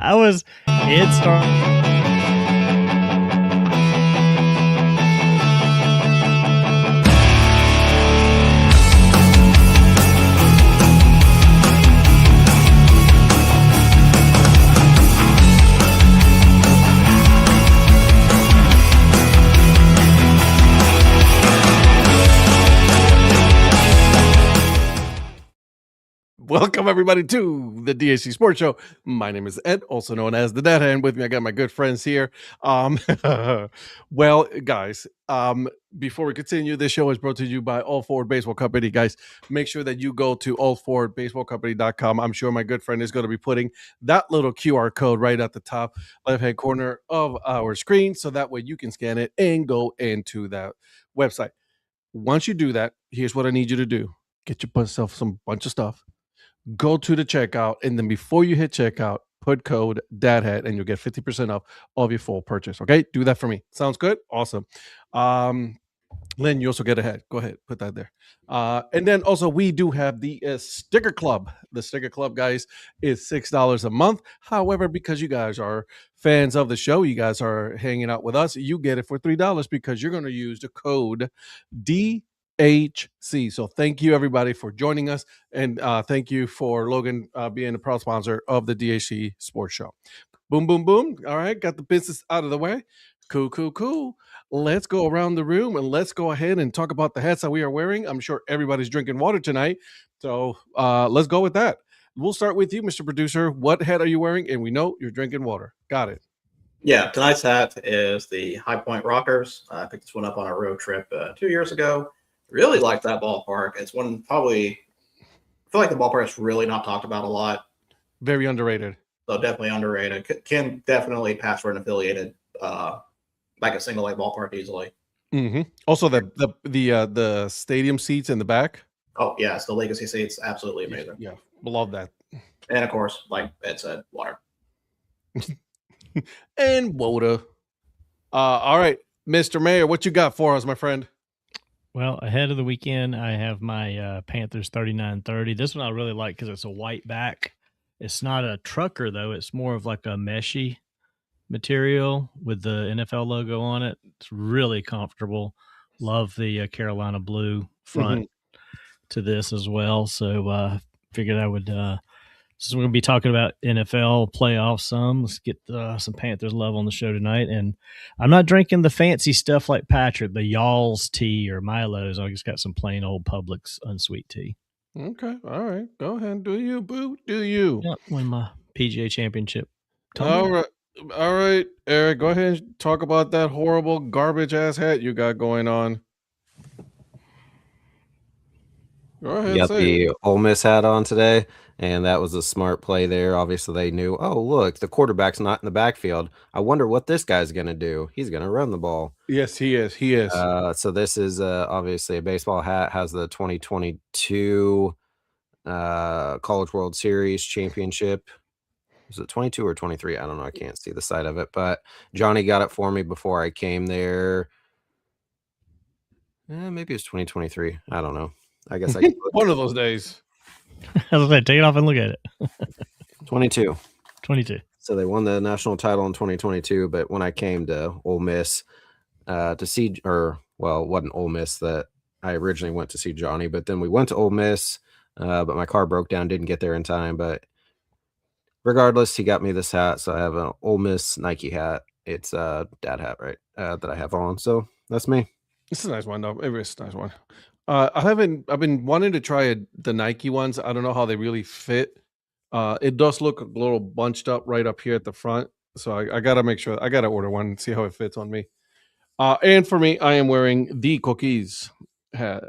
It started. Welcome, everybody, to the DHC Sports Show. My name is Ed, also known as the Dad Hat, and with me, I got my good friends here. Well, guys, before we continue, this show is brought to you by All Forward Baseball Company. Guys, make sure that you go to allforwardbaseballcompany.com. I'm sure my good friend is going to be putting that little QR code right at the top left-hand corner of our screen, so that way you can scan it and go into that website. Once you do that, here's what I need you to do. Get yourself some bunch of stuff. Go to the checkout, and then before you hit checkout, put code DADHAT, and you'll get 50% off of your full purchase. Okay, do that for me. Sounds good? Awesome. Lynn, you also get ahead. Go ahead, put that there. And then also we do have the sticker club. The sticker club, guys, is $6 a month. However, because you guys are fans of the show, you guys are hanging out with us, you get it for $3 because you're going to use the code DHC. So thank you, everybody, for joining us. And thank you for Logan being a proud sponsor of the DHC Sports Show. Boom, boom, boom. All right, got the business out of the way. Cool. Let's go around the room and let's go ahead and talk about the hats that we are wearing. I'm sure everybody's drinking water tonight. So let's go with that. We'll start with you, Mr. Producer. What hat are you wearing? And we know you're drinking water. Got it. Yeah, tonight's hat is the High Point Rockers. I picked this one up on a road trip 2 years ago. Really like that ballpark. It's one probably, I feel like the ballpark is really not talked about a lot. Very underrated. So definitely underrated. Can definitely pass for an affiliated, like a single A ballpark easily. Mm-hmm. Also, the stadium seats in the back. Oh yeah, it's the legacy seats. Absolutely amazing. Yeah, love that. And of course, like Ed said, water. And water. All right, Mr. Mayor, what you got for us, my friend? Well, ahead of the weekend, I have my Panthers 3930. This one I really like because it's a white back. It's not a trucker, though. It's more of like a meshy material with the NFL logo on it. It's really comfortable. Love the Carolina blue front to this as well. So figured I would, since we're going to be talking about NFL playoffs some, let's get some Panthers love on the show tonight. And I'm not drinking the fancy stuff like Patrick, the Y'all's tea or Milo's. I just got some plain old Publix unsweet tea. Okay. All right. Go ahead. Do you, boo? Do you? Yeah, win my PGA championship. All right, Eric, go ahead and talk about that horrible garbage ass hat you got going on. Go ahead. You got the Ole Miss hat on today, and that was a smart play there. Obviously, they knew, oh, look, the quarterback's not in the backfield. I wonder what this guy's going to do. He's going to run the ball. Yes, he is. So this is obviously a baseball hat, has the 2022 College World Series championship. Was it 22 or 23? I don't know. I can't see the side of it, but Johnny got it for me before I came there. Maybe it's 2023. I don't know. I guess I one of those days. I was like, take it off and look at it. 22. So they won the national title in 2022, but when I came to Ole Miss to see, or well, it wasn't Ole Miss that I originally went to see Johnny, but then we went to Ole Miss, but my car broke down, didn't get there in time. But regardless, he got me this hat, so I have an Ole Miss Nike hat. It's a Dad Hat, right? That I have on. So that's me. It's a nice one, though. It's a nice one. I've been wanting to try the Nike ones. I don't know how they really fit. It does look a little bunched up right up here at the front. So I got to make sure. I got to order one and see how it fits on me. And for me, I am wearing the Cookies hat.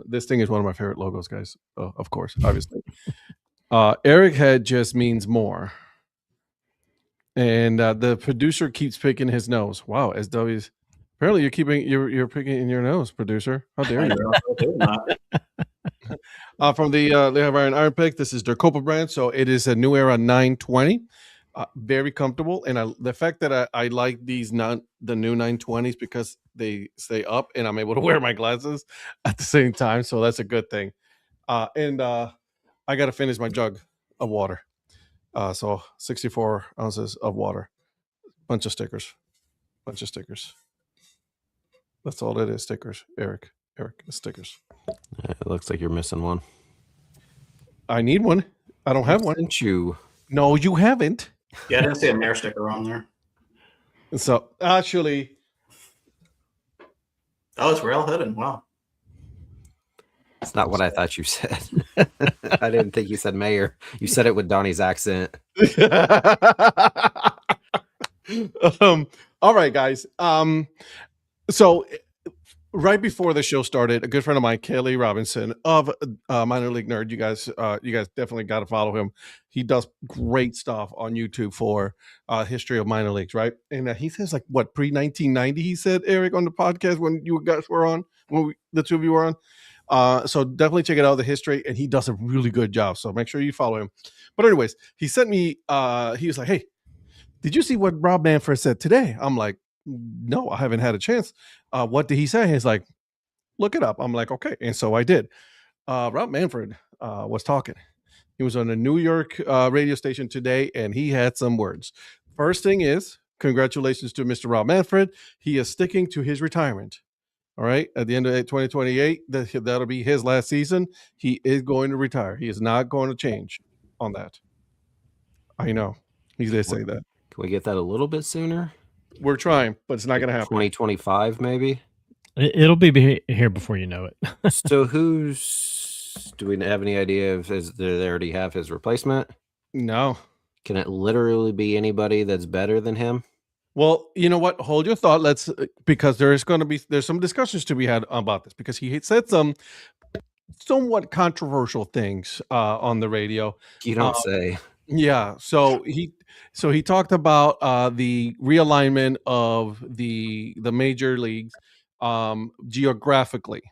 This thing is one of my favorite logos, guys. Oh, of course, obviously. Eric Head just means more. And the producer keeps picking his nose. Wow, SW's. Apparently, you're picking in your nose, producer. How dare you? From the Lehigh Iron Pick, this is their Copa brand, so it is a New Era 920. Very comfortable, and the fact that I like these the new 920s because they stay up, and I'm able to wear my glasses at the same time, so that's a good thing. And I got to finish my jug of water. So 64 ounces of water, bunch of stickers. That's all it is, stickers. Eric, it's stickers. It looks like you're missing one. I need one. I don't have one. Sent you. No, you haven't. Yeah, I didn't see a mayor sticker on there. So actually, Oh, it's Rail Hidden. Wow. It's not what I thought you said. I didn't think you said mayor. You said it with Donnie's accent. All right, guys. So right before the show started, a good friend of mine, Kelly Robinson of Minor League Nerd, you guys definitely got to follow him. He does great stuff on YouTube for history of minor leagues, right? And he says like what pre-1990. He said, Eric, on the podcast when you guys were on, the two of you were on. So definitely check it out, the history, and he does a really good job. So make sure you follow him. But anyways, he sent me. He was like, "Hey, did you see what Rob Manfred said today?" I'm like, "No, I haven't had a chance." What did he say? He's like, "Look it up." I'm like, "Okay," and so I did. Rob Manfred was talking. He was on a New York radio station today, and he had some words. First thing is, congratulations to Mr. Rob Manfred. He is sticking to his retirement. All right. At the end of 2028, that'll be his last season. He is going to retire. He is not going to change on that. I know. He did say that. Can we get that a little bit sooner? We're trying, but it's not going to happen. 2025, maybe? It'll be here before you know it. So do we have any idea if they already have his replacement? No. Can it literally be anybody that's better than him? Well, you know what? Hold your thought. Because there's some discussions to be had about this, because he had said some somewhat controversial things on the radio. You don't say. Yeah. So he talked about the realignment of the major leagues geographically,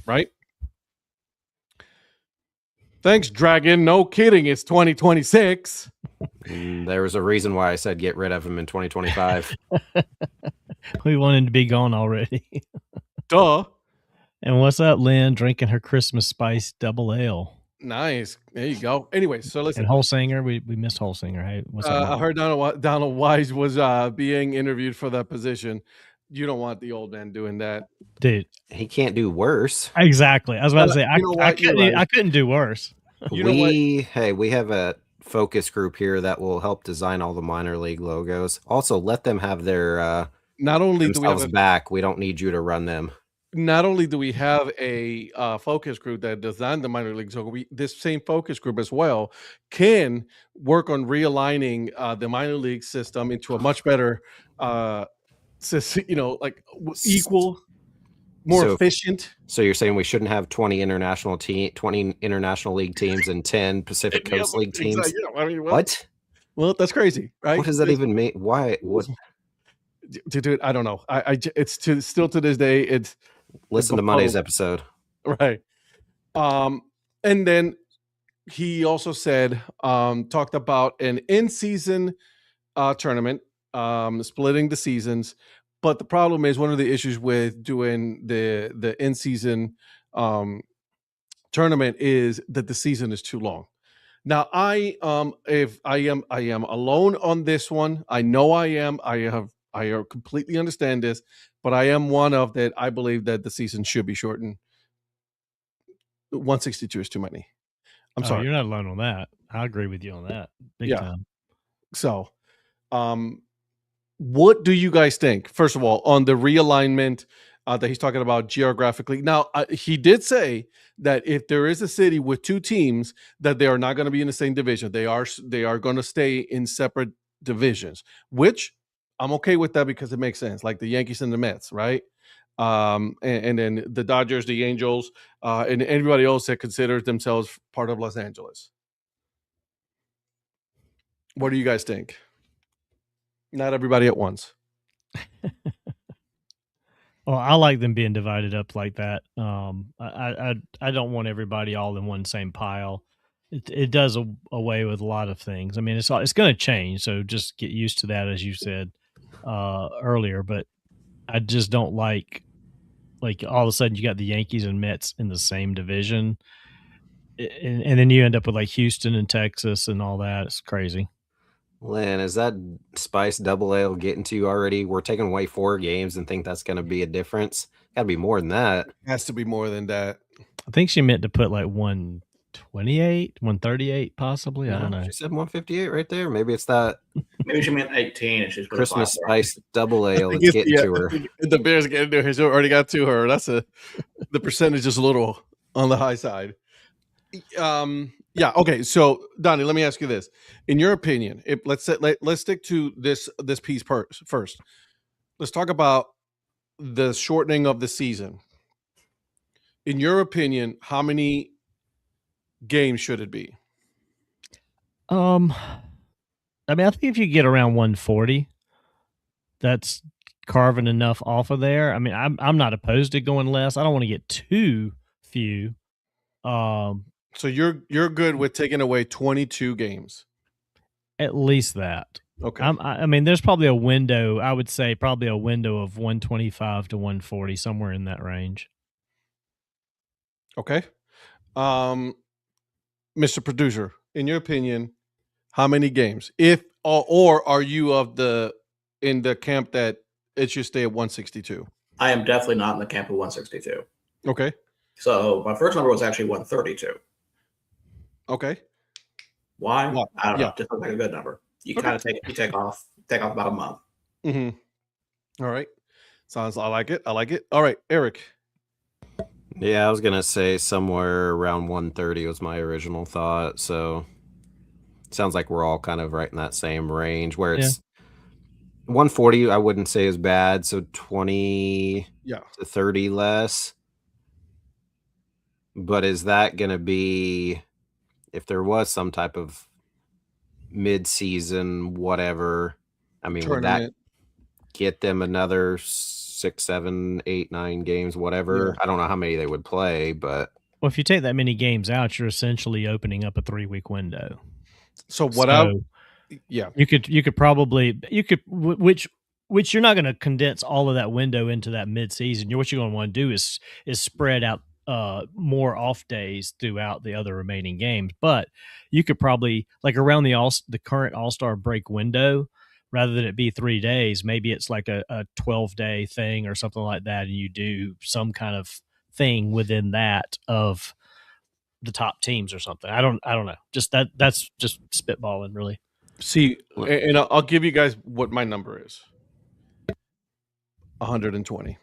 right? Thanks, Dragon. No kidding. It's 2026. There was a reason why I said get rid of him in 2025. We want him to be gone already. Duh. And what's up, Lynn? Drinking her Christmas spice double ale. Nice. There you go. Anyway, so listen. And Holsinger, we missed Holsinger. Hey, what's up? I heard Donald Wise was being interviewed for that position. You don't want the old man doing that, dude. He can't do worse. Exactly. I was about to say I couldn't do worse. We have a focus group here that will help design all the minor league logos. Also, let them have their not only do we have back. We don't need you to run them. Not only do we have a focus group that designed the minor leagues, so this same focus group as well can work on realigning the minor league system into a much better, equal, more efficient. So you're saying we shouldn't have 20 international league teams and 10 Pacific Coast League teams? Exactly. Yeah, I mean, what? Well, that's crazy, right? What does that even mean? Why? What? Dude, I don't know. Still to this day, it's. Listen to Monday's episode. Right. And then he also said, talked about an in-season tournament, splitting the seasons. But the problem is, one of the issues with doing the in-season tournament is that the season is too long. Now, I am alone on this one. I know I am. I completely understand this, but I am one of that. I believe that the season should be shortened. 162 is too many. I'm sorry. You're not alone on that. I agree with you on that. Big time. So, what do you guys think? First of all, on the realignment that he's talking about geographically. Now, he did say that if there is a city with two teams, that they are not going to be in the same division. They are going to stay in separate divisions, which I'm okay with that because it makes sense, like the Yankees and the Mets, right? And then the Dodgers, the Angels, and everybody else that considers themselves part of Los Angeles. What do you guys think? Not everybody at once. Well, I like them being divided up like that. I don't want everybody all in one same pile. It does away with a lot of things. I mean, it's going to change, so just get used to that, as you said earlier. But I just don't like all of a sudden you got the Yankees and Mets in the same division, and then you end up with like Houston and Texas and all that. It's crazy. Lynn, is that Spice Double Ale getting to you already? We're taking away 4 games and think that's going to be a difference. Got to be more than that. Has to be more than that. I think she meant to put like 128, 138, possibly. I don't know. She said 158 right there. Maybe it's that Maybe she meant 18 and she's put Christmas a 5 there. Spice Double Ale think that's it's getting to her. The Bears getting to her. She already got to her. That's the percentage is a little on the high side. Yeah. Okay. So Donnie, let me ask you this: in your opinion, let's stick to this piece first. Let's talk about the shortening of the season. In your opinion, how many games should it be? I mean, I think if you get around 140, that's carving enough off of there. I mean, I'm not opposed to going less. I don't want to get too few. So you're good with taking away 22 games. At least that. Okay. I mean, there's probably a window. I would say probably a window of 125 to 140, somewhere in that range. Okay. Mr. Producer, in your opinion, how many games? Or are you in the camp that it should stay at 162? I am definitely not in the camp of 162. Okay. So my first number was actually 132. Okay. Why? Well, I don't yeah. know. Just look like a good number. You Okay. kind of take off about a month. Mm-hmm. All right. I like it. All right, Eric. Yeah, I was going to say somewhere around 130 was my original thought. So sounds like we're all kind of right in that same range where it's 140, I wouldn't say is bad. So 20 to 30 less. But is that going to be, if there was some type of mid-season, whatever, I mean, Tournament. would that get them another 6, 7, 8, 9 games, whatever? Yeah. I don't know how many they would play, but well, if you take that many games out, you're essentially opening up a 3-week window. So you could probably which you're not going to condense all of that window into that mid-season. What you're going to want to do is spread out more off days throughout the other remaining games. But you could probably, like, around the current All-Star break window, rather than it be 3 days, maybe it's like a 12-day thing or something like that, and you do some kind of thing within that of the top teams or something. I don't know. Just that's just spitballing, really. See, and I'll give you guys what my number is. 120.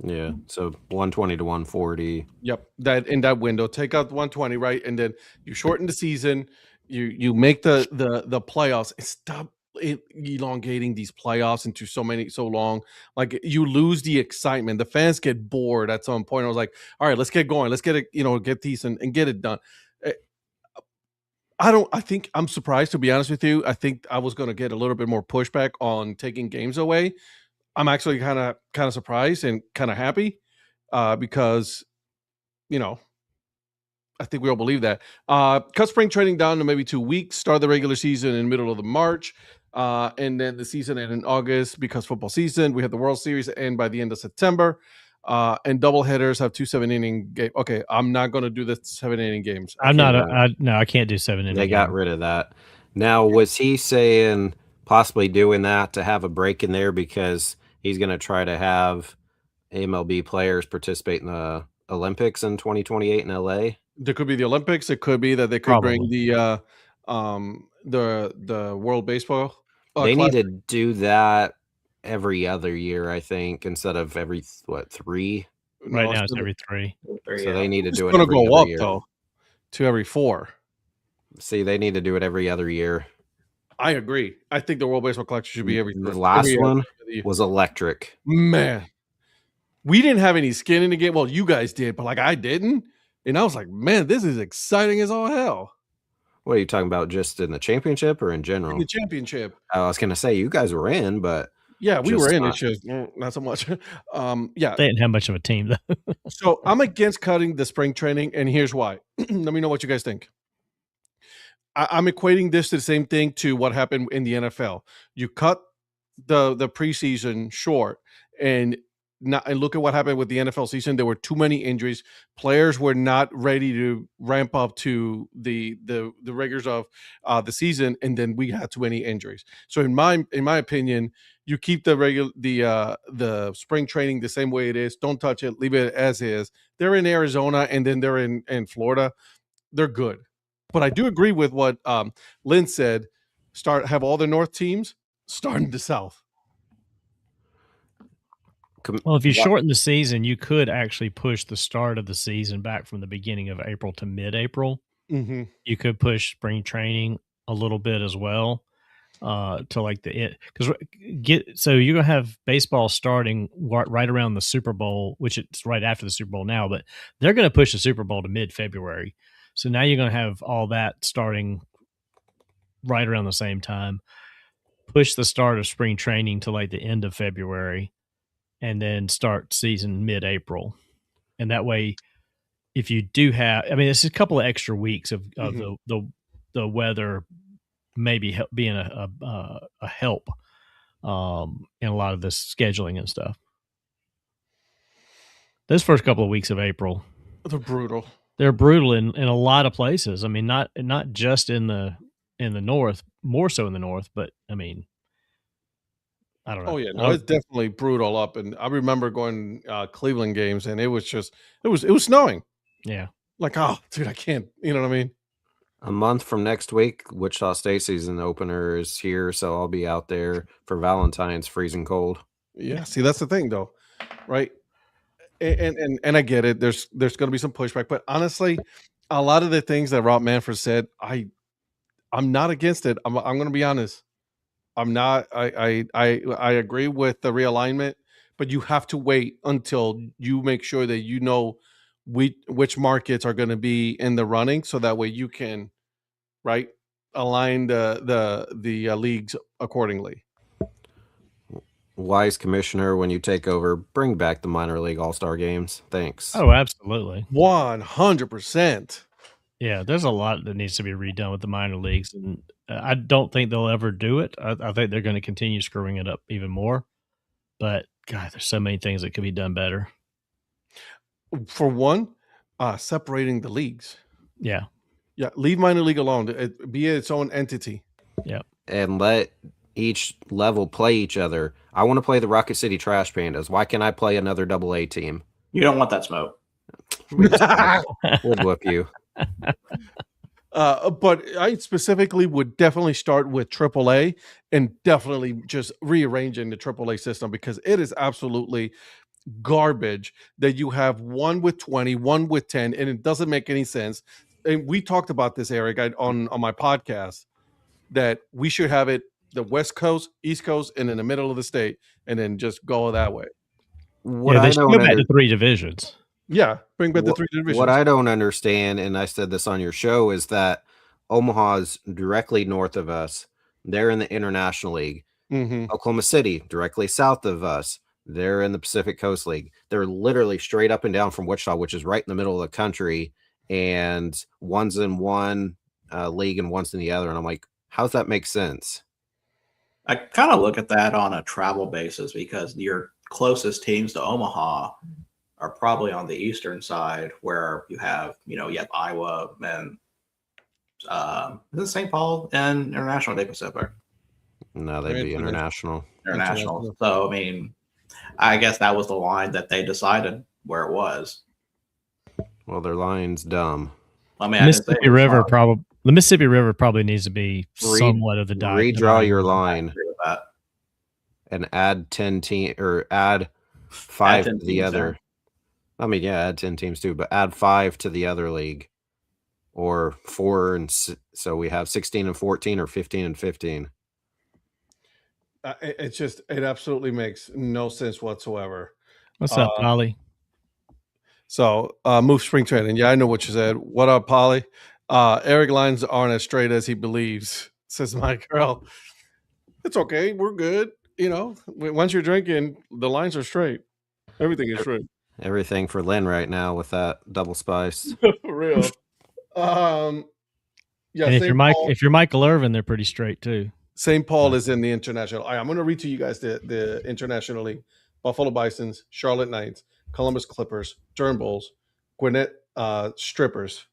yeah, so 120 to 140. Yep, that in that window. Take out 120, right, and then you shorten the season. You make the playoffs and stop elongating these playoffs into so long. Like, you lose the excitement. The fans get bored at some point. I was like, all right, let's get going. Let's get it. Get these and get it done. I think I'm surprised, to be honest with you. I think I was going to get a little bit more pushback on taking games away. I'm actually kind of surprised and kind of happy because, I think we all believe that. Cut spring training down to maybe 2 weeks, start the regular season in the middle of the March, and then the season end in August because football season. We have the World Series end by the end of September, and double headers have 2 7-inning games. Okay, I'm not going to do the 7-inning games. No, I can't do 7-inning. They got rid of that. Now, was he saying possibly doing that to have a break in there because he's going to try to have MLB players participate in the Olympics in 2028 in LA? There could be the Olympics. It could be that they could bring the World Baseball. They need to do that every other year, I think, instead of every 3. Right now, it's every 3. So they need to do it. It's going to go up year. though to every 4. See, they need to do it every other year. I agree. I think the World Baseball Collection should be every. The last one was electric. Man, we didn't have any skin in the game. Well, you guys did, but like I didn't. And I was like, man, this is exciting as all hell. What are you talking about? Just in the championship or in general? In the championship. I was going to say you guys were in, but yeah, we were in. It's just not so much. Yeah, they didn't have much of a team though. So I'm against cutting the spring training, and here's why. Let me know what you guys think. I'm equating this to the same thing to what happened in the NFL. You cut the preseason short, and not, and look at what happened with the NFL season. There were too many injuries. Players were not ready to ramp up to the rigors of the season, and then we had too many injuries. So in my opinion, you keep the spring training the same way it is. Don't touch it. Leave it as is. They're in Arizona, and then they're in Florida. They're good. But I do agree with what Lynn said. Have all the North teams start in the South. Well, if you shorten the season, you could actually push the start of the season back from the beginning of April to mid-April. Mm-hmm. You could push spring training a little bit as well to like so you're gonna have baseball starting right around the Super Bowl, which it's right after the Super Bowl now, but they're gonna push the Super Bowl to mid-February. So now you're gonna have all that starting right around the same time. Push the start of spring training to like the end of February. And then start season mid-April. And that way, if you do have, I mean, it's a couple of extra weeks of the weather maybe being a help in a lot of this scheduling and stuff. Those first couple of weeks of April, they're brutal. They're brutal in a lot of places. I mean, not just in the north, more so in the north, but I mean, I don't know. Oh yeah, no, it's definitely brutal up. And I remember going Cleveland games, and it was snowing. Yeah, like, oh, dude, I can't. You know what I mean? A month from next week, Wichita State season opener is here, so I'll be out there for Valentine's, freezing cold. Yeah, see, that's the thing, though, right? And I get it. There's going to be some pushback, but honestly, a lot of the things that Rob Manfred said, I'm not against it. I'm going to be honest. I'm not. I agree with the realignment, but you have to wait until you make sure that you know which markets are going to be in the running, so that way you can, right, align the leagues accordingly. Wise commissioner, when you take over, bring back the minor league all-star games. Thanks. Oh, absolutely. 100%. Yeah, there's a lot that needs to be redone with the minor leagues, and I don't think they'll ever do it. I think they're going to continue screwing it up even more. But God, there's so many things that could be done better. For one, separating the leagues. Yeah, leave minor league alone. Be its own entity. Yeah, and let each level play each other. I want to play the Rocket City Trash Pandas. Why can't I play another AA team? You don't want that smoke. We'll whip you. But I specifically would definitely start with AAA and definitely just rearranging the AAA system, because it is absolutely garbage that you have one with 20, one with 10, and it doesn't make any sense. And we talked about this, Eric, on my podcast, that we should have it the West Coast, East Coast, and in the middle of the state, and then just go that way. They should go back to 3 divisions. Yeah, bring back the 3 divisions. What I don't understand, and I said this on your show, is that Omaha's directly north of us. They're in the International League. Mm-hmm. Oklahoma City, directly south of us. They're in the Pacific Coast League. They're literally straight up and down from Wichita, which is right in the middle of the country. And one's in one league and one's in the other. And I'm like, how's that make sense? I kind of look at that on a travel basis, because your closest teams to Omaha are probably on the eastern side, where you have Iowa and is it St. Paul and International Day Pacific? No, they'd be international. So, I mean, I guess that was the line that they decided where it was. Well, their line's dumb. I mean, the Mississippi River probably needs to be somewhat of the redraw your line and add 10 team or add 5 to the other. There. I mean, yeah, add 10 teams too, but add 5 to the other league, or 4, and so we have 16 and 14 or 15 and 15. It absolutely makes no sense whatsoever. What's up, Polly? So move spring training. Yeah, I know what you said. What up, Polly? Eric lines aren't as straight as he believes, says my girl. It's okay. We're good. Once you're drinking, the lines are straight. Everything is straight. Everything for Lynn right now with that double spice. For real. Yeah. And if you're Michael Irvin, they're pretty straight too. St. Paul is in the international. I'm going to read to you guys the international league. Buffalo Bisons, Charlotte Knights, Columbus Clippers, Durham Bulls, Gwinnett Strippers,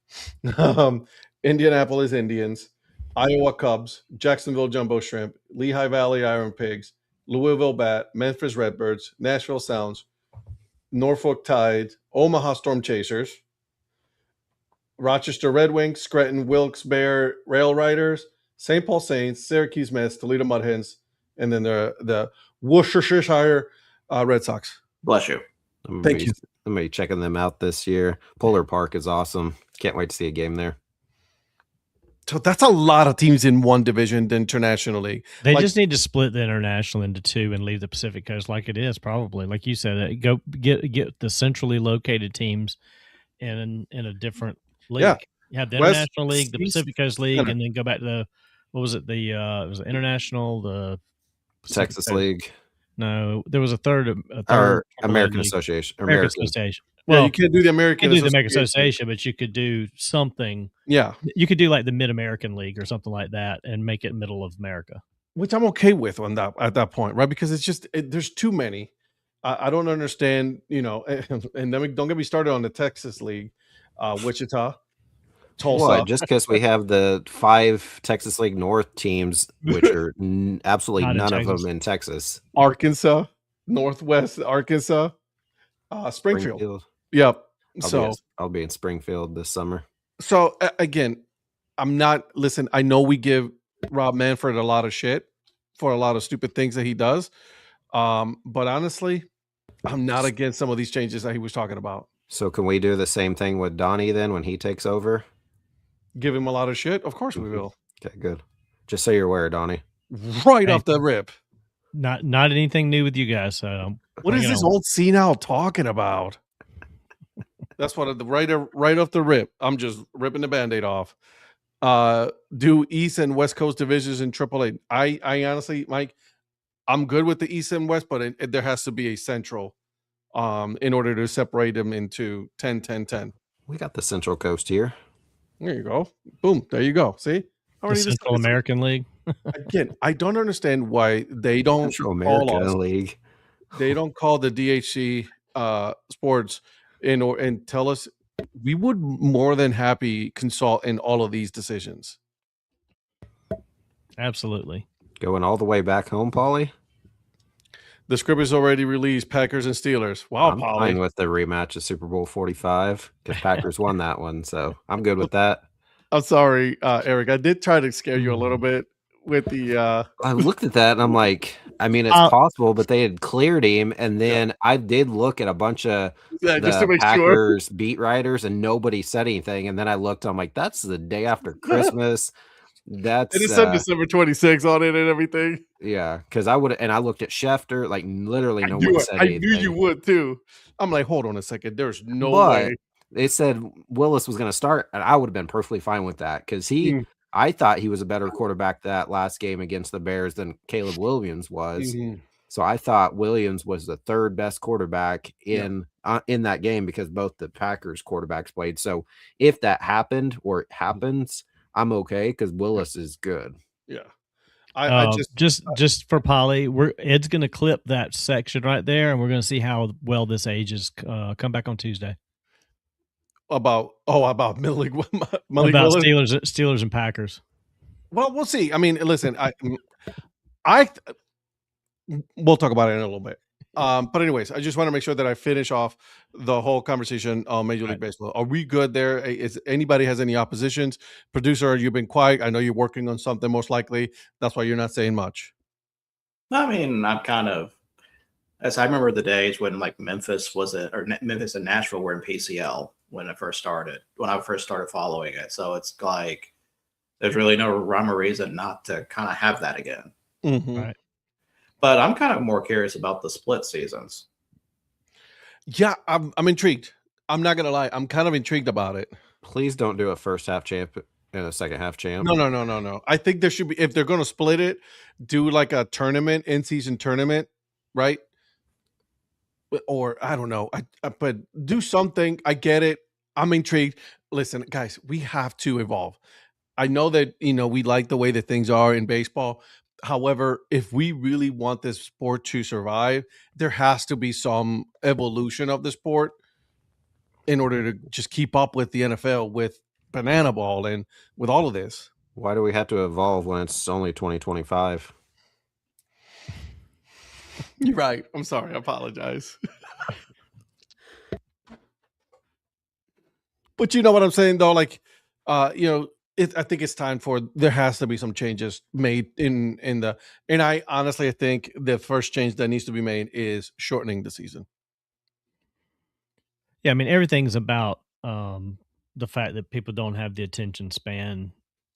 Indianapolis Indians, Iowa Cubs, Jacksonville Jumbo Shrimp, Lehigh Valley Iron Pigs, Louisville Bat, Memphis Redbirds, Nashville Sounds, Norfolk Tide, Omaha Storm Chasers, Rochester Red Wings, Scranton Wilkes-Barre Rail Riders, St. Paul Saints, Syracuse Mets, Toledo Mud Hens, and then the Worcestershire Red Sox. Bless you. Thank you. I'm going to be checking them out this year. Polar Park is awesome. Can't wait to see a game there. So that's a lot of teams in one division, the International League. They just need to split the international into two and leave the Pacific Coast like it is, probably. Like you said, go get the centrally located teams in a different league. Yeah. You have the West, International League, the East, Pacific Coast League, Center. and then go back to the, what was it? The it was the International, the Pacific Texas Coast. League. No, there was a third Or American league. Association. American Association. Well, Well, you can't do the American you can do the American Association, but you could do something. Yeah, You could do like the Mid-American League or something like that and make it middle of America. which I'm okay with on that at that point, right? Because it's just there's too many. I don't understand, and then don't get me started on the Texas League, Wichita, Tulsa. What? Just because we have the 5 Texas League North teams, which are absolutely Not in none of Texas. them in Texas. Arkansas, Northwest Arkansas, Springfield. Yep. I'll be in Springfield this summer. So again, I know we give Rob Manfred a lot of shit for a lot of stupid things that he does. But honestly, I'm not against some of these changes that he was talking about. So can we do the same thing with Donnie then when he takes over? Give him a lot of shit? Of course we will. Okay, good. Just so you're aware, Donnie. Right Hey. off the rip. Not anything new with you guys. So What is this old senile talking about? That's what right off the rip. I'm just ripping the Band-Aid off. Do East and West Coast divisions in AAA. I honestly, Mike, I'm good with the East and West, but there has to be a central in order to separate them into 10-10-10. We got the Central Coast here. There you go. Boom. There you go. See? The Central American League. Again, I don't understand why they don't Central call America us. League. They don't call the DHC Sports and tell us. We would more than happy consult in all of these decisions. Absolutely. Going all the way back home, Paulie? The script is already released. Packers and Steelers. Wow, I'm fine Paulie. with the rematch of Super Bowl 45 because Packers won that one, so I'm good with that. I'm sorry, Eric. I did try to scare you a little bit with the. I looked at that and I'm like, I mean, it's possible, but they had cleared him, and then I did look at a bunch of Just to the make Packers beat writers, and nobody said anything. And then I looked, I'm like, that's the day after Christmas. That's It said December 26 on it and everything. yeah, because I would, and I looked at Schefter, like literally no I knew one it. said I anything. knew you would too. I'm like, hold on a second. There's no But way. they said Willis was going to start, and I would have been perfectly fine with that because I thought he was a better quarterback that last game against the Bears than Caleb Williams was. So I thought Williams was the third best quarterback in that game because both the Packers quarterbacks played. So if that happened or it happens, I'm okay because Willis is good. Yeah. I just for Polly, Ed's going to clip that section right there, and we're going to see how well this ages. Come back on Tuesday about Middle League about Willis. Steelers and Packers. Well, we'll see. I mean, listen, we'll talk about it in a little bit. But anyways, I just want to make sure that I finish off the whole conversation on Major League Baseball. Are we good there? Is anybody has any oppositions? Producer, you've been quiet. I know you're working on something most likely. That's why you're not saying much. I mean, I'm kind of, as I remember the days when like Memphis and Nashville were in PCL when I first started following it. So it's like, there's really no rhyme or reason not to kind of have that again. Right. But I'm kind of more curious about the split seasons. Yeah, I'm intrigued. I'm not gonna lie. I'm kind of intrigued about it. Please don't do a first half champ and a second half champ. No. I think there should be, if they're gonna split it, do like a tournament, in-season tournament, right? Or I don't know. But do something. I get it. I'm intrigued. Listen, guys, we have to evolve. I know that we like the way that things are in baseball. However, if we really want this sport to survive, there has to be some evolution of the sport in order to just keep up with the NFL, with banana ball, and with all of this. Why do we have to evolve when it's only 2025? You're right. I'm sorry. I apologize. But you know what I'm saying, though? Like, you know, I think it's time for there has to be some changes made in the. And I honestly think the first change that needs to be made is shortening the season. Yeah, I mean everything's about the fact that people don't have the attention span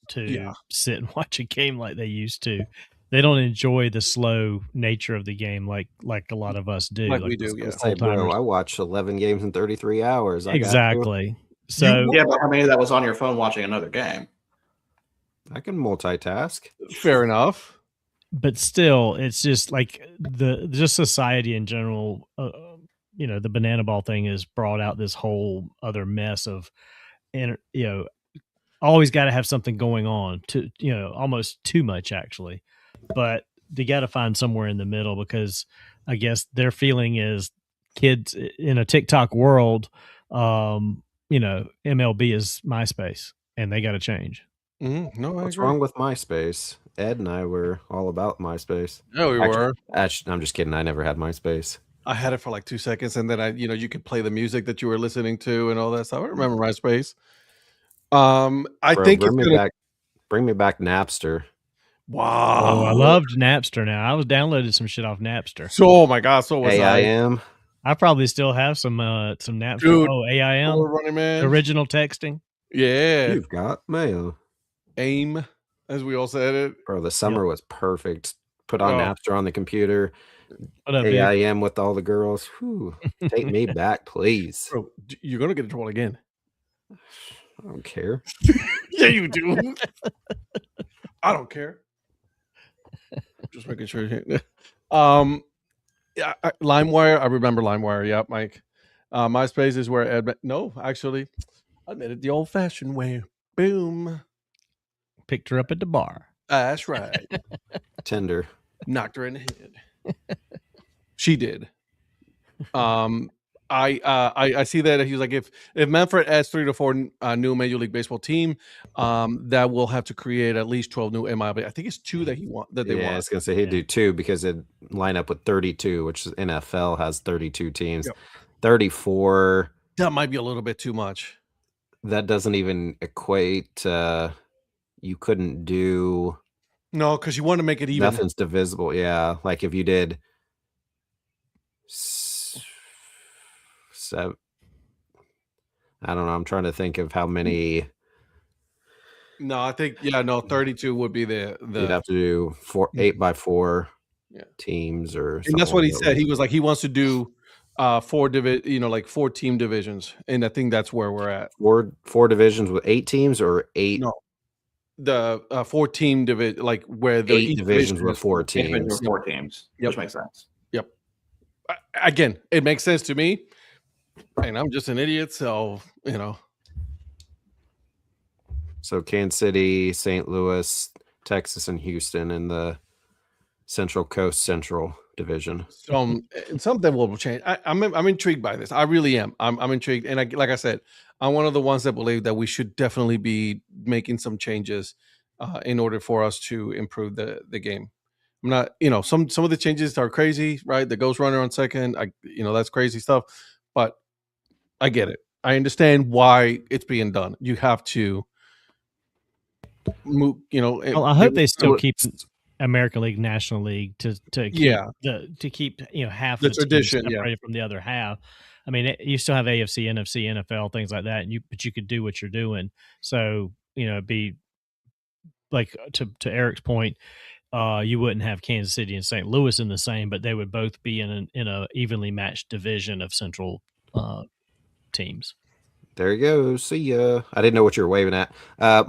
to sit and watch a game like they used to. They don't enjoy the slow nature of the game like a lot of us do. Like we do, yeah. Say, bro, I watched 11 games in 33 hours. Exactly. So yeah, but how many of that was on your phone watching another game? I can multitask. Fair enough. But still, it's just like just society in general. You know, the banana ball thing has brought out this whole other mess of, you know, always got to have something going on, to, you know, almost too much actually. But they got to find somewhere in the middle, because I guess their feeling is kids in a TikTok world, you know, MLB is MySpace and they got to change. Mm-hmm. No, what's wrong with MySpace? Ed and I were all about MySpace. Yeah, we were. Actually, I'm just kidding. I never had MySpace. I had it for like 2 seconds, and then you know, you could play the music that you were listening to and all that stuff. I remember MySpace. I think bring me back Napster. Wow. Oh, I loved Napster now. I was downloaded some shit off Napster. So, oh my God, so was AIM. I probably still have some Napster. Dude, AIM. Running Man. Original texting. Yeah. You've got mail. AIM, as we all said it. Bro, the summer was perfect. Put on Napster on the computer. What up, AIM with all the girls. Whew. Take me back, please. Bro, you're going to get in trouble again. I don't care. Yeah, you do. I don't care. Just making sure. Yeah, LimeWire. I remember LimeWire. Yep, Mike. MySpace is where Ed. No, actually, I made it the old-fashioned way. Boom. Picked her up at the bar. That's right. Tinder. Knocked her in the head. She did. I see that he was like, if Manfred adds 3 to 4 new Major League Baseball team, that will have to create at least 12 new MLB. I think it's 2 that they want. Yeah, I was gonna say he'd do 2 because it'd line up with 32, which NFL has 32 teams. Yep. 34. That might be a little bit too much. That doesn't even equate. You couldn't do. No, because you want to make it even. Nothing's divisible. Yeah, like if you did 7. I don't know. I'm trying to think of how many. No, I think 32 would be the. You'd have to do 8 by 4 teams or. And that's what he said. He was like, he wants to do 4 team divisions, and I think that's where we're at. 4 divisions with 8 teams or 8. No, the 4 team division, like where the 8 divisions with 4 teams. 4 teams, which makes sense. Yep. Again, it makes sense to me, and I'm just an idiot, so you know. So Kansas City, St. Louis, Texas, and Houston in the Central Coast Central Division. So something will change. I'm intrigued by this. I really am. I'm intrigued, and like I said, I'm one of the ones that believe that we should definitely be making some changes in order for us to improve the game. I'm not, some of the changes are crazy, right? The ghost runner on second, that's crazy stuff, but I get it. I understand why it's being done. You have to move. Well, I hope they still keep American League, National League to keep half the tradition separated from the other half. I mean, you still have AFC, NFC, NFL, things like that, but you could do what you're doing. So it'd be like to Eric's point, you wouldn't have Kansas City and St. Louis in the same, but they would both be in a evenly matched division of Central teams. There you go. See ya. I didn't know what you were waving at.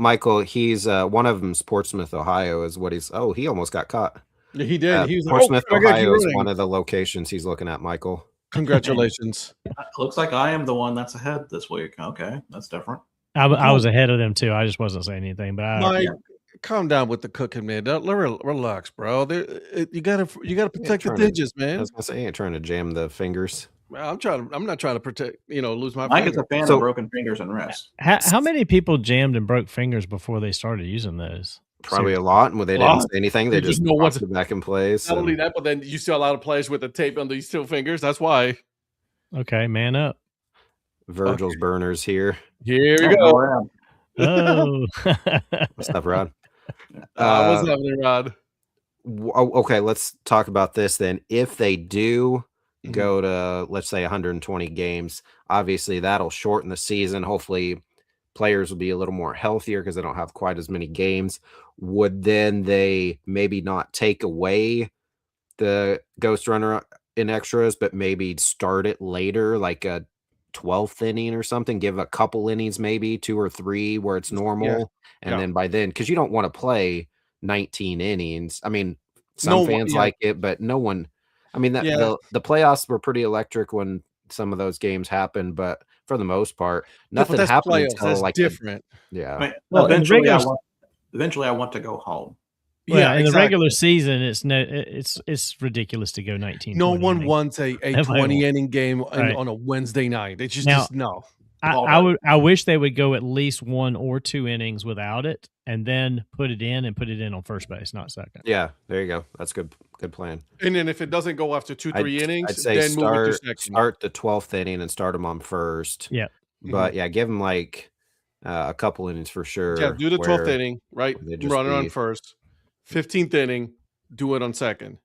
Michael, he's one of them, Portsmouth, Ohio, is what he's. Oh, he almost got caught. Yeah, he did. Portsmouth, Ohio is one of the locations he's looking at, Michael. Congratulations. Looks like I am the one that's ahead this week. Okay, that's different. I was ahead of them too. I just wasn't saying anything. But calm down with the cooking, man. Relax, bro. You gotta protect the edges, I man. was gonna say, I ain't trying to jam the fingers. I'm not trying to protect. Lose my Mike is finger. a fan of broken fingers and wrists. How many people jammed and broke fingers before they started using those? Probably Seriously. a lot, and when they didn't say anything, they You just just know what's- popped it back in place. Not only that, but then you see a lot of players with the tape on these two fingers. That's why. Okay, man up. Virgil's burners here. Here we go. Around. Oh. What's up, Rod? What's happening, Rod? Okay, let's talk about this then. If they do go to, let's say, 120 games, obviously that'll shorten the season. Hopefully players will be a little more healthier because they don't have quite as many games. Would then they maybe not take away the ghost runner in extras, but maybe start it later, like a 12th inning or something, give a couple innings, maybe 2 or 3 where it's normal. And then by then, because you don't want to play 19 innings. I mean, some fans like it, but no one, I mean, the playoffs were pretty electric when some of those games happened, but for the most part, nothing happened until that's like different. Well, eventually I want to go home. Well, in the regular season, it's ridiculous to go 19. No one wants a 20 inning game on a Wednesday night. It's just no. I wish they would go at least 1 or 2 innings without it, and then put it in on first base, not second. Yeah, there you go. That's good plan. And then if it doesn't go after 2-3 innings, I'd say then move it to second. Start the 12th inning and start them on first. Yeah, but give them like a couple innings for sure. Yeah, do the 12th inning, right? Run it on first. 15th inning, do it on second.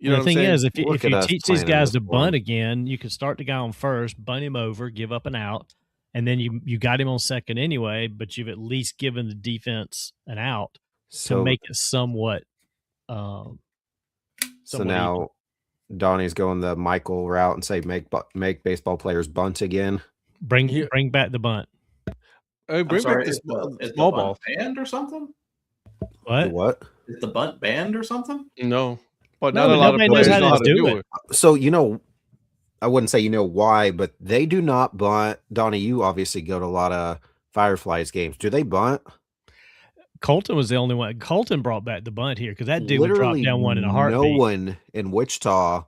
You know the thing is, if you teach these guys to bunt form. again, you can start the guy on first, bunt him over, give up an out, and then you got him on second anyway, but you've at least given the defense an out to make it somewhat. So now Donnie's going the Michael route and say make baseball players bunt again. Bring back the bunt. Bring back the small ball band or something. What? Is the bunt banned or something? No, but not a lot of players players know how to do it. So I wouldn't say why, but they do not bunt. Donnie, you obviously go to a lot of Fireflies games. Do they bunt? Colton was the only one. Colton brought back the bunt here because that dude would drop down one in a heartbeat. No one in Wichita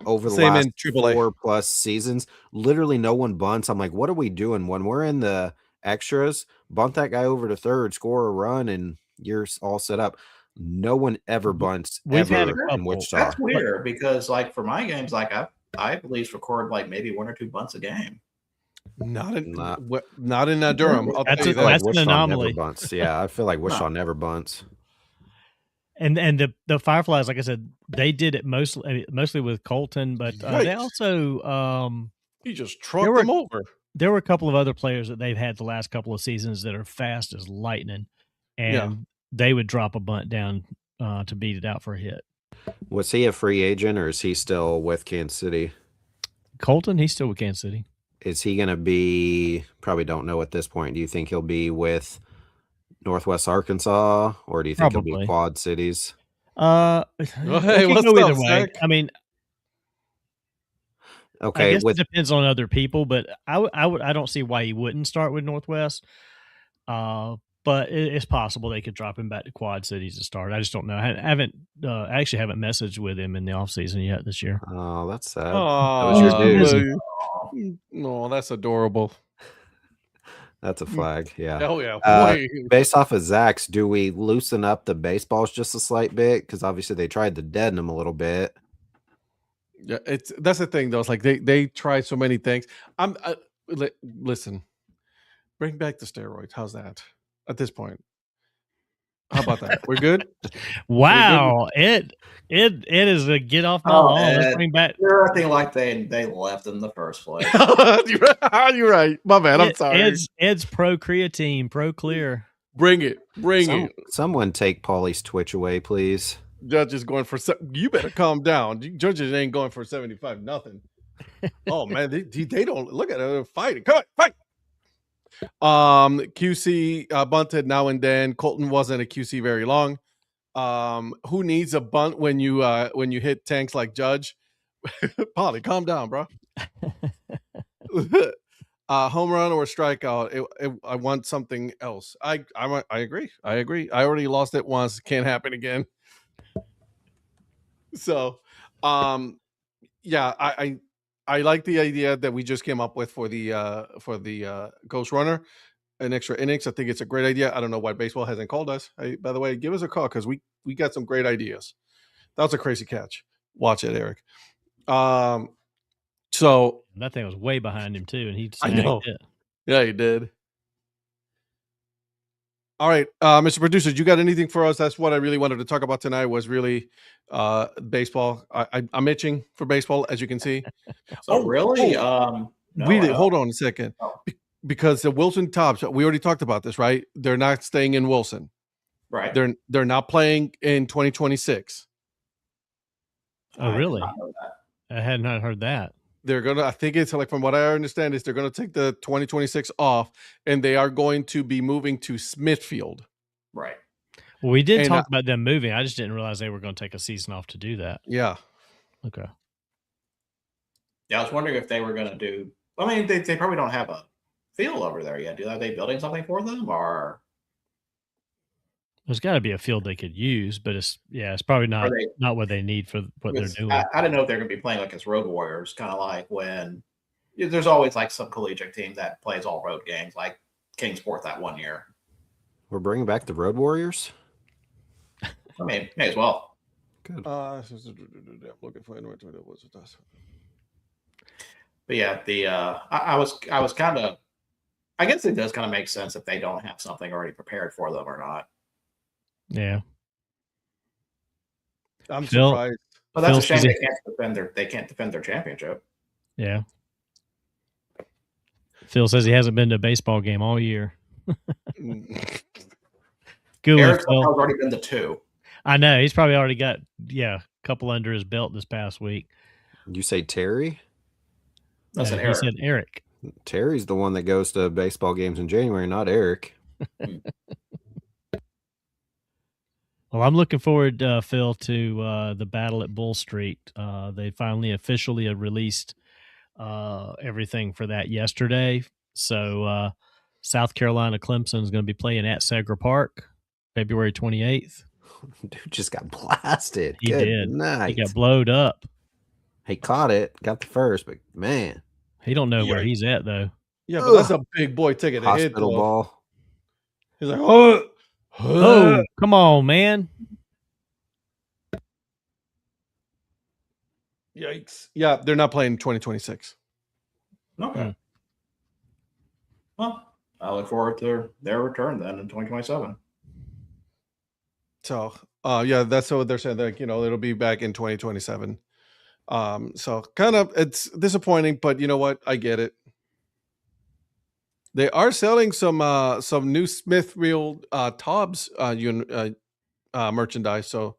over the last 4+ seasons, literally no one bunts. I'm like, what are we doing when we're in the extras? Bunt that guy over to third, score a run, and you're all set up. No one ever bunts in Wichita. That's weird because, like, for my games, like I at least record like maybe 1 or 2 bunts a game. Not in Durham. That's an anomaly. Bunts. Yeah, I feel like Wichita never bunts. And the Fireflies, like I said, they did it mostly with Colton, but they also he just trucked them over. There were a couple of other players that they've had the last couple of seasons that are fast as lightning, and they would drop a bunt down to beat it out for a hit. Was he a free agent or is he still with Kansas City? Colton, he's still with Kansas City. Is he going to be, probably don't know at this point, do you think he'll be with Northwest Arkansas or do you think he'll be Quad Cities? Hey, what's go up, either way. Zach? I mean, okay, I guess it depends on other people, but I don't see why he wouldn't start with Northwest. But it's possible they could drop him back to Quad Cities to start. I just don't know. I actually haven't messaged with him in the offseason yet this year. Oh, that's sad. Oh, that was your dude. No, that's adorable. That's a flag. Yeah. Oh yeah. Based off of Zach's, do we loosen up the baseballs just a slight bit? Because obviously they tried to deaden them a little bit. Yeah, that's the thing though. It's like they try so many things. Listen, bring back the steroids. How's that? At this point, how about that? We're good. Wow, it is a get off my lawn. Let's bring back. You're acting like they left in the first place. You're right. My bad. I'm sorry. Ed's pro creatine, pro clear. Bring it. Someone take Paulie's Twitch away, please. Judge is going for. You better calm down. Judges ain't going for 75. Nothing. Oh man, they don't look at it. They're fighting. Come on, fight. QC bunted now and then. Colton wasn't a QC very long. Who needs a bunt when you hit tanks like Judge? Paulie, calm down, bro. home run or strikeout. I want something else. I agree. I already lost it once. Can't happen again. So, yeah, I like the idea that we just came up with for the Ghost Runner, an extra innings. I think it's a great idea. I don't know why baseball hasn't called us. By the way, give us a call because we got some great ideas. That was a crazy catch. Watch it, Eric. So that thing was way behind him too, and he I know. it. Yeah, he did. All right, Mr. Producer, you got anything for us? That's what I really wanted to talk about tonight. Was really baseball. I'm itching for baseball, as you can see. So really, no, really, hold on a second, because the Wilson Tops. We already talked about this, right? They're not staying in Wilson. Right. They're not playing in 2026. Oh, really? I had not heard that. They're gonna. I think it's like, from what I understand, is they're gonna take the 2026 off, and they are going to be moving to Smithfield. Right. Well, we did talk about them moving. I just didn't realize they were going to take a season off to do that. Yeah. Okay. Yeah, I was wondering if they were going to do. I mean, they probably don't have a field over there yet. Are they building something for them, or? There's got to be a field they could use, but it's probably not what they need for what they're doing. I didn't know if they're going to be playing like as road warriors, kind of like when there's always like some collegiate team that plays all road games, like Kingsport that one year. We're bringing back the Road Warriors. I mean, may as well. Good. Looking for but yeah, I was kind of. I guess it does kind of make sense if they don't have something already prepared for them or not. Yeah. I'm surprised. But that's a shame they can't defend their championship. Yeah. Phil says he hasn't been to a baseball game all year. Good Eric's one, Phil. already been to 2. I know. He's probably already got a couple under his belt this past week. You say Terry? I said Eric. He said Eric. Terry's the one that goes to baseball games in January, not Eric. Well, I'm looking forward, Phil, to the battle at Bull Street. They finally officially released everything for that yesterday. So South Carolina Clemson is going to be playing at Segra Park, February 28th. Dude just got blasted. He Good did. night. He got blowed up. He caught it, got the first, but man. He don't know where he's at, though. Yeah, but that's a big boy ticket to hit. Hospital ball. He's like, oh, come on, man. Yikes. Yeah, they're not playing 2026. Okay. Well, I look forward to their return then in 2027. So, yeah, that's what they're saying. Like, it'll be back in 2027. So kind of, it's disappointing, but you know what? I get it. They are selling some new Smithfield Tobbs merchandise. So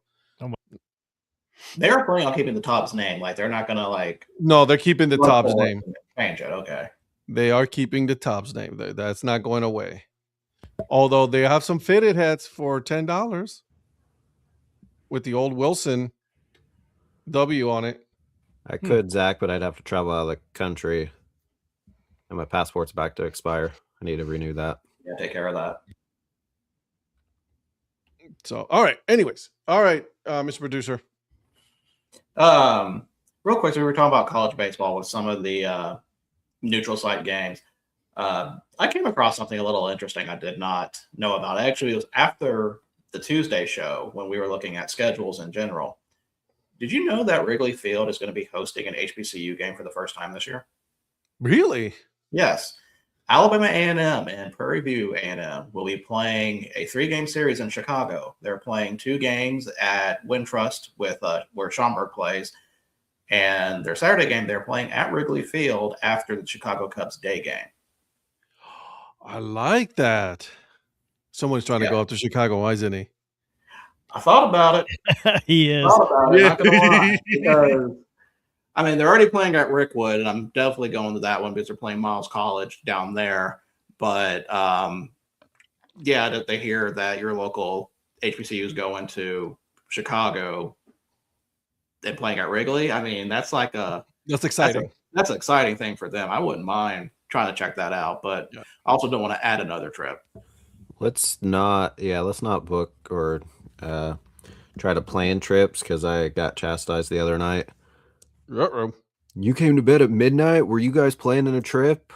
they are planning on keeping the Tobbs name. Like they're not gonna No, they're keeping the Tobbs name. Change it. Okay. They are keeping the Tobbs name. That's not going away. Although they have some fitted hats for $10 with the old Wilson W on it. I could, Zach, but I'd have to travel out of the country. And my passport's back to expire. I need to renew that. Yeah, take care of that. So, all right. Anyways, all right, Mr. Producer. Real quick, so we were talking about college baseball with some of the neutral site games. I came across something a little interesting I did not know about. Actually, it was after the Tuesday show when we were looking at schedules in general. Did you know that Wrigley Field is going to be hosting an HBCU game for the first time this year? Really? Yes. Alabama A&M and Prairie View A&M will be playing a 3-game series in Chicago. They're playing 2 games at Wintrust with where Schaumburg plays. And their Saturday game, they're playing at Wrigley Field after the Chicago Cubs day game. I like that. Someone's trying to go up to Chicago. Why isn't he? I thought about it. He is. Not gonna lie, because, I mean, they're already playing at Rickwood, and I'm definitely going to that one because they're playing Miles College down there. But yeah, that they hear that your local HBCU is going to Chicago and playing at Wrigley. I mean, that's like that's exciting. That's an exciting thing for them. I wouldn't mind trying to check that out. But Yeah. I also don't want to add another trip. Let's not book or try to plan trips because I got chastised the other night. Uh-oh. You came to bed at midnight. Were you guys planning a trip?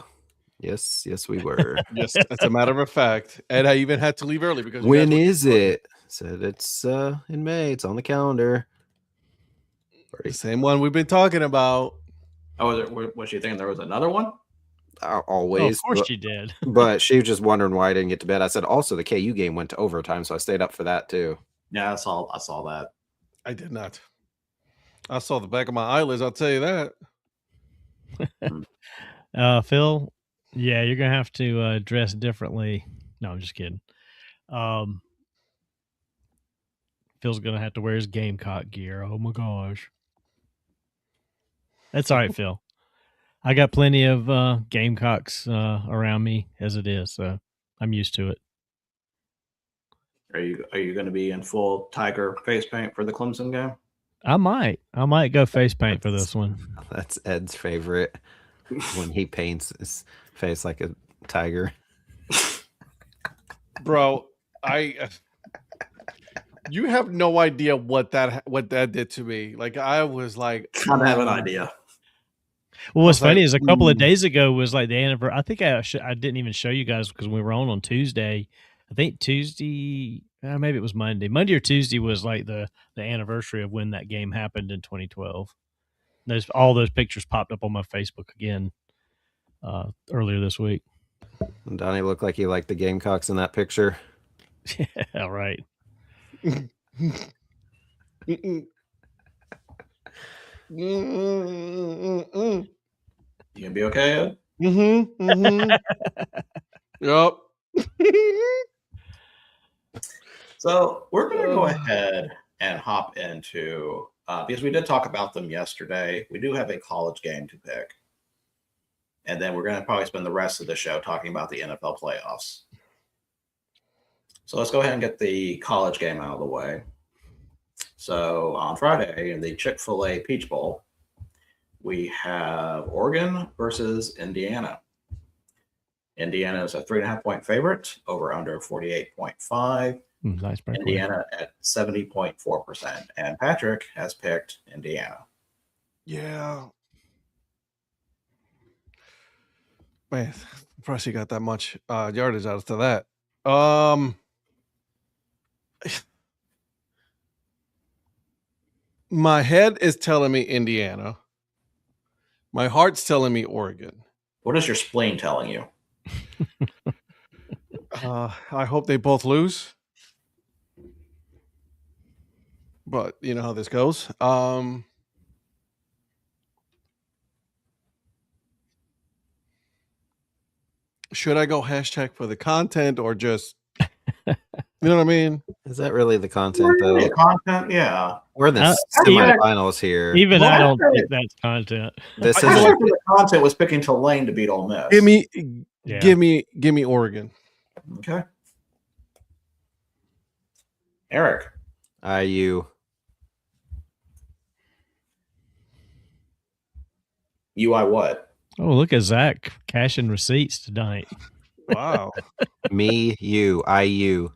Yes, we were. Yes, as a matter of fact. And I even had to leave early because you When guys were- is it? Said it's in May. It's on the calendar. The same one we've been talking about. Oh, was she thinking there was another one? Always. Oh, of course but, you did. but she was just wondering why I didn't get to bed. I said also the KU game went to overtime, so I stayed up for that too. Yeah, I saw that. I did not. I saw the back of my eyelids, I'll tell you that. Phil, yeah, you're gonna have to dress differently. No, I'm just kidding. Phil's gonna have to wear his Gamecock gear. Oh my gosh, that's all right, Phil. I got plenty of Gamecocks around me as it is, so I'm used to it. Are you going to be in full tiger face paint for the Clemson game? I might go face paint for this one. That's Ed's favorite when he paints his face like a tiger. Bro, you have no idea what that did to me. Like I was like, I have an idea. Well, what's funny like, is a couple of days ago was like the anniversary. I think I didn't even show you guys because we were on Tuesday. I think Tuesday, maybe it was Monday. Monday or Tuesday was like the anniversary of when that game happened in 2012. All those pictures popped up on my Facebook again earlier this week. And Donnie looked like he liked the Gamecocks in that picture. Yeah, right. Mm-mm. You gonna be okay, Ed? Yep. So we're going to go ahead and hop into because we did talk about them yesterday. We do have a college game to pick, and then we're going to probably spend the rest of the show talking about the NFL playoffs. So let's go ahead and get the college game out of the way. So on Friday in the Chick-fil-A Peach Bowl, we have Oregon versus Indiana. Indiana is a 3.5-point favorite, over under 48.5. Nice break. Indiana at 70.4%. And Patrick has picked Indiana. Yeah. Man, impressed you got that much yardage out to that. My head is telling me Indiana. My heart's telling me Oregon. What is your spleen telling you? I hope they both lose. But you know how this goes. Should I go hashtag for the content or just, you know what I mean? Is that really the content though? Yeah, content, yeah. We're the semifinals here. Even Well, I don't actually- think that's content. This I isn't. think the content was picking Tulane to beat Ole Miss. Give me Oregon. Okay. Eric. IU. UI what? Oh, look at Zach cashing receipts tonight. Wow. Me, you, IU.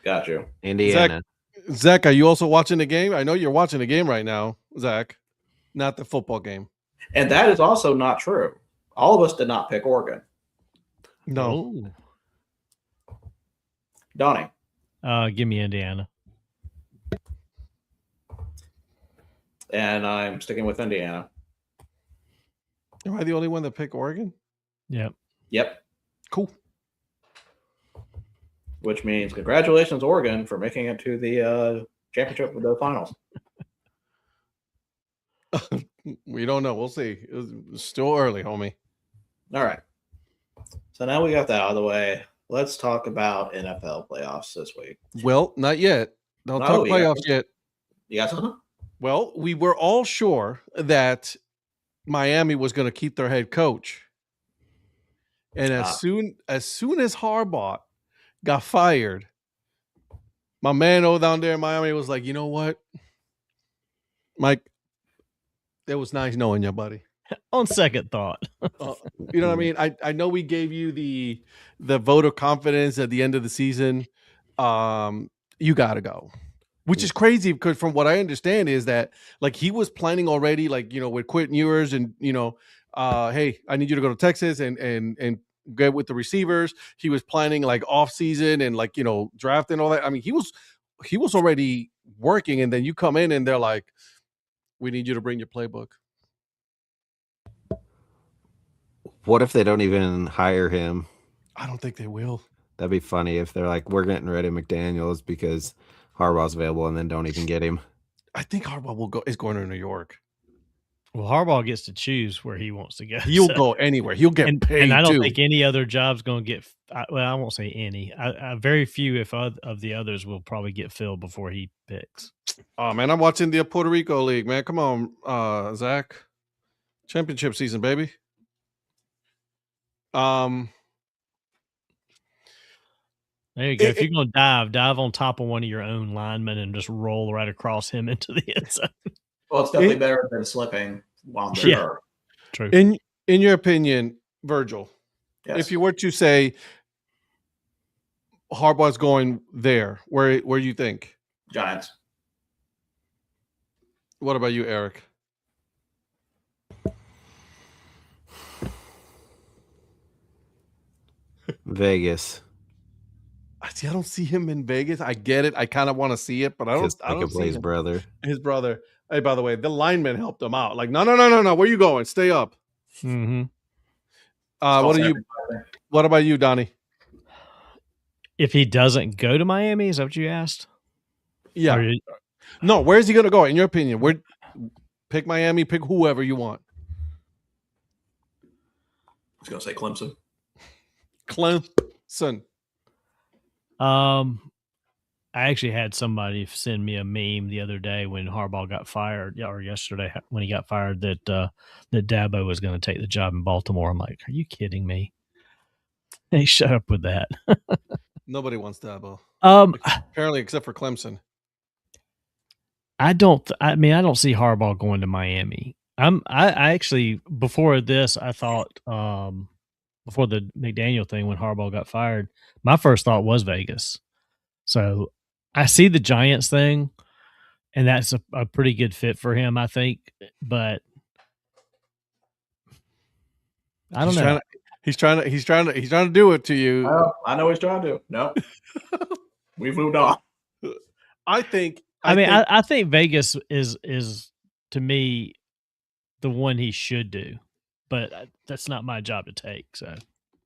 Got you. Indiana. Zach, are you also watching the game? I know you're watching the game right now, Zach. Not the football game. And that is also not true. All of us did not pick Oregon. No. Donnie. Give me Indiana. And I'm sticking with Indiana. Am I the only one that picked Oregon? Yep. Cool. Which means congratulations, Oregon, for making it to the championship with the finals. We don't know. We'll see. It's still early, homie. All right. So now we got that out of the way. Let's talk about NFL playoffs this week. Well, not yet. Don't No, talk yeah. playoffs yet. You got something? Well, we were all sure that Miami was going to keep their head coach. And as soon as Harbaugh got fired, my man over down there in Miami was like, you know what, Mike, it was nice knowing you, buddy. On second thought. You know what I mean? I know we gave you the vote of confidence at the end of the season. You got to go, which is crazy because from what I understand is that like he was planning already, like with Quentin Ewers and hey, I need you to go to Texas and get with the receivers. He was planning like off season and like draft and all that. I mean, he was already working, and then you come in and they're like, we need you to bring your playbook. What if they don't even hire him? I don't think they will. That'd be funny if they're like, we're getting rid of McDaniels because Harbaugh's available, and then don't even get him. I think Harbaugh is going to New York. Well, Harbaugh gets to choose where he wants to go. He'll go anywhere. He'll get paid. And I don't too. think any other job's going to get. Well, I won't say any. Very few, if of the others, will probably get filled before he picks. Oh man, I'm watching the Puerto Rico League, man. Come on, Zach. Championship season, baby. There you go. If you're going to dive on top of one of your own linemen and just roll right across him into the end zone. Well, it's definitely better than slipping while they're hurt. True. In your opinion, Virgil, Yes. if you were to say Harbaugh's going there, where do you think? Giants. What about you, Eric? Vegas. See, I don't see him in Vegas. I get it. I kind of want to see it, but I don't see his brother. His brother. Hey, by the way, the lineman helped him out. Like, no. Where you going? Stay up. Mm-hmm. What about you, Donnie? If he doesn't go to Miami, is that what you asked? Yeah. No, where is he going to go? In your opinion, pick Miami, pick whoever you want. I was going to say Clemson. Clemson. I actually had somebody send me a meme the other day when Harbaugh got fired, or yesterday when he got fired, that Dabo was going to take the job in Baltimore. I'm like, are you kidding me? Hey, shut up with that. Nobody wants Dabo. Apparently, except for Clemson. I don't see Harbaugh going to Miami. I actually, before this, I thought before the McDaniel thing, when Harbaugh got fired, my first thought was Vegas. So I see the Giants thing, and that's a pretty good fit for him, I think. But I don't know. He's trying to do it to you. I know what he's trying to do. No, we've moved on. I think Vegas is to me the one he should do, but that's not my job to take. So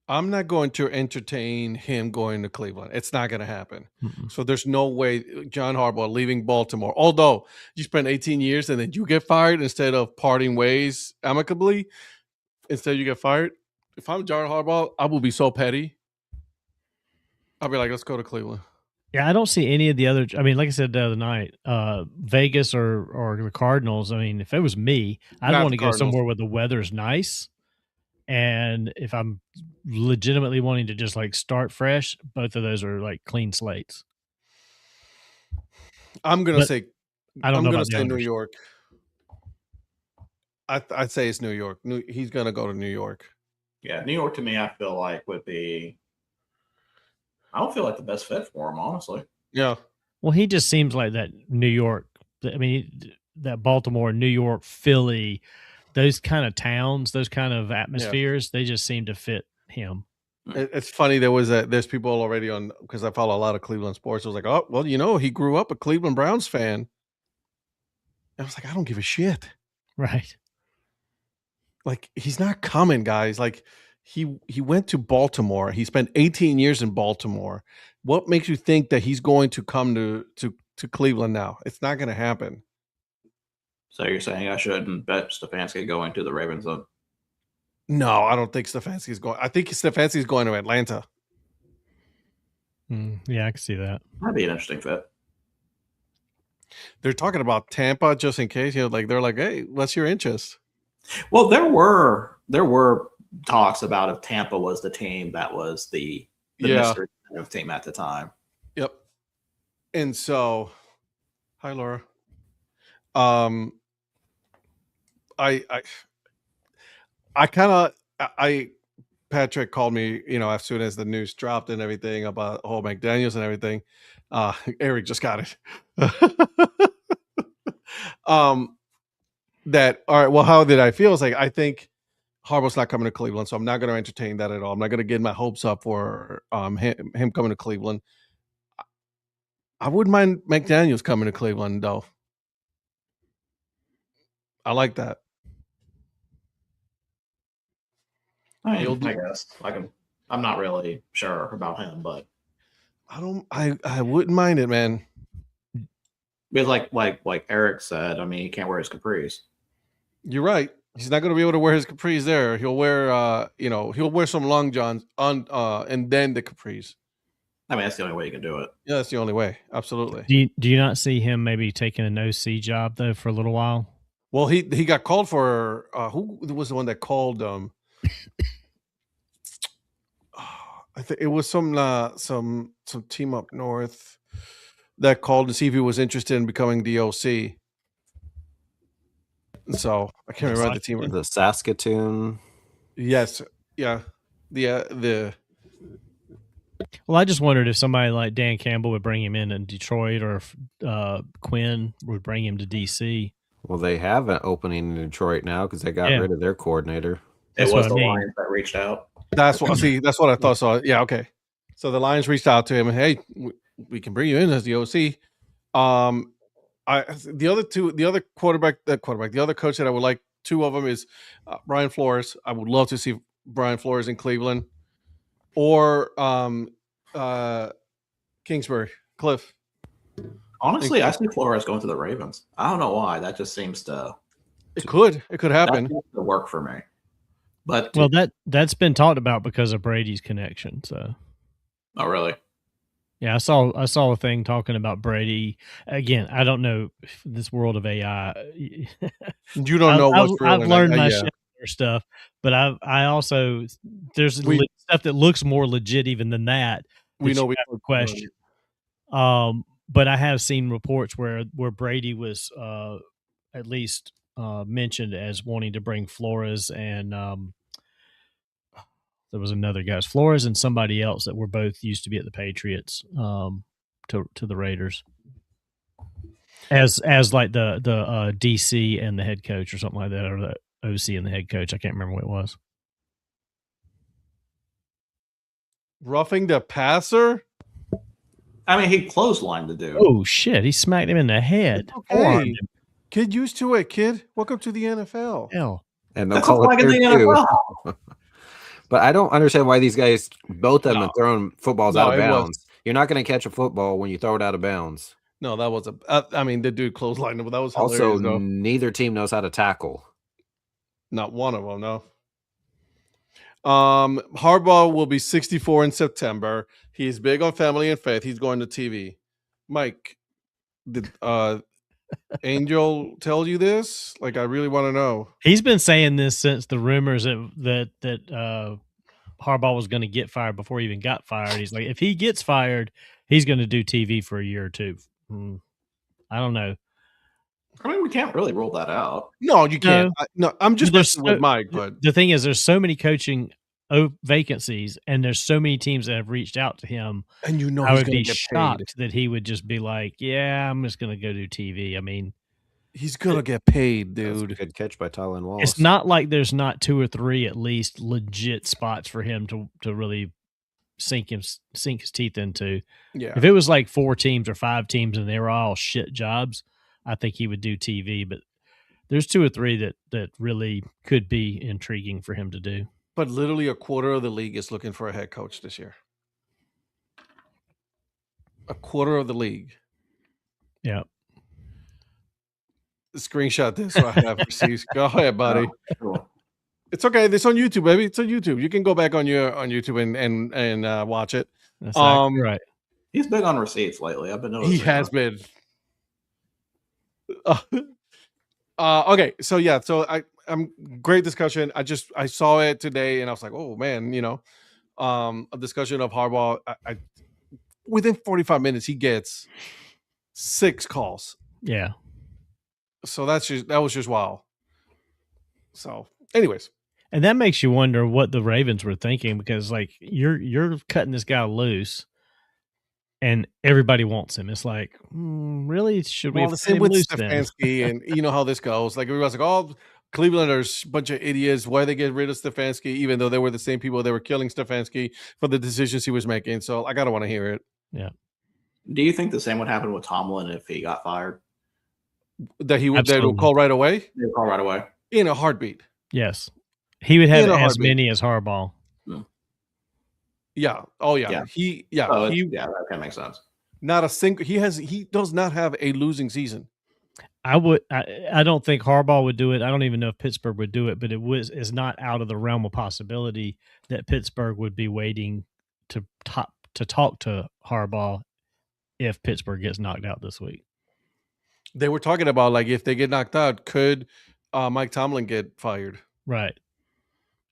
I'm not going to entertain him going to Cleveland. It's not going to happen. Mm-mm. So there's no way John Harbaugh leaving Baltimore. Although you spent 18 years and then you get fired instead of parting ways amicably. Instead you get fired. If I'm John Harbaugh, I will be so petty. I'll be like, let's go to Cleveland. Yeah, I don't see any of the other. I mean, like I said the other night, Vegas or the Cardinals. I mean, if it was me, I'd want to go somewhere where the weather's nice. And if I'm legitimately wanting to just like start fresh, both of those are like clean slates. I'm going to say New others. York. I'd say it's New York. He's going to go to New York. Yeah, New York to me, I feel like would be. I don't feel like the best fit for him, honestly. Yeah. Well, he just seems like that New York. I mean, that Baltimore, New York, Philly, those kind of towns, those kind of atmospheres, they just seem to fit him. It's funny. There's people already on, because I follow a lot of Cleveland sports. I was like, oh, well, he grew up a Cleveland Browns fan. I was like, I don't give a shit. Right. Like, he's not coming, guys. Like, he went to Baltimore. He spent 18 years in Baltimore. What makes you think that he's going to come to Cleveland now? It's not going to happen. So you're saying I shouldn't bet Stefanski going to the Ravens then? No, I don't think Stefanski's going. I think Stefanski's going to Atlanta. Yeah, I can see that. That'd be an interesting fit. They're talking about Tampa just in case. They're like, hey, what's your interest? Well, there were talks about if Tampa was the team that was the mystery team at the time. Yep. And so, hi Laura. Patrick called me, as soon as the news dropped and everything about whole McDaniels and everything. Eric just got it. That all right. Well, how did I feel? It's like I think Harbaugh's not coming to Cleveland, so I'm not going to entertain that at all. I'm not going to get my hopes up for him coming to Cleveland. I wouldn't mind McDaniels coming to Cleveland, though. I like that. I guess I'm not really sure about him, but I wouldn't mind it, man. Because like Eric said, I mean, he can't wear his capris. You're right. He's not going to be able to wear his capris there. He'll wear, he'll wear some long johns on, and then the capris. I mean, that's the only way you can do it. Yeah, that's the only way. Absolutely. Do you not see him maybe taking an OC job though for a little while? Well, he got called for. Who was the one that called? I think it was some team up north that called to see if he was interested in becoming DOC. So I can't remember the team. The Saskatoon. Yes. Yeah. The. Well, I just wondered if somebody like Dan Campbell would bring him in Detroit, or if Quinn would bring him to DC. Well, they have an opening in Detroit now because they got rid of their coordinator. It was the Lions that reached out. That's what I thought. So yeah, okay. So the Lions reached out to him and, hey, we can bring you in as the OC. The other coach that I would like, two of them is Brian Flores. I would love to see Brian Flores in Cleveland, or Kingsbury, Cliff. Honestly, I see Flores going to the Ravens. I don't know why. That just seems to. It could happen. That seems to work for me. But that's been talked about because of Brady's connection. So. Oh really? Yeah, I saw a thing talking about Brady. Again, I don't know this world of AI. You don't know what's real. I've learned my stuff, but I also there's stuff that looks more legit even than that. We know we have a question. But I have seen reports where Brady was at least mentioned as wanting to bring Flores and there was another guy, Flores and somebody else that were both used to be at the Patriots to the Raiders as like the DC and the head coach or something like that, or the OC and the head coach. I can't remember what it was. Roughing the passer? I mean, he clotheslined the dude. Oh, shit. He smacked him in the head. Okay. Kid, used to it, kid. Welcome to the NFL. Hell. And they'll call it there too. But I don't understand why these guys, both of them, have thrown footballs out of bounds. You're not going to catch a football when you throw it out of bounds. No, that was the dude clotheslined him, but that was hilarious. Also, neither team knows how to tackle. Not one of them, no. Harbaugh will be 64 in September. He's big on family and faith. He's going to TV. Mike, did Angel tell you this? Like, I really want to know. He's been saying this since the rumors that Harbaugh was going to get fired before he even got fired. He's like, if he gets fired, he's going to do TV for a year or two. I don't know. I mean, we can't really rule that out. No, you can't. No, I'm just messing with Mike. But the thing is, there's so many coaching vacancies, and there's so many teams that have reached out to him. And I would be shocked that he would just be like, "Yeah, I'm just going to go do TV." I mean, he's going to get paid, dude. Good catch by Tylen Wallace. It's not like there's not two or three at least legit spots for him to really sink his teeth into. Yeah. If it was like 4 teams or 5 teams and they were all shit jobs, I think he would do TV. But there's 2 or 3 that really could be intriguing for him to do. But literally a quarter of the league is looking for a head coach this year. A quarter of the league. Yeah. Screenshot this so I have receipts. Go ahead, buddy. It's okay. It's on YouTube, baby. It's on YouTube. You can go back on YouTube and watch it. That's exactly right. He's big on receipts lately. I've been noticing. He has been. Okay, so yeah, so I'm great discussion. I saw it today and I was like, oh man, a discussion of Harbaugh. I within 45 minutes he gets 6 calls. Yeah. So that was just wow. So, anyways, And that makes you wonder what the Ravens were thinking, because like you're cutting this guy loose and everybody wants him. It's like, really? Should we Well, have the cut same him with loose then? Stefanski, and you know how this goes. Like everybody's like, "Oh, Clevelanders, bunch of idiots. Why they get rid of Stefanski?" Even though they were the same people that were killing Stefanski for the decisions he was making. So I gotta want to hear it. Yeah, Do you think the same would happen with Tomlin if he got fired? That he would absolutely. call right away They would call right away. in a heartbeat. Yes, he would have In a as heartbeat. many as Harbaugh. Yeah. Oh yeah. Yeah. He That kind of makes sense. not a single. He does not have a losing season. I don't think Harbaugh would do it. I don't even know if Pittsburgh would do it, but is not out of the realm of possibility that Pittsburgh would be waiting to talk to Harbaugh if Pittsburgh gets knocked out this week. They were talking about like if they get knocked out, could Mike Tomlin get fired? Right.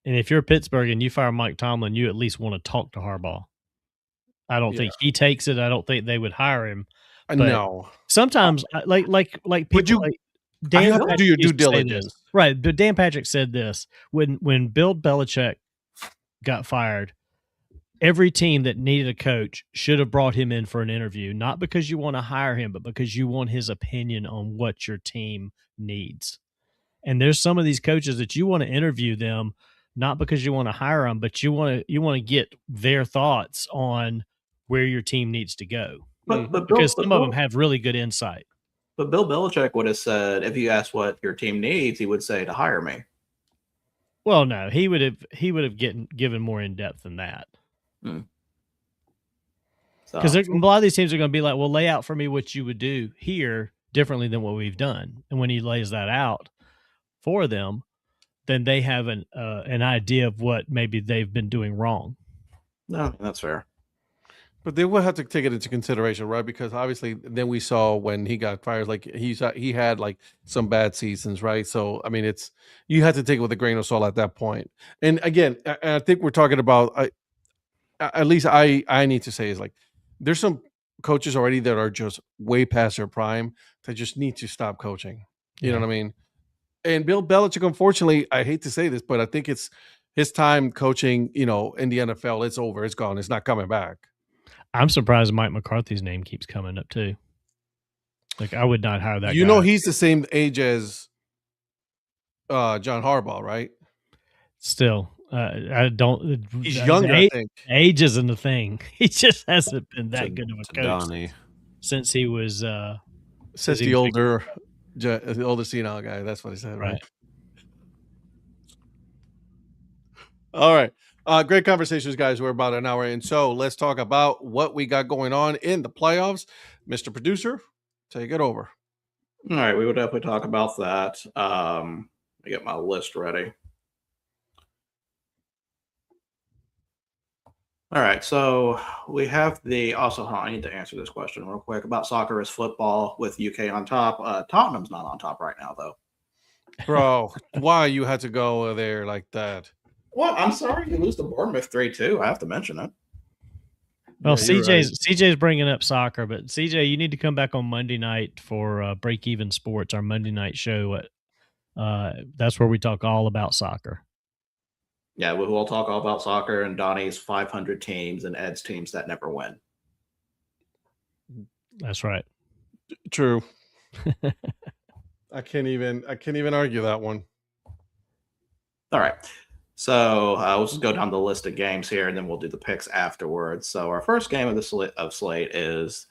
And if you're Pittsburgh and you fire Mike Tomlin, you at least want to talk to Harbaugh. I don't think he takes it. I don't think they would hire him. But No. sometimes, like people, like Dan you have to do your due used to say this. diligence. Right? But Dan Patrick said this when Bill Belichick got fired. Every team that needed a coach should have brought him in for an interview, not because you want to hire him, but because you want his opinion on what your team needs. And there's some of these coaches that you want to interview them, not because you want to hire them, but you want to get their thoughts on where your team needs to go. Because some of them have really good insight. But Bill Belichick would have said, if you ask what your team needs, he would say to hire me. Well, no, he would have given more in depth than that. Because a lot of these teams are going to be like, well, lay out for me what you would do here differently than what we've done. And when he lays that out for them, then they have an idea of what maybe they've been doing wrong. No, that's fair. But they will have to take it into consideration, right? Because obviously, then we saw when he got fired, like he had like some bad seasons, right? So I mean, you had to take it with a grain of salt at that point. And again, I think we're talking about. At least I need to say is like, there's some coaches already that are just way past their prime that just need to stop coaching. You know what I mean? And Bill Belichick, unfortunately, I hate to say this, but I think it's his time coaching. In the NFL, it's over. It's gone. It's not coming back. I'm surprised Mike McCarthy's name keeps coming up too. Like I would not hire that guy. He's the same age as John Harbaugh, right? Still, I don't. He's younger, I think. Age isn't a thing. He just hasn't been that good of a coach Donnie. since he was. Says the older senile guy. That's what he said, right? All right. Great conversations, guys. We're about an hour in. So let's talk about what we got going on in the playoffs. Mr. Producer, take it over. All right. We would definitely talk about that. Let me get my list ready. All right. So we have I need to answer this question real quick about soccer as football with UK on top. Tottenham's not on top right now, though. Bro, why you had to go there like that? What? I'm sorry, you lose to Bournemouth 3-2. I have to mention it. Well, CJ's bringing up soccer, but CJ, you need to come back on Monday night for Break Even Sports, our Monday night show. That's where we talk all about soccer. Yeah, we'll talk all about soccer and Donnie's 500 teams and Ed's teams that never win. That's right. True. I can't even argue that one. All right. So we'll just go down the list of games here, and then we'll do the picks afterwards. So our first game of the slate is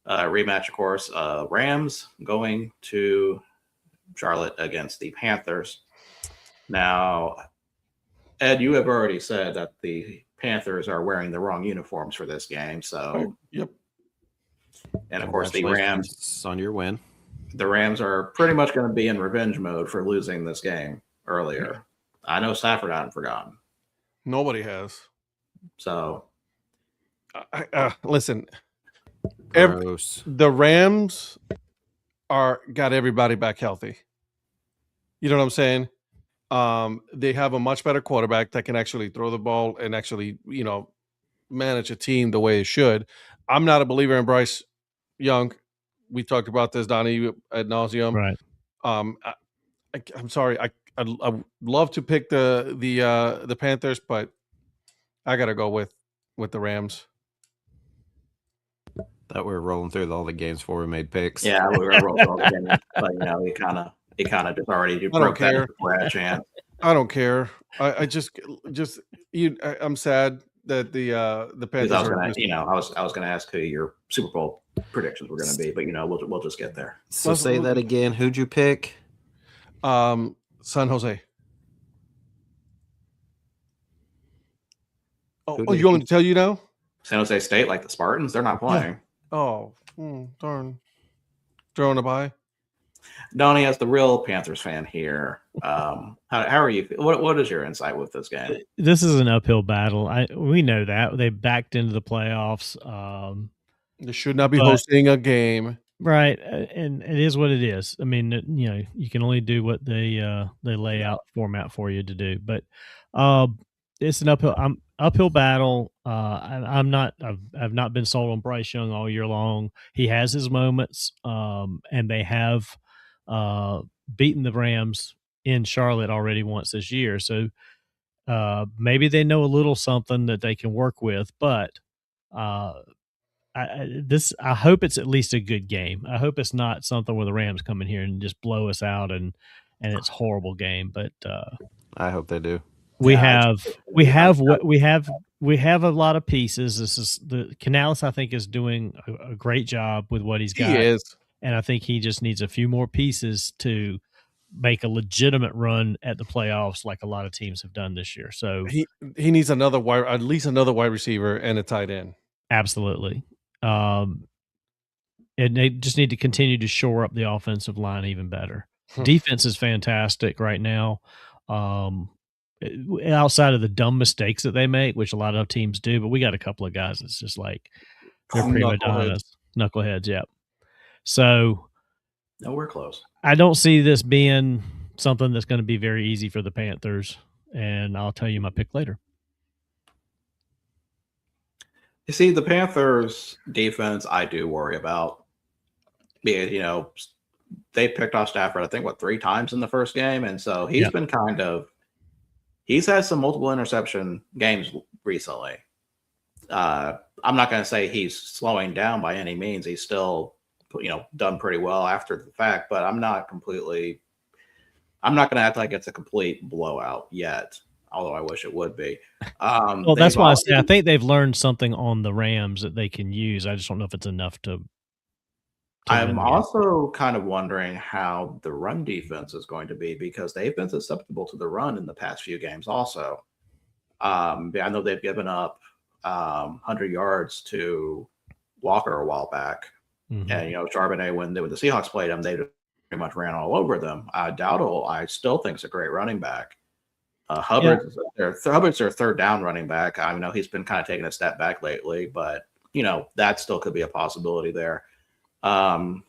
a rematch, of course. Rams going to Charlotte against the Panthers. Now, Ed, you have already said that the Panthers are wearing the wrong uniforms for this game. So, yep. And of course, the Rams on your win. The Rams are pretty much going to be in revenge mode for losing this game earlier. I know Stafford hadn't forgotten. Nobody has. So, listen, the Rams got everybody back healthy. You know what I'm saying? They have a much better quarterback that can actually throw the ball and actually, manage a team the way it should. I'm not a believer in Bryce Young. We talked about this, Donnie, ad nauseum. Right. I'm sorry. I'd love to pick the Panthers, but I gotta go with the Rams. Thought we were rolling through all the games before we made picks. Yeah, we were rolling all the games, but he kind of just already broke that before I had a chance. I don't care. I just I'm sad that the Panthers. I was gonna ask who your Super Bowl predictions were gonna be, but we'll just get there. So say that again. Who'd you pick? San Jose. Oh, you want me to tell you now? San Jose State, like the Spartans, they're not playing. Yeah. Oh, darn. Throwing a bye. Donnie, as the real Panthers fan here, how are you? What is your insight with this game? This is an uphill battle. We know that they backed into the playoffs. They should not be hosting a game, right? And it is what it is. I mean, you can only do what they lay out format for you to do. But it's an uphill battle. I've not been sold on Bryce Young all year long. He has his moments, and they have beaten the Rams in Charlotte already once this year. So maybe they know a little something that they can work with. But I hope it's at least a good game. I hope it's not something where the Rams come in here and just blow us out and it's a horrible game. But I hope they do. We have a lot of pieces. This is the Canales, I think, is doing a great job with what he's got. He is. And I think he just needs a few more pieces to make a legitimate run at the playoffs like a lot of teams have done this year. So he needs at least another wide receiver and a tight end. Absolutely. And they just need to continue to shore up the offensive line even better. Defense is fantastic right now. Outside of the dumb mistakes that they make, which a lot of teams do, but we got a couple of guys that's just like they're prima donnas, knuckleheads. Yep. So nowhere close. I don't see this being something that's going to be very easy for the Panthers, and I'll tell you my pick later. You see, the Panthers defense, I do worry about. They picked off Stafford, I think, 3 times in the first game, and so he's been he's had some multiple interception games recently. I'm not going to say he's slowing down by any means. He's still, done pretty well after the fact, but I'm not going to act like it's a complete blowout yet, although I wish it would be. Well, that's why I think they've learned something on the Rams that they can use. I just don't know if it's enough to I'm also kind of wondering how the run defense is going to be, because they've been susceptible to the run in the past few games also. I know they've given up 100 yards to Walker a while back. Mm-hmm. And, Charbonnet, when the Seahawks played them, they pretty much ran all over them. Dowdle, I still think is a great running back. Hubbard's their third down running back. I know he's been kind of taking a step back lately, but, that still could be a possibility there. Well,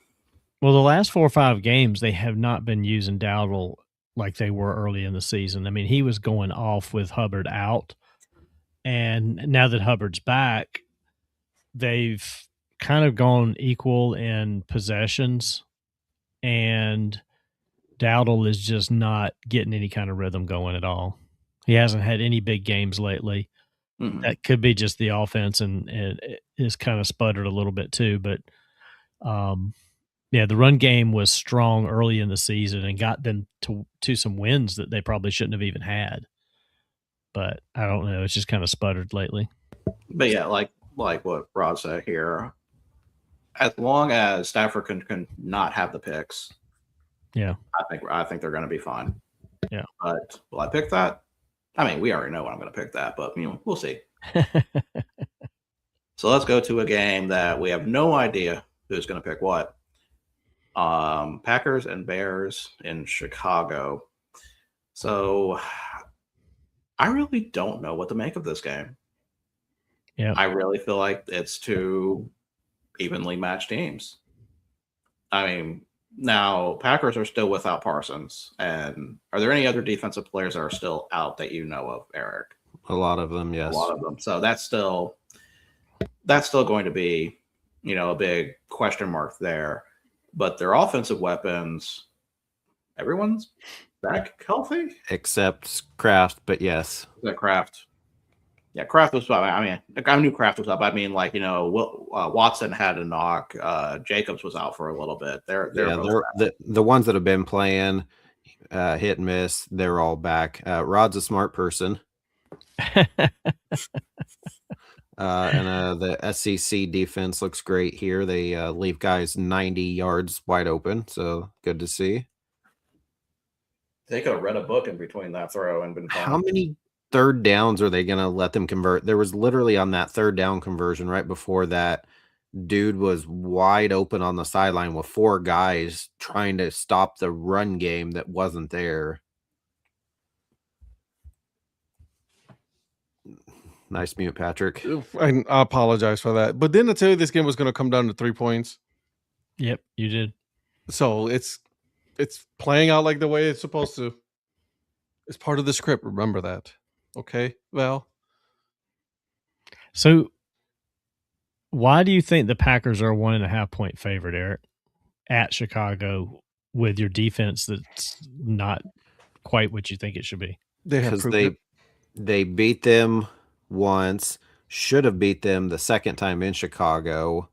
the last 4 or 5 games, they have not been using Dowdle like they were early in the season. I mean, he was going off with Hubbard out. And now that Hubbard's back, they've kind of gone equal in possessions. And Dowdle is just not getting any kind of rhythm going at all. He hasn't had any big games lately. Mm-hmm. That could be just the offense, and it is kind of sputtered a little bit too. But the run game was strong early in the season and got them to some wins that they probably shouldn't have even had. But I don't know. It's just kind of sputtered lately. But yeah, like what Rod said here, as long as Stafford can not have the picks, I think they're going to be fine. Yeah. But will I pick that? I mean, we already know when I'm going to pick that, but we'll see. So let's go to a game that we have no idea who's going to pick what. Packers and Bears in Chicago. So I really don't know what to make of this game. Yeah. I really feel like it's 2 evenly matched teams. I mean, now Packers are still without Parsons. And are there any other defensive players that are still out that you know of, Eric? A lot of them, yes. A lot of them. So that's still going to be, a big question mark there. But their offensive weapons, everyone's back healthy? except Kraft, but yes. Is that Kraft? Yeah, Kraft was up. I mean, I knew Kraft was up. I mean, like, Watson had a knock. Jacobs was out for a little bit. They're the ones that have been playing hit and miss. They're all back. Rod's a smart person. And the SEC defense looks great here. They leave guys 90 yards wide open, so good to see. They could have read a book in between that throw and been fine. How many third downs are they going to let them convert? There was literally on that third down conversion right before that, dude was wide open on the sideline with 4 guys trying to stop the run game that wasn't there. Nice mute, Patrick. I apologize for that. But didn't I tell you this game was going to come down to 3 points? Yep, you did. So it's playing out like the way it's supposed to. It's part of the script. Remember that. Okay, well. So why do you think the Packers are a 1.5 point favorite, Eric, at Chicago with your defense that's not quite what you think it should be? Because they beat them once, should have beat them the second time in Chicago.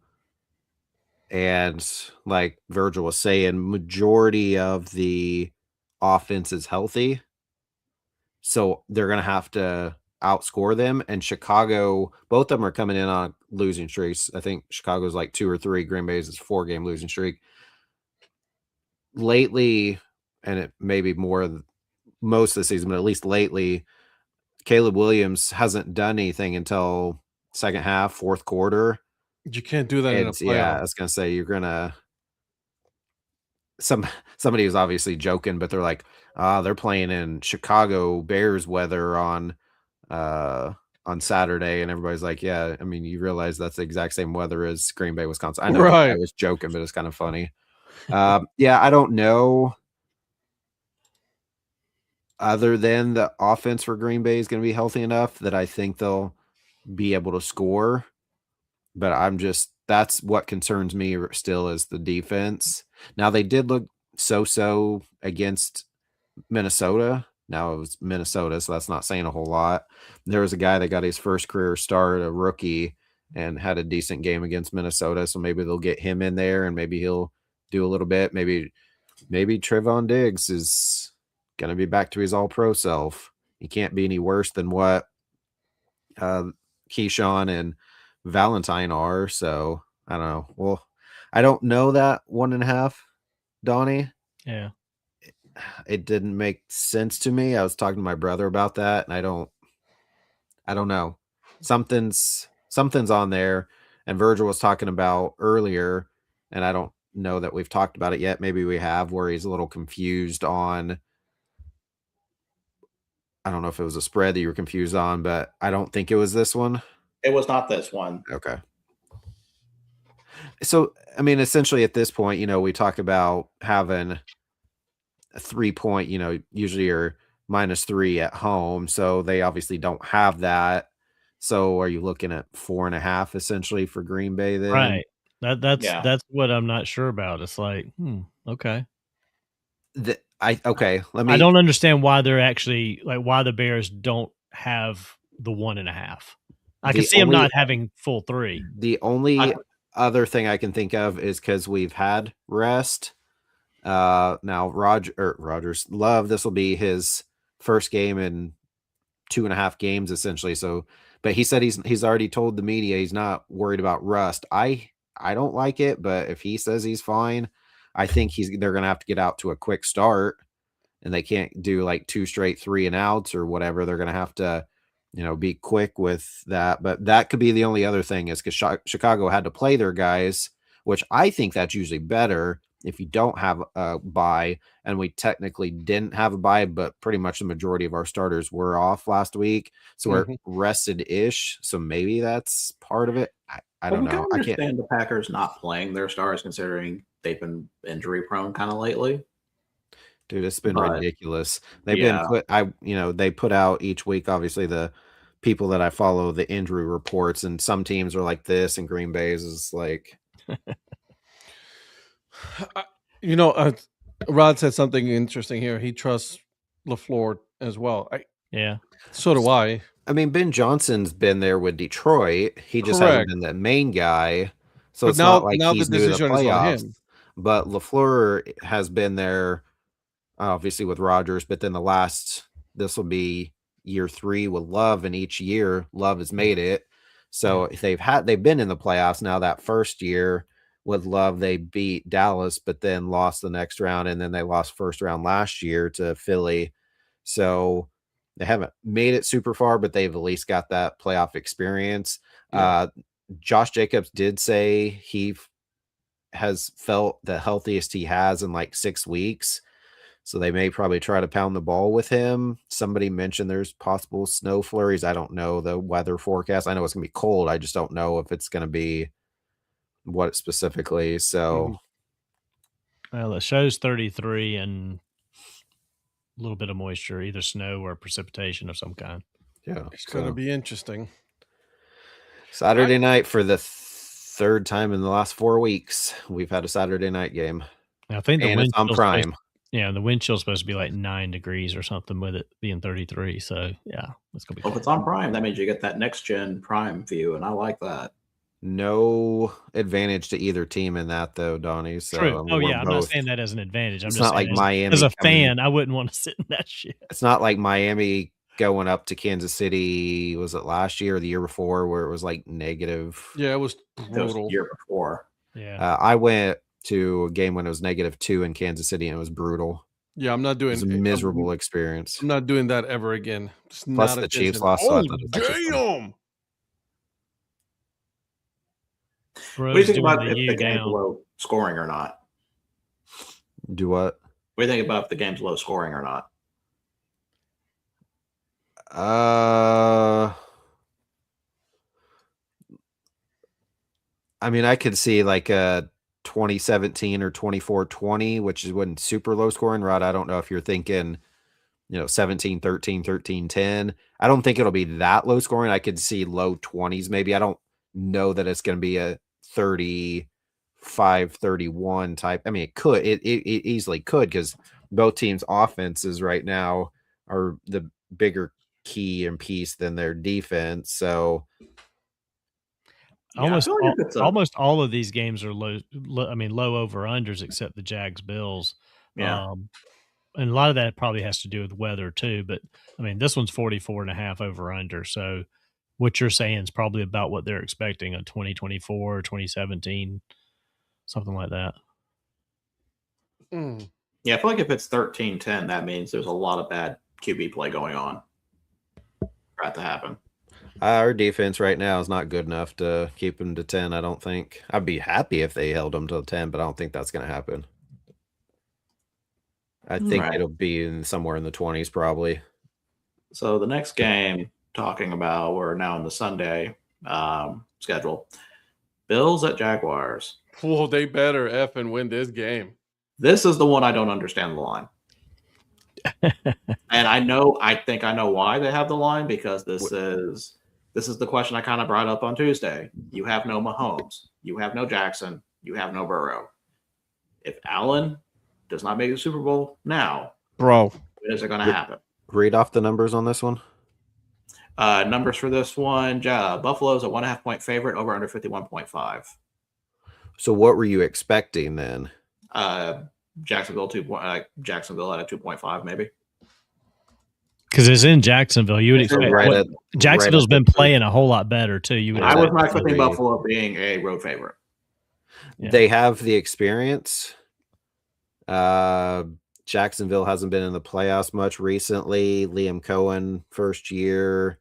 And like Virgil was saying, majority of the offense is healthy. So they're going to have to outscore them. And Chicago, both of them are coming in on losing streaks. I think Chicago's like 2 or 3. Green Bay's is 4-game losing streak. Lately, and it may be more most of the season, but at least lately, Caleb Williams hasn't done anything until second half, fourth quarter. You can't do that in a playoff. Yeah, I was going to say, you're going to... Somebody was obviously joking, but they're like, they're playing in Chicago Bears weather on Saturday, and everybody's like, yeah, I mean, you realize that's the exact same weather as Green Bay, Wisconsin. I know, right. I was joking, but it's kind of funny. Yeah, I don't know. Other than the offense for Green Bay is going to be healthy enough that I think they'll be able to score. But that's what concerns me still is the defense. Now, they did look so-so against Minnesota. Now it was Minnesota, so that's not saying a whole lot. There was a guy that got his first career start, a rookie, and had a decent game against Minnesota. So maybe they'll get him in there and maybe he'll do a little bit. Maybe Trevon Diggs is going to be back to his all-pro self. He can't be any worse than what Keyshawn and Valentine are. So I don't know. Well, I don't know that 1.5, Donnie. Yeah. It didn't make sense to me. I was talking to my brother about that, and I don't know. Something's on there. And Virgil was talking about earlier, and I don't know that we've talked about it yet. Maybe we have, where he's a little confused on. I don't know if it was a spread that you were confused on, but I don't think it was this one. It was not this one. Okay. So, I mean, essentially at this point, we talk about having a 3-point, usually you're -3 at home. So they obviously don't have that. So are you looking at 4.5 essentially for Green Bay then? Right. That's what I'm not sure about. It's like, okay. I don't understand why they're actually why the Bears don't have the 1.5. I can see them not having full 3. The only other thing I can think of is because we've had rest. Now Rogers Love, this will be his first game in 2.5 games essentially. So, but he said he's already told the media he's not worried about rust. I don't like it, but if he says he's fine, I think they're going to have to get out to a quick start, and they can't do like 2 straight 3-and-outs or whatever. They're going to have to, be quick with that. But that could be the only other thing is because Chicago had to play their guys, which I think that's usually better if you don't have a bye. And we technically didn't have a bye, but pretty much the majority of our starters were off last week. So we're rested-ish. So maybe that's part of it. I don't know. I can't understand the Packers not playing their stars considering they've been injury prone kind of lately. Dude, it's been ridiculous. They've been they put out each week, obviously, the people that I follow, the injury reports, and some teams are like this, and Green Bay's is like. Rod said something interesting here. He trusts LaFleur as well. Yeah. So do I. I mean, Ben Johnson's been there with Detroit. He just Correct. hasn't been the main guy. So But it's not like now he's the new to the decision is on playoffs. him. But LaFleur has been there, obviously, with Rodgers. But then this will be year 3 with Love, and each year Love has made it. So if they've been in the playoffs now. That first year with Love, they beat Dallas, but then lost the next round, and then they lost first round last year to Philly. So they haven't made it super far, but they've at least got that playoff experience. Yeah. Josh Jacobs did say he has felt the healthiest he has in like 6 weeks. So they may probably try to pound the ball with him. Somebody mentioned there's possible snow flurries. I don't know the weather forecast. I know it's going to be cold. I just don't know if it's going to be what specifically. So, Well, it shows 33 and a little bit of moisture, either snow or precipitation of some kind. yeah. It's going to be interesting. Saturday night for the third time in the last 4 weeks. We've had a Saturday night game. I think and it's on Prime. The wind chill's supposed to be like 9 degrees or something with it being 33. So, yeah, it's going to be Well, if it's on Prime, that means you get that next-gen Prime view, and I like that. No advantage to either team in that, though, Donnie. So, true. I'm not saying that as an advantage. I'm it's just not like Miami. As a fan, I wouldn't want to sit in that shit. It's not like Miami going up to Kansas City. Was it last year or the year before where it was like negative? Yeah, it was brutal. The year before. Yeah. I went to a game when it was -2 in Kansas City, and it was brutal. Yeah, I'm not doing it. Was a miserable experience. I'm not doing that ever again. Just Plus, the Chiefs lost. So damn! What do you think about if the game's low scoring or not? Do what? What do you think about if the game's low scoring or not? I mean, I could see like a 2017 or 24-20, which wouldn't super low scoring, Rod. I don't know if you're thinking, 17-13, 13-10. I don't think it'll be that low scoring. I could see low 20s maybe. I don't know that it's going to be a 35-31 type. I mean, it easily could, because both teams' offenses right now are the bigger key and piece than their defense. So almost all of these games are low over unders except the Jags Bills. Yeah. And a lot of that probably has to do with weather too, but I mean, this one's 44.5 over under. So what you're saying is probably about what they're expecting in 2024, 2017, something like that. Yeah, I feel like if it's 13-10, that means there's a lot of bad QB play going on for that to happen. Our defense right now is not good enough to keep them to 10, I don't think. I'd be happy if they held them to 10, but I don't think that's going to happen. I think it'll be somewhere in the 20s probably. So the next game, talking about, we're now in the Sunday schedule. Bills at Jaguars. Well, they better effing win this game. This is the one I don't understand the line. And I think I know why they have the line, because this is the question I kind of brought up on Tuesday. You have no Mahomes, you have no Jackson, you have no Burrow. If Allen does not make the Super Bowl now, bro, when is it going to happen? Read off the numbers on this one. Numbers for this one: Buffalo's a 1.5 point favorite, over under 51.5. So what were you expecting then? Jacksonville at a 2.5 maybe. Because it's in Jacksonville, you would expect. Jacksonville's been playing a whole lot better too. I was not expecting Buffalo being a road favorite. Yeah. They have the experience. Jacksonville hasn't been in the playoffs much recently. Liam Cohen, first year.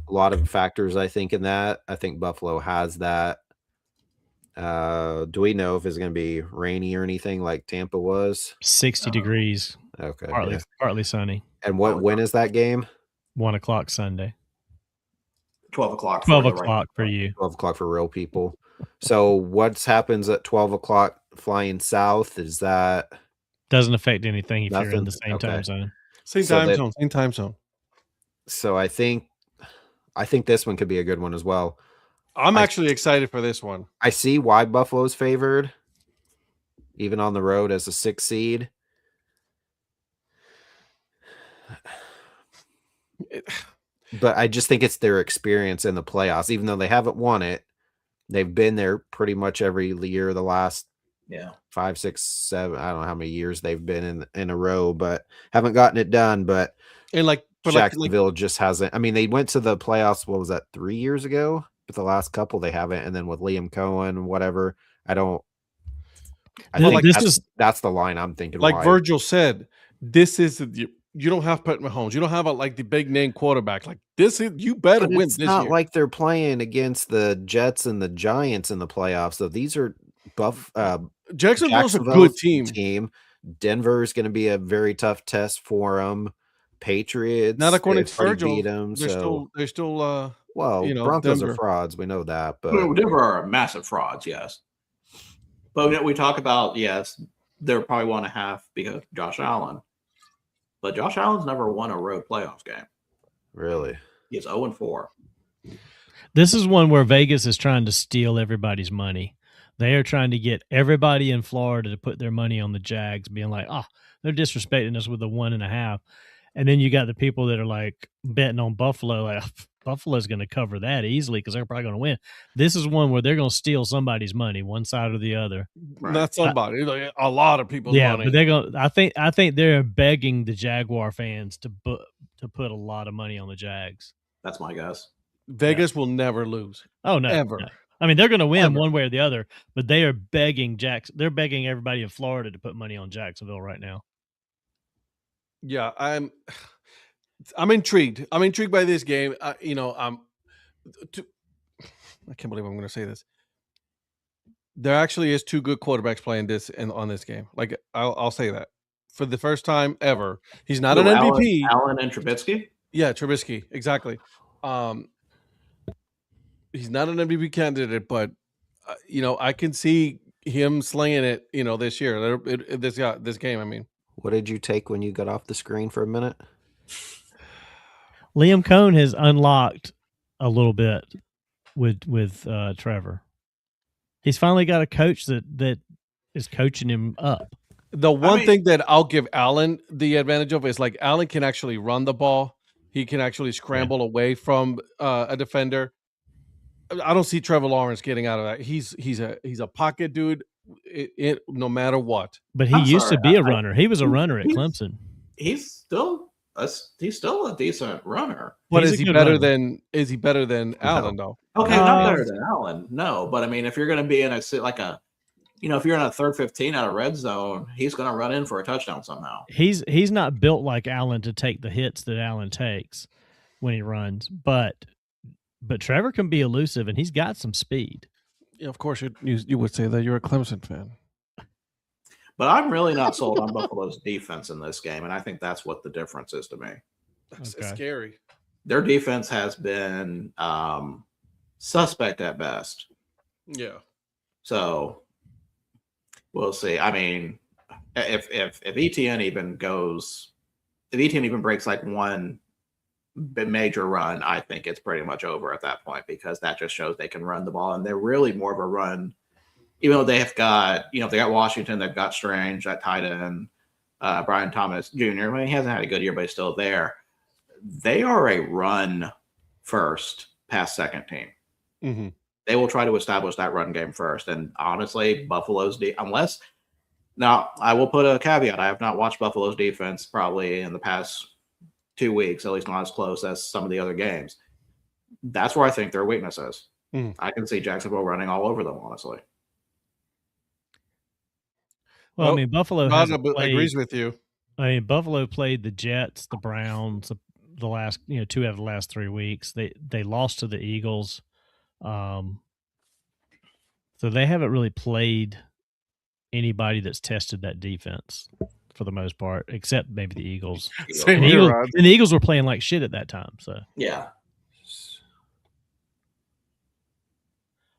A lot of factors, I think, in that. I think Buffalo has that. Do we know if it's going to be rainy or anything like Tampa was? 60 degrees. Okay. Partly sunny. And when is that game? 1 o'clock Sunday. 12 o'clock. 12 o'clock for you. 12 o'clock for real people. So what happens at 12 o'clock flying south? Is that... Doesn't affect anything if you're in the same time zone. Same time zone. So I think this one could be a good one as well. I'm actually excited for this one. I see why Buffalo's favored, even on the road as a 6 seed. But I just think it's their experience in the playoffs. Even though they haven't won it, they've been there pretty much every year the last 5, 6, 7. I don't know how many years they've been in a row, but haven't gotten it done. But Jacksonville just hasn't. I mean, they went to the playoffs. What was that, 3 years ago? But the last couple they haven't. And then with Liam Cohen, whatever. I think that's the line I'm thinking. Like Virgil said, this is you don't have Pat Mahomes. You don't have the big name quarterback. Like this is you better win this year. It's not like they're playing against the Jets and the Giants in the playoffs. So these are Jacksonville's a good team. Denver is going to be a very tough test for them. Patriots, not according to Virgil. Beat them, they're still Broncos Denver are frauds. We know that, but Denver are massive frauds. Yes, but we talk about they're probably 1.5 because Josh Allen. But Josh Allen's never won a road playoffs game. Really? He's 0-4. This is one where Vegas is trying to steal everybody's money. They are trying to get everybody in Florida to put their money on the Jags, being like, oh, they're disrespecting us with the 1.5. And then you got the people that are like betting on Buffalo. Like, Buffalo's going to cover that easily because they're probably going to win. This is one where they're going to steal somebody's money, one side or the other. Right. Not somebody, a lot of people's money. But they're going. I think they're begging the Jaguar fans to put a lot of money on the Jags. That's my guess. Vegas will never lose. Oh no, ever. No. I mean, they're going to win one way or the other, but they are begging They're begging everybody in Florida to put money on Jacksonville right now. Yeah, I'm intrigued. I'm intrigued by this game. I can't believe I'm going to say this. There actually is 2 good quarterbacks playing on this game. Like I'll say that for the first time ever. He's not an MVP. Allen and Trubisky. Yeah, Trubisky, exactly. He's not an MVP candidate, but I can see him slaying it. This year, this game. I mean, what did you take when you got off the screen for a minute? Liam Cohen has unlocked a little bit with Trevor. He's finally got a coach that is coaching him up. The one thing that I'll give Allen the advantage of is Allen can actually run the ball. He can actually scramble away from a defender. I don't see Trevor Lawrence getting out of that. He's a pocket dude, no matter what. But he used to be a runner. He was a runner at Clemson. He's still a decent runner. But is he better than Allen though? Okay, not better than Allen. No, but I mean, if you're going to be in if you're in a 3rd 15 out of red zone, he's going to run in for a touchdown somehow. He's not built like Allen to take the hits that Allen takes when he runs, but Trevor can be elusive and he's got some speed. Yeah, of course you would say that. You're a Clemson fan. But I'm really not sold on Buffalo's defense in this game, and I think that's what the difference is to me. That's scary. Their defense has been suspect at best. Yeah. So we'll see. I mean, if ETN even breaks one major run, I think it's pretty much over at that point because that just shows they can run the ball, and they're really more of a run. Even though they have got, they got Washington, they've got Strange, that tight end, Brian Thomas Jr. I mean, he hasn't had a good year, but he's still there. They are a run-first, pass-second team. Mm-hmm. They will try to establish that run game first. And honestly, Buffalo's now, I will put a caveat. I have not watched Buffalo's defense probably in the past 2 weeks, at least not as close as some of the other games. That's where I think their weakness is. Mm-hmm. I can see Jacksonville running all over them, honestly. Well, I mean, Buffalo agrees with you. I mean, Buffalo played the Jets, the Browns, the last 2 out of the last 3 weeks. They lost to the Eagles, so they haven't really played anybody that's tested that defense for the most part, except maybe the Eagles. And the Eagles were playing like shit at that time. So yeah.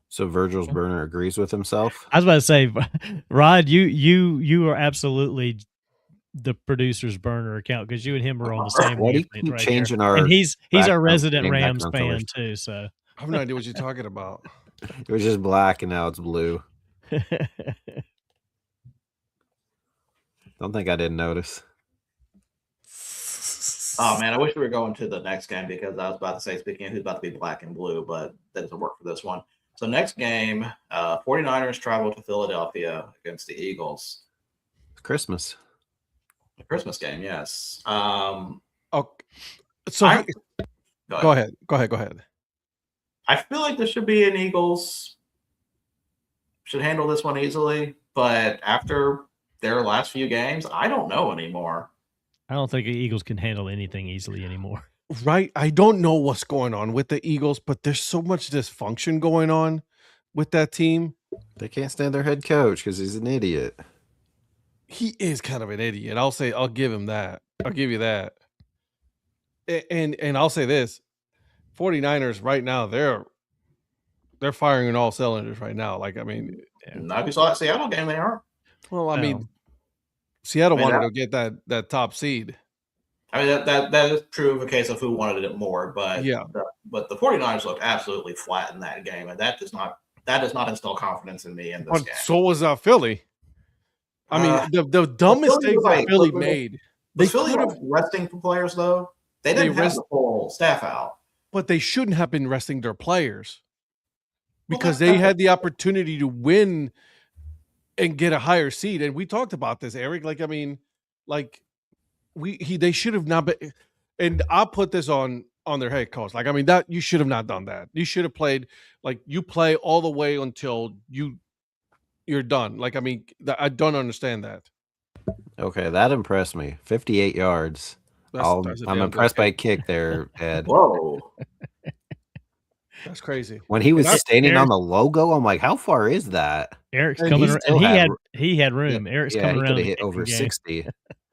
So Virgil's burner agrees with himself. I was about to say, Rod, you are absolutely the producer's burner account because you and him are on the same wavelength right changing here. Our and he's our resident Rams fan too. So I have no idea what you're talking about. It was just black and now it's blue. Don't think I didn't notice. Oh man, I wish we were going to the next game because I was about to say, speaking of who's about to be black and blue, but that doesn't work for this one. So next game, 49ers travel to Philadelphia against the Eagles. Christmas. The Christmas game, yes. Oh, so go ahead. I feel like this should be an Eagles. Should handle this one easily, but after their last few games, I don't know anymore. I don't think the Eagles can handle anything easily anymore. Right. I don't know what's going on with the Eagles, but there's so much dysfunction going on with that team. They can't stand their head coach because he's an idiot. He is kind of an idiot. I'll give him that. I'll give you that. And I'll say this. 49ers right now, they're firing on all cylinders right now. Like, I mean, Not if you saw that Seattle game, they are. Well, I mean, Seattle wanted to get that top seed. I mean, that is true of a case of who wanted it more, but but the 49ers looked absolutely flat in that game, and that does not instill confidence in me in this game. So was Philly. I mean, the dumb mistake that Philly made. They Philly have resting players though. They didn't have the full staff out, but they shouldn't have been resting their players because they had the opportunity to win and get a higher seed. And we talked about this, Eric. Like, I mean, like they should have not been. And I'll put this on their head coach. Like, I mean, that you should have not done that. You should have played like you play all the way until you're done. Like, I mean, I don't understand that. Okay, that impressed me. 58 yards. I'm impressed by a kick there, Ed. Whoa. That's crazy. When he was standing on the logo, I'm like, how far is that? Eric's coming around. And he had room. Eric's coming around. He could have hit over 60.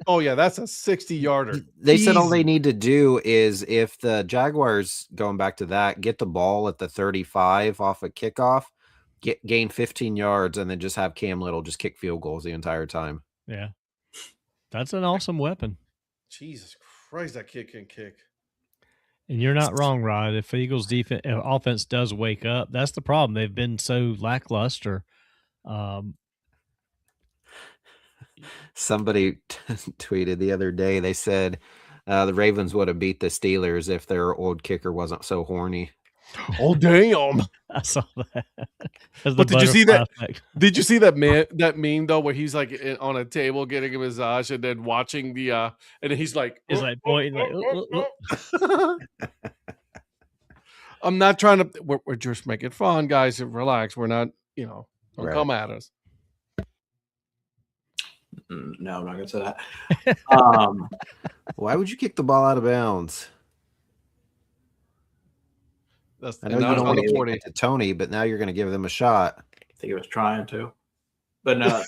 Oh, yeah, that's a 60-yarder. They said all they need to do is if the Jaguars, going back to that, get the ball at the 35 off a kickoff, gain 15 yards, and then just have Cam Little just kick field goals the entire time. Yeah. That's an awesome weapon. Jesus Christ, that kid can kick. And you're not wrong, Rod. If Eagles' offense does wake up, that's the problem. They've been so lackluster. Somebody tweeted the other day, they said the Ravens would have beat the Steelers if their old kicker wasn't so horny. Oh, damn. I saw that. But did you see that? Did you see that meme though, where he's like on a table getting a massage and then watching the and then he's like pointing like I'm not trying to we're just making fun, guys. Relax. We're not, don't come at us. No, I'm not gonna say that. Why would you kick the ball out of bounds? I know you don't want to give it to Tony, but now you're going to give them a shot. I think he was trying to, but no.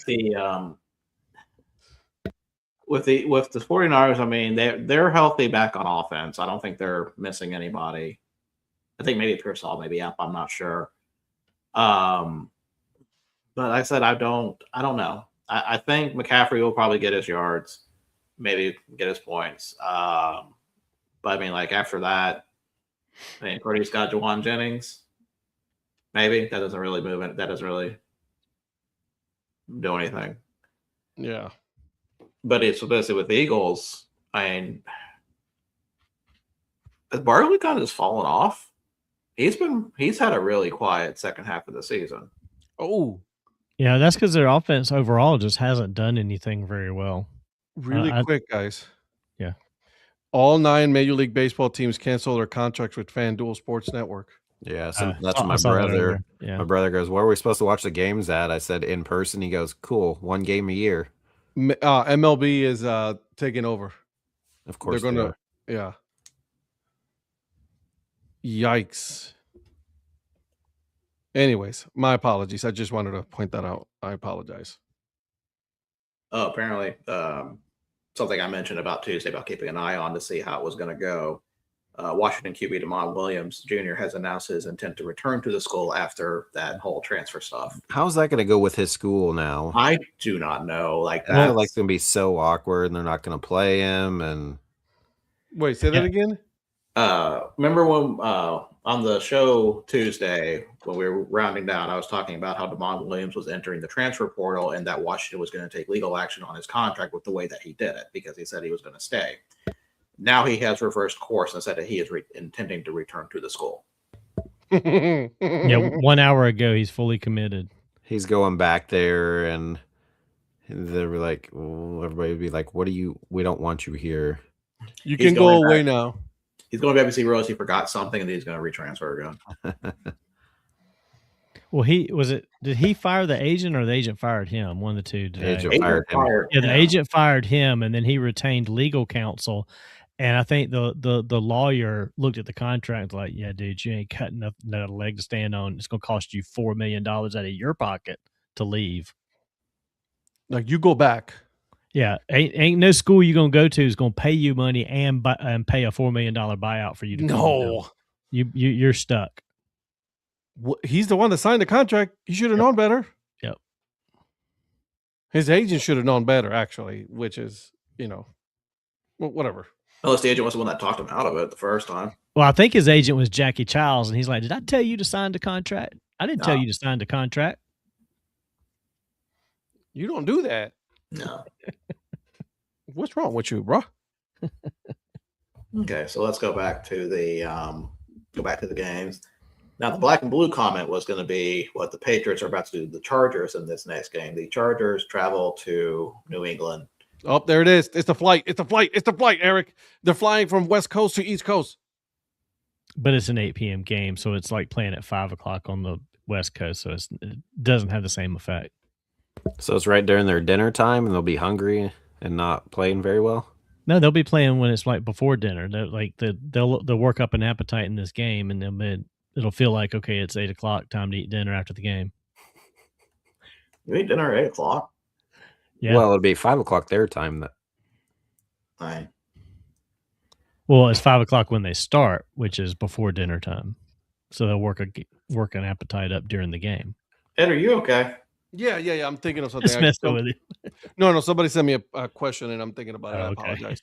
With the 49ers, I mean they're healthy back on offense. I don't think they're missing anybody. I think maybe Pearsall may be up. I'm not sure. But like I said, I don't know. I think McCaffrey will probably get his yards, maybe get his points. But I mean, like after that. I mean, Cody's got Jawan Jennings. Maybe that doesn't really move it. That doesn't really do anything. Yeah, but it's basically with the Eagles. I mean, has Barkley kind of just fallen off? He's had a really quiet second half of the season. Oh, yeah, that's because their offense overall just hasn't done anything very well. Really quick, guys. Yeah. All 9 Major League Baseball teams cancel their contracts with FanDuel Sports Network. Yeah, so that's my brother. Yeah. My brother goes, "Where are we supposed to watch the games at?" I said, "In person." He goes, "Cool, 1 game a year." MLB is taking over. Of course, they're gonna. Yeah. Yikes. Anyways, my apologies. I just wanted to point that out. I apologize. Oh, apparently. Something I mentioned about Tuesday about keeping an eye on to see how it was going to go. Washington QB Damon Williams Jr. has announced his intent to return to the school after that whole transfer stuff. How's that going to go with his school now? I do not know. Like that, I feel like it's going to be so awkward, and they're not going to play him. And wait, say that again. Remember when on the show Tuesday when we were rounding down, I was talking about how Damon Williams was entering the transfer portal and that Washington was going to take legal action on his contract with the way that he did it because he said he was going to stay. now he has reversed course and said that he is intending to return to the school. Yeah, 1 hour ago, he's fully committed. He's going back there, and they were like, well, everybody would be like, "What do you? We don't want you here. You can go away now." He's going back to see Rose. He forgot something, and he's going to retransfer again. Well, did he fire the agent or the agent fired him? One of the two today. Agent fired him. Yeah, the agent fired him, and then he retained legal counsel. And I think the lawyer looked at the contract like, yeah, dude, you ain't cutting another leg to stand on. It's going to cost you $4 million out of your pocket to leave. Like, you go back. Yeah, ain't no school you're going to go to is going to pay you money and pay a $4 million buyout for you to No. You're stuck. He's the one that signed the contract. He should have known better. Yep. His agent should have known better, actually, which is, whatever. Unless the agent was the one that talked him out of it the first time. Well, I think his agent was Jackie Childs, and he's like, did I tell you to sign the contract? I didn't tell you to sign the contract. You don't do that. No. What's wrong with you, bro? Okay, so let's go back to the games. Now, the black and blue comment was going to be what the Patriots are about to do to the Chargers in this next game. The Chargers travel to New England. Oh, there it is. It's the flight. It's the flight, Eric. They're flying from West Coast to East Coast. But it's an 8 p.m. game, so it's like playing at 5 o'clock on the West Coast, so it doesn't have the same effect. So it's right during their dinner time, and they'll be hungry and not playing very well? No, they'll be playing when it's like before dinner. They'll work up an appetite in this game, and then it'll feel like, okay, it's 8 o'clock, time to eat dinner after the game. You eat dinner at 8 o'clock? Yeah. Well, it'll be 5 o'clock their time. Right. Well, it's 5 o'clock when they start, which is before dinner time. So they'll work an appetite up during the game. Ed, are you okay? Yeah. I'm thinking of something. Just messing with you. No, somebody sent me a question, and I'm thinking about it. I Okay. apologize.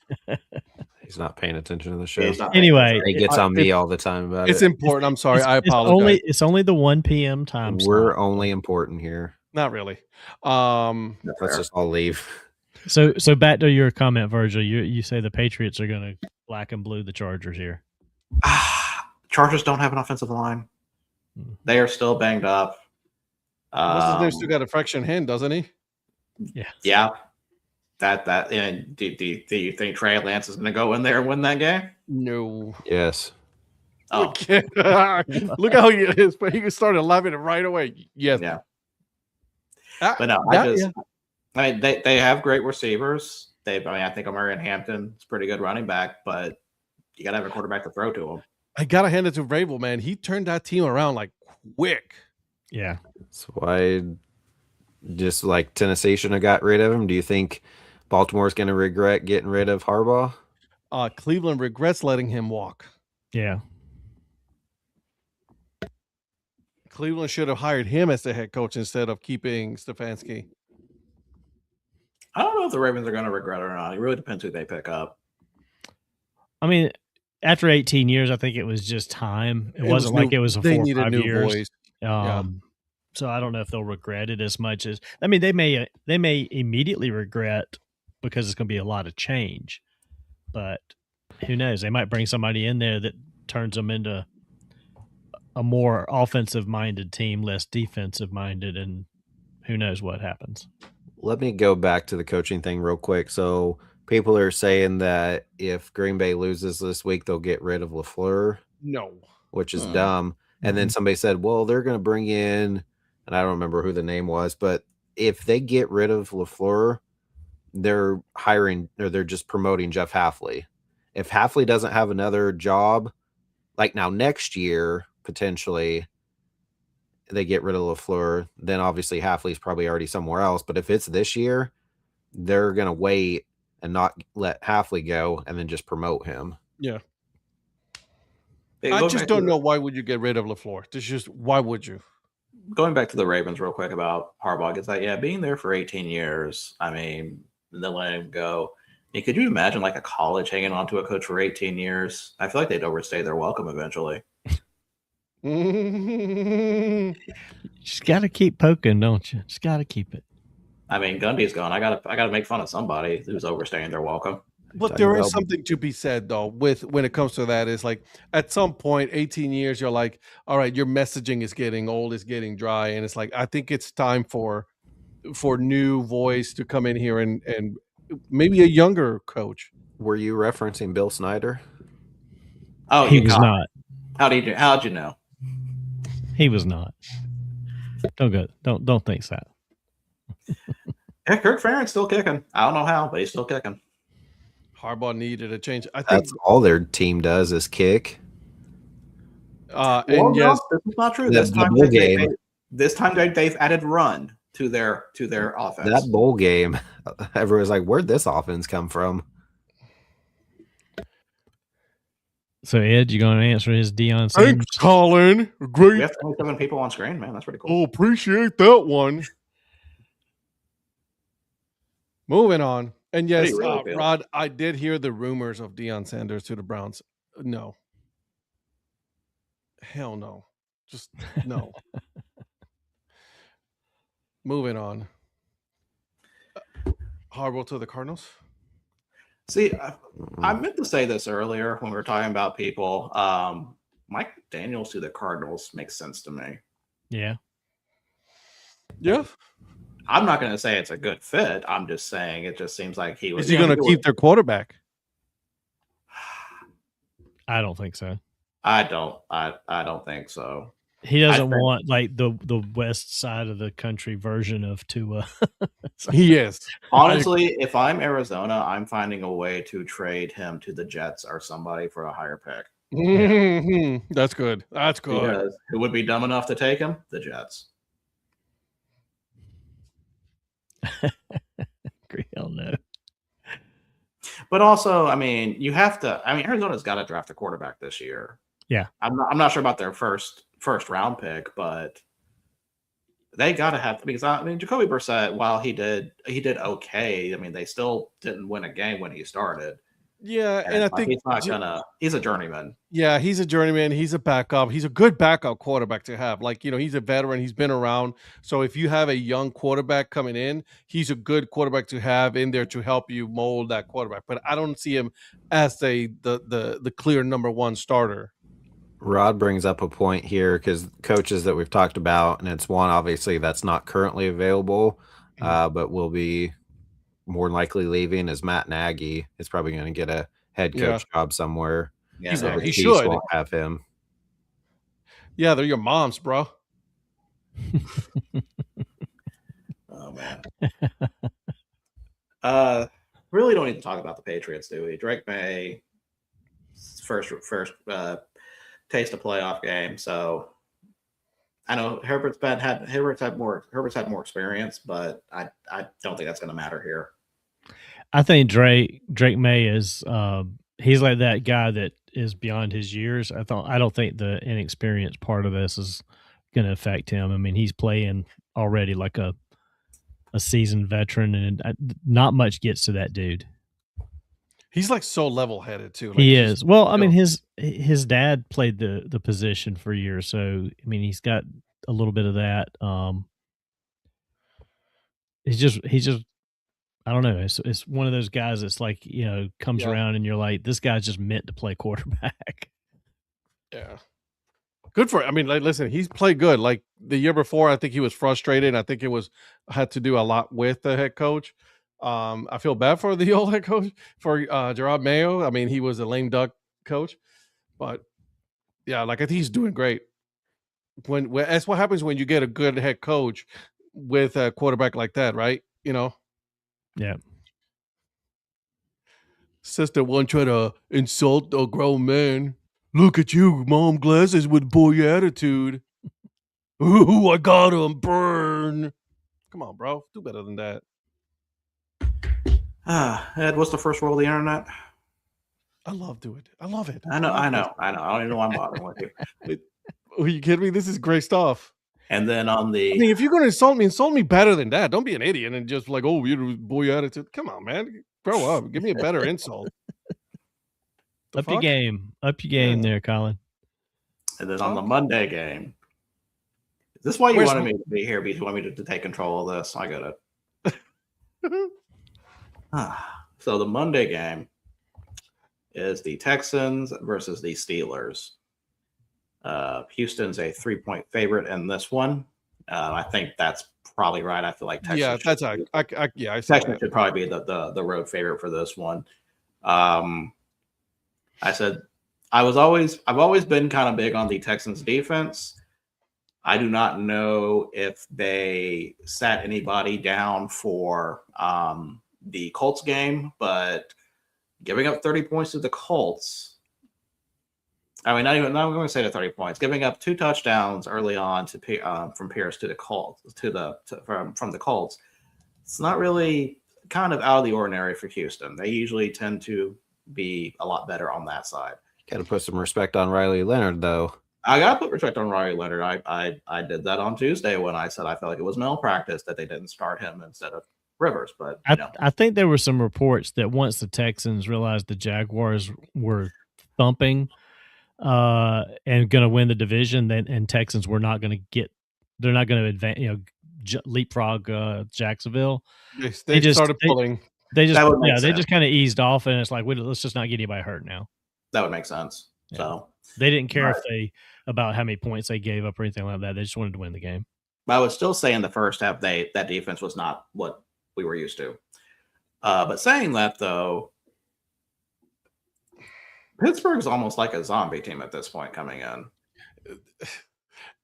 He's not paying attention to the show. Anyway, he gets on me all the time about it's it. important. I'm sorry. I apologize. It's only the 1 p.m. time. We're slot. only important here. Not really. Let's just all leave. So back to your comment, Virgil. You say the Patriots are going to black and blue the Chargers here. Chargers don't have an offensive line. They are still banged up. What's his name? Still got a fraction hand, doesn't he? Yeah. Yeah. That and do you think Trey Lance is going to go in there and win that game? No. Yes. Oh, Look how he is, but he started laughing right away. Yes. Yeah. But no, I mean, they have great receivers. I think Omarion Hampton is pretty good running back, but you got to have a quarterback to throw to him. I gotta hand it to Vrabel, man. He turned that team around like quick. Yeah. So why just like Tennessee should have got rid of him? Do you think Baltimore's going to regret getting rid of Harbaugh? Cleveland regrets letting him walk. Yeah. Cleveland should have hired him as the head coach instead of keeping Stefanski. I don't know if the Ravens are going to regret it or not. It really depends who they pick up. I mean, after 18 years, I think it was just time. It wasn't like it was a 4 or 5 years. Voice. So I don't know if they'll regret it as much as. I mean, they may immediately regret because it's going to be a lot of change, but who knows? They might bring somebody in there that turns them into a more offensive-minded team, less defensive-minded, and who knows what happens. Let me go back to the coaching thing real quick. So people are saying that if Green Bay loses this week, they'll get rid of LaFleur. No. Which is dumb. And then somebody said, well, they're going to bring in, and I don't remember who the name was, but if they get rid of LaFleur, they're hiring, or they're just promoting Jeff Hafley. If Hafley doesn't have another job, like now next year, potentially they get rid of LaFleur, then obviously Hafley's probably already somewhere else. But if it's this year, they're going to wait and not let Hafley go and then just promote him. Yeah. I just don't know why would you get rid of LaFleur. It's just, why would you? Going back to the Ravens real quick about Harbaugh, it's like, being there for 18 years, I mean, and then letting him go. I mean, could you imagine like a college hanging on to a coach for 18 years? I feel like they'd overstay their welcome eventually. Just got to keep poking, don't you? Just got to keep it. I mean, Gundy's gone. I gotta make fun of somebody who's overstaying their welcome. But there is something to be said though with when it comes to that is like at some point 18 years you're like, all right, your messaging is getting old, it's getting dry, and it's like I think it's time for new voice to come in here and maybe a younger coach. Were you referencing Bill Snyder? Oh, he was not. How'd you know? He was not. Don't think that. Yeah, Kirk Ferentz still kicking. I don't know how, but he's still kicking. Harbaugh needed a change. I think That's all their team does is kick. And yes, this is not true. This time they've added run to their offense. That bowl game, everyone's like, "Where'd this offense come from?" So Ed, you going to answer his Deion Sanders? Thanks, Colin. Great. We have 27 people on screen, man. That's pretty cool. Oh, appreciate that one. Moving on. And yes, really Rod, I did hear the rumors of Deion Sanders to the Browns. No. Hell no. Just no. Moving on. Harbaugh to the Cardinals. See, I meant to say this earlier when we were talking about people. Mike Daniels to the Cardinals makes sense to me. Yeah. Yeah. I'm not going to say it's a good fit. I'm just saying it just seems like he was. Is he going to keep their quarterback? I don't think so. I don't think so. He doesn't want like the west side of the country version of Tua. He is. Honestly, if I'm Arizona, I'm finding a way to trade him to the Jets or somebody for a higher pick. Mm-hmm. That's good. That's good. Because who would be dumb enough to take him? The Jets. Hell no. But also, I mean, you have to. I mean, Arizona's got to draft a quarterback this year. Yeah, I'm not sure about their first round pick, but they got to have, because I mean, Jacoby Brissett, while he did okay. I mean, they still didn't win a game when he started. Yeah, and I think he's a journeyman. Yeah, he's a journeyman. He's a backup. He's a good backup quarterback to have. Like, he's a veteran. He's been around. So if you have a young quarterback coming in, he's a good quarterback to have in there to help you mold that quarterback. But I don't see him as the clear number one starter. Rod brings up a point here because coaches that we've talked about, and it's one obviously that's not currently available, but will be more likely leaving, is Matt Nagy. Is probably going to get a head coach job somewhere. Yeah, he should. Won't have him. Yeah, they're your moms, bro. Oh man. Really don't need to talk about the Patriots, do we? Drake May first taste a playoff game, so I know Herbert's had more experience, but I don't think that's going to matter here. I think Drake May is he's like that guy that is beyond his years. I don't think the inexperienced part of this is going to affect him. I mean, he's playing already like a seasoned veteran, and not much gets to that dude. He's like so level-headed too. Like he is. Well, I mean, his dad played the position for years, so I mean, he's got a little bit of that. He's just I don't know. It's one of those guys that's like, comes around and you're like, this guy's just meant to play quarterback. Yeah. Good for him. I mean, like, listen, he's played good. Like the year before, I think he was frustrated. I think it had to do a lot with the head coach. I feel bad for the old head coach, for Gerard Mayo. I mean, he was a lame duck coach, but yeah, like I think he's doing great. When that's what happens when you get a good head coach with a quarterback like that, right? Yeah. Sister won't try to insult a grown man. Look at you, mom glasses with boy attitude. Ooh, I got him, burn. Come on, bro. Do better than that. Ed, what's the first rule of the internet? I love it. I love it. I know. I don't even know why I'm bothering with you. Are you kidding me? This is great stuff. And then I mean, if you're going to insult me better than that. Don't be an idiot and just like, oh, you boy attitude. Come on, man. Grow up. Give me a better insult. Up your game there, Colin. And then on the Monday game, is this why you wanted me to be here? Because you want me to take control of this? I got it. So the Monday game, is the Texans versus the Steelers. Houston's a 3-point favorite in this one. I think that's probably right. I feel like Texans Texans should probably be the road favorite for this one. I said I've always been kind of big on the Texans defense. I do not know if they sat anybody down for the Colts game, but giving up 30 points to the Colts. I mean, not going to say the 30 points. Giving up 2 touchdowns early on to from Pierce to the Colts from the Colts. It's not really kind of out of the ordinary for Houston. They usually tend to be a lot better on that side. Got to put some respect on Riley Leonard, though. I got to put respect on Riley Leonard. I did that on Tuesday when I said I felt like it was malpractice that they didn't start him instead of Rivers. But I think there were some reports that once the Texans realized the Jaguars were thumping and going to win the division, and Texans were not going to they're not going to advance, leapfrog Jacksonville. They just started pulling. They just kind of eased off, and it's like, let's just not get anybody hurt now. That would make sense. Yeah. So they didn't care about how many points they gave up or anything like that. They just wanted to win the game. But I would still say in the first half, that defense was not what we were used to. But saying that, though, Pittsburgh's almost like a zombie team at this point coming in.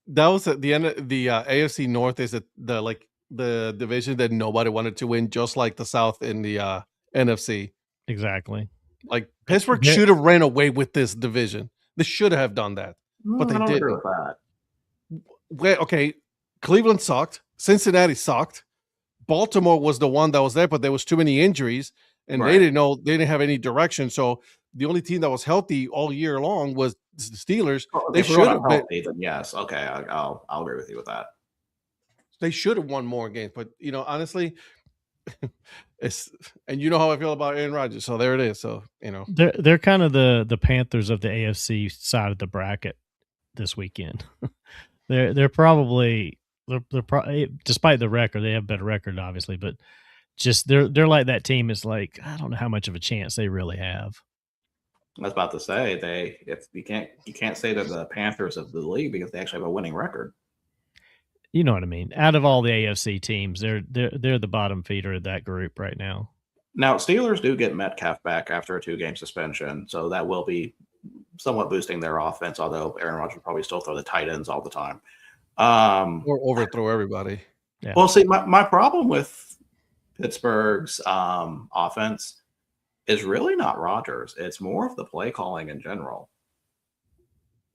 That was at the end of the AFC North is the division that nobody wanted to win, just like the South in the NFC. Exactly. Like Pittsburgh should have ran away with this division. They should have done that, but they didn't. Well, okay, Cleveland sucked. Cincinnati sucked. Baltimore was the one that was there, but there was too many injuries, and they didn't have any direction. So the only team that was healthy all year long was the Steelers. They should have been. Yes, okay, I'll agree with you with that. They should have won more games, but honestly, and you know how I feel about Aaron Rodgers, so there it is. So they're kind of the Panthers of the AFC side of the bracket this weekend. they're probably despite the record, they have a better record, obviously, but just they're like that team. Is like, I don't know how much of a chance they really have. I was about to say you can't say they're the Panthers of the league because they actually have a winning record. You know what I mean? Out of all the AFC teams, they're the bottom feeder of that group right now. Now, Steelers do get Metcalf back after a 2-game suspension, so that will be somewhat boosting their offense, although Aaron Rodgers will probably still throw the tight ends all the time. Or overthrow everybody. Yeah. Well, see, my problem with Pittsburgh's offense is really not Rodgers. It's more of the play calling in general.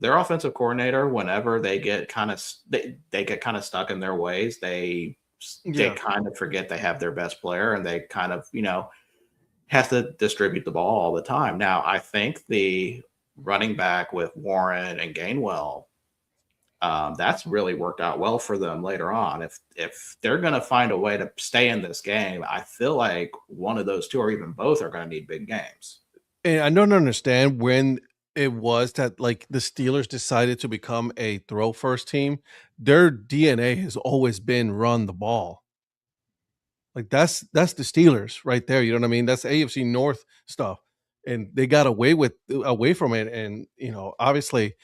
Their offensive coordinator, whenever they get kind of stuck in their ways, they kind of forget they have their best player, and they kind of have to distribute the ball all the time. Now, I think the running back with Warren and Gainwell, that's really worked out well for them later on. If they're going to find a way to stay in this game, I feel like one of those two or even both are going to need big games. And I don't understand when it was that like the Steelers decided to become a throw first team. Their DNA has always been run the ball. Like that's the Steelers right there. You know what I mean? That's AFC North stuff. And they got away from it. And, obviously,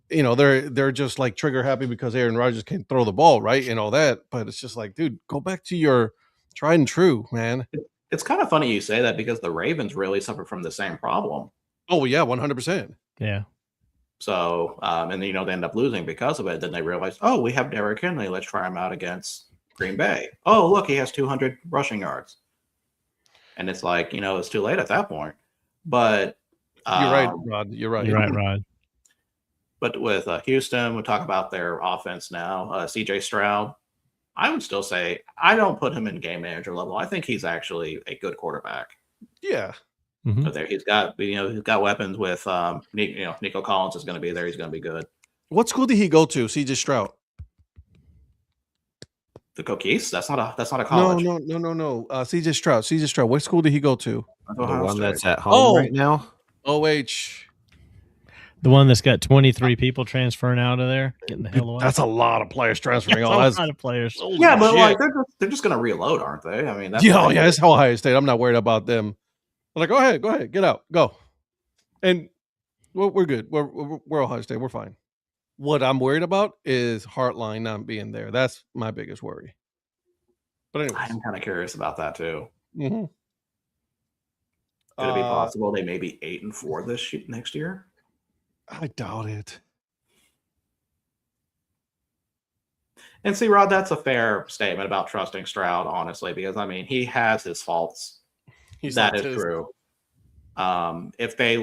they're just like trigger happy because Aaron Rodgers can throw the ball, right? And all that. But it's just like, dude, go back to your tried and true, man. It's kind of funny you say that because the Ravens really suffer from the same problem. Oh, yeah, 100%. Yeah. So, and they end up losing because of it. Then they realize, oh, we have Derrick Henry. Let's try him out against Green Bay. Oh, look, he has 200 rushing yards. And it's like, it's too late at that point. But you're right, Rod. You're right. You're right, Rod. But with Houston, we'll talk about their offense now. CJ Stroud, I would still say I don't put him in game manager level. I think he's actually a good quarterback. Yeah. Mm-hmm. But there he's got weapons with Nico Collins is going to be there. He's going to be good. What school did he go to? CJ Stroud. The Cookies? That's not a college. No. CJ Stroud. What school did he go to? The one that's at home right now. OH. The one that's got 23 people transferring out of there, getting the hell away. That's a lot of players transferring. That's a lot of players. Yeah, but like they're just going to reload, aren't they? I mean, it's Ohio State. I'm not worried about them. I'm like, go ahead, get out, go. And well, we're good. We're Ohio State. We're fine. What I'm worried about is Hartline not being there. That's my biggest worry. But anyways, I'm kind of curious about that too. mm-hmm. Could it be possible they may be 8-4 next year? I doubt it. And see, Rod, that's a fair statement about trusting Stroud, honestly, because I mean he has his faults. That is true. If they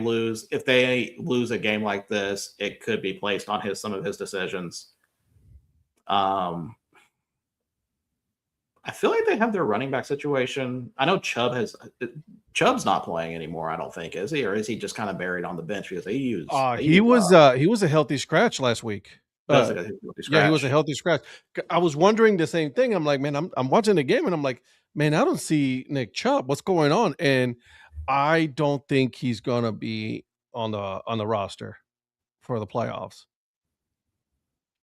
lose a game like this, it could be placed on some of his decisions. I feel like they have their running back situation. I know Chubb's not playing anymore. I don't think, is he, or is he just kind of buried on the bench because he was a healthy scratch last week. He was a healthy scratch. I was wondering the same thing. I'm like, man, I'm watching the game and I'm like, man, I don't see Nick Chubb. What's going on? And I don't think he's gonna be on the roster for the playoffs.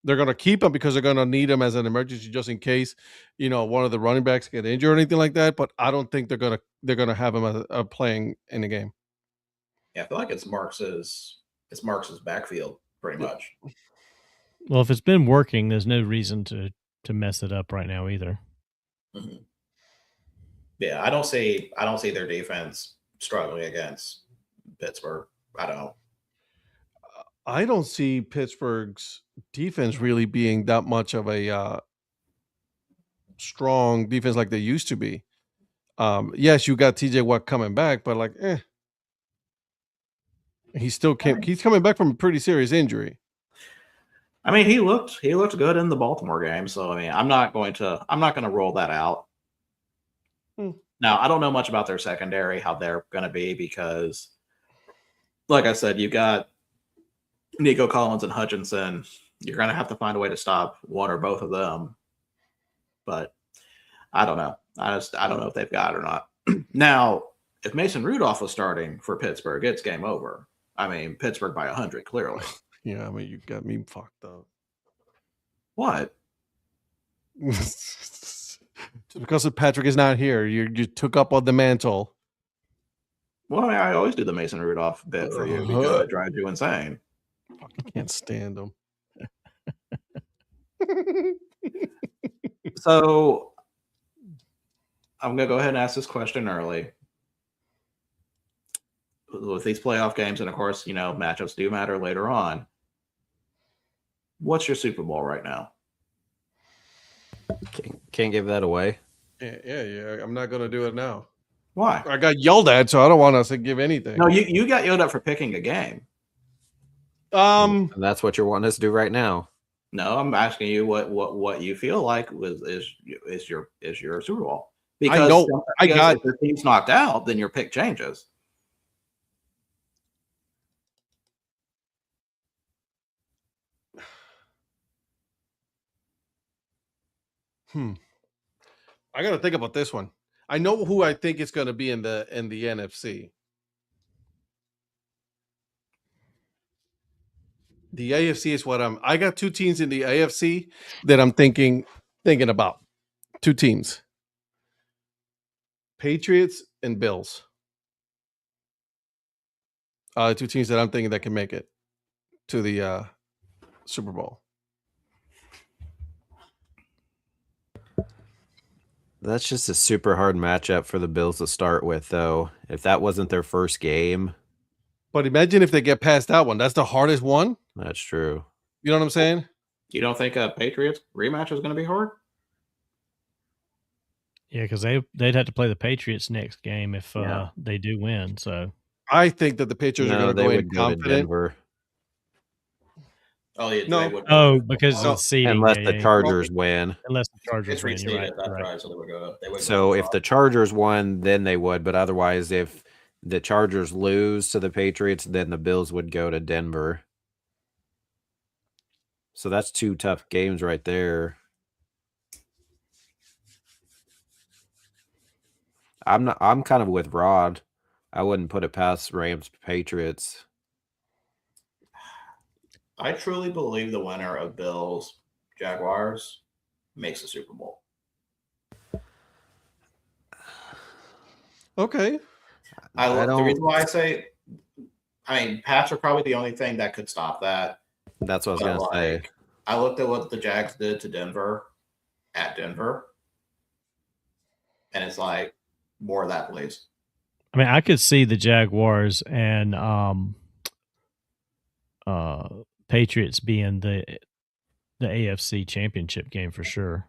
They're gonna keep him because they're gonna need him as an emergency just in case, one of the running backs get injured or anything like that. But I don't think they're gonna have him as playing in the game. Yeah, I feel like it's Marx's backfield pretty much. Well, if it's been working, there's no reason to mess it up right now either. Mm-hmm. Yeah, I don't see their defense struggling against Pittsburgh. I don't know. I don't see Pittsburgh's defense really being that much of a strong defense like they used to be. Yes, you got TJ Watt coming back, but he's coming back from a pretty serious injury. I mean, he looked good in the Baltimore game, so I mean, I'm not going to roll that out. Now, I don't know much about their secondary, how they're going to be, because, like I said, you got Nico Collins and Hutchinson. You're going to have to find a way to stop one or both of them. But I don't know. I don't know if they've got it or not. Now, if Mason Rudolph was starting for Pittsburgh, it's game over. I mean, Pittsburgh by 100, clearly. Yeah, I mean, you got me fucked up. What? Because Patrick is not here, you took up on the mantle. Well, I mean, I always do the Mason Rudolph bit for you because it drives you insane. I can't stand him. So I'm going to go ahead and ask this question early. With these playoff games, and of course, matchups do matter later on. What's your Super Bowl right now? Can't give that away. Yeah. I'm not going to do it now. Why? I got yelled at, so I don't want us to give anything. No, you got yelled at for picking a game. And that's what you're wanting us to do right now. No, I'm asking you what you feel like is your Super Bowl. Because if the team's knocked out, then your pick changes. I got to think about this one. I know who I think is going to be in the NFC. The AFC is what I got two teams in the AFC that I'm thinking about. Two teams. Patriots and Bills. Two teams that I'm thinking that can make it to the Super Bowl. That's just a super hard matchup for the Bills to start with, though. If that wasn't their first game. But imagine if they get past that one. That's the hardest one. That's true. You know what I'm saying? You don't think a Patriots rematch is going to be hard? Yeah, because they'd have to play the Patriots next game if they do win. So I think that the Patriots are going to go in confident. To Denver. Oh, yeah. No. Because of the seeding. Unless the Chargers win. Unless the Chargers win, you're right. Right. So if the Chargers won, then they would. But otherwise, if the Chargers lose to the Patriots, then the Bills would go to Denver. So that's two tough games right there. I'm kind of with Rod. I wouldn't put it past Rams Patriots. I truly believe the winner of Bills Jaguars makes the Super Bowl. Okay. The reason why I say I mean, Pats are probably the only thing that could stop that. That's what I was going to say. I looked at what the Jags did to Denver at Denver, and it's like, more of that, please. I mean, I could see the Jaguars and Patriots being the AFC Championship game for sure.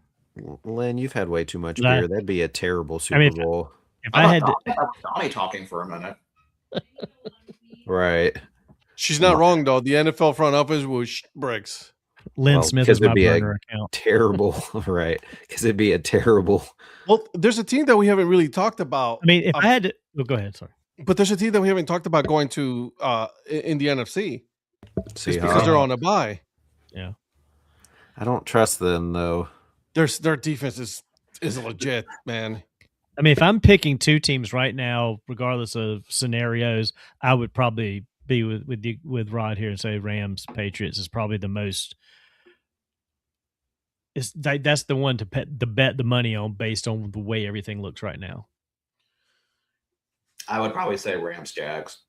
Lynn, you've had way too much beer. That'd be a terrible Super Bowl. If I had Donnie talking for a minute. Right. She's not wrong, though. The NFL front office was bricks. Lynn Smith is my burner account. Terrible, right? Because it'd be a terrible. Well, there's a team that we haven't really talked about. I mean, if I had to, go ahead. Sorry, but there's a team that we haven't talked about going to in the NFC. It's because they're on a bye. Yeah, I don't trust them though. Their defense is legit, man. I mean, if I'm picking two teams right now, regardless of scenarios, I would probably be with Rod here and say Rams Patriots is probably the most. That's the one to bet the money on based on the way everything looks right now. I would probably say Rams Jags.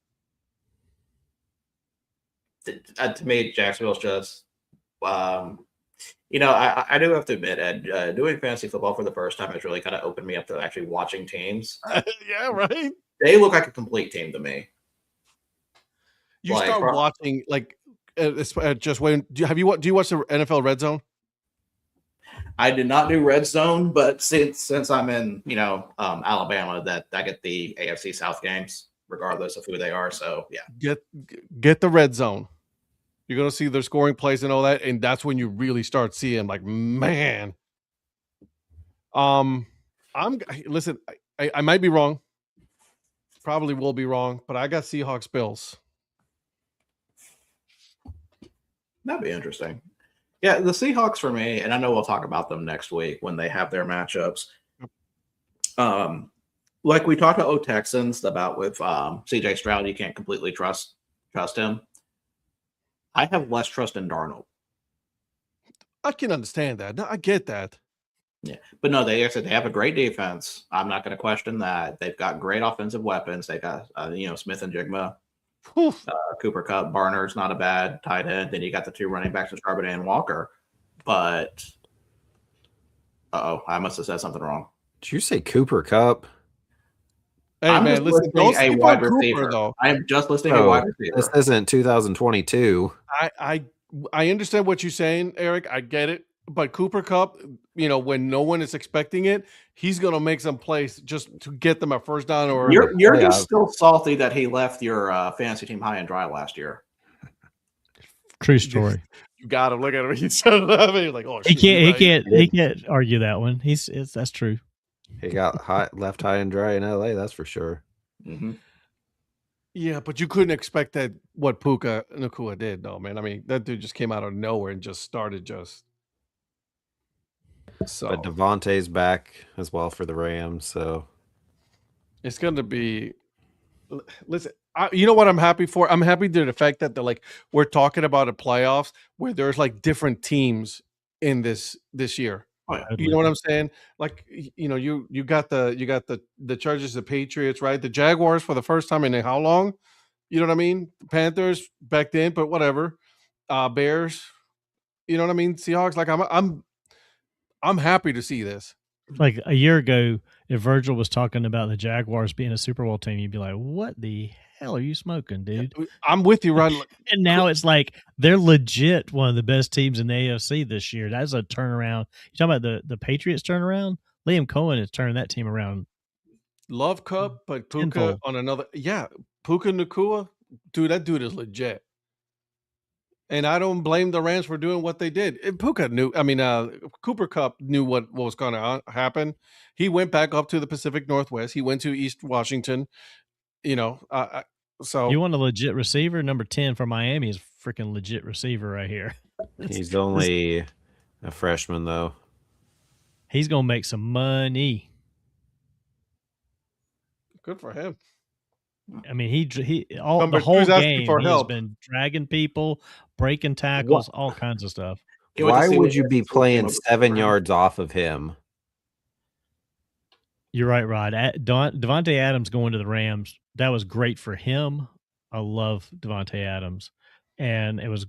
To me, Jacksonville's just, I do have to admit, Ed, doing fantasy football for the first time has really kind of opened me up to actually watching teams. Yeah, right. They look like a complete team to me. You start watching just when do you watch the NFL Red Zone? I did not do Red Zone, but since I'm in Alabama, that I get the AFC South games regardless of who they are. So yeah, get the Red Zone. You're gonna see their scoring plays and all that, and that's when you really start seeing like, man. Listen, I might be wrong. Probably will be wrong, but I got Seahawks Bills. That'd be interesting. Yeah, the Seahawks for me, and I know we'll talk about them next week when they have their matchups. Like we talked to Texans about with CJ Stroud, you can't completely trust him. I have less trust in Darnold. I can understand that. No, I get that. Yeah, but no, they have a great defense. I'm not going to question that. They've got great offensive weapons. They got Smith and Jigma. Cooper Kupp, Barner's not a bad tight end. Then you got the two running backs with Charbonnet and Walker. But I must have said something wrong. Did you say Cooper Kupp? Hey man, listen, don't a wide receiver. Though. I am just listing a wide receiver. This isn't 2022. I understand what you're saying, Eric. I get it. But Cooper Kupp, when no one is expecting it, he's going to make some plays just to get them a first down. Or you're just still salty that he left your fantasy team high and dry last year. True story. You got him. Look at him. He said it. He's like, oh, he can't argue that one. That's true. He got left high and dry in LA. That's for sure. Mm-hmm. Yeah, but you couldn't expect that. What Puka Nacua did, though, man. I mean, that dude just came out of nowhere and just started just. So, but Devontae's back as well for the Rams, so it's going to be. Listen, you know what I'm happy for? I'm happy to the fact that we're talking about a playoffs where there's different teams in this year. You know what I'm saying? You got the Chargers, the Patriots, right? The Jaguars for the first time in how long? You know what I mean? The Panthers back then, but whatever. Bears, you know what I mean? Seahawks. I'm happy to see this. Like a year ago, if Virgil was talking about the Jaguars being a Super Bowl team, you'd be like, "What the hell are you smoking, dude?" I'm with you, Rod. And now it's like they're legit one of the best teams in the AFC this year. That's a turnaround. You talking about the Patriots turnaround? Liam Cohen has turned that team around. Love Cup, but Puka on another. Yeah, Puka Nacua, dude, that dude is legit. And I don't blame the Rams for doing what they did. Puka knew. I mean, Cooper Kupp knew what was going to happen. He went back up to the Pacific Northwest. He went to East Washington. So you want a legit receiver? Number 10 for Miami is freaking legit receiver right here. He's only a freshman, though. He's gonna make some money. Good for him. I mean, the whole game he's been dragging people, breaking tackles, all kinds of stuff. Why would you be playing 7 yards off of him? You're right, Rod. Devontae Adams going to the Rams, that was great for him, I love Devontae Adams, and it was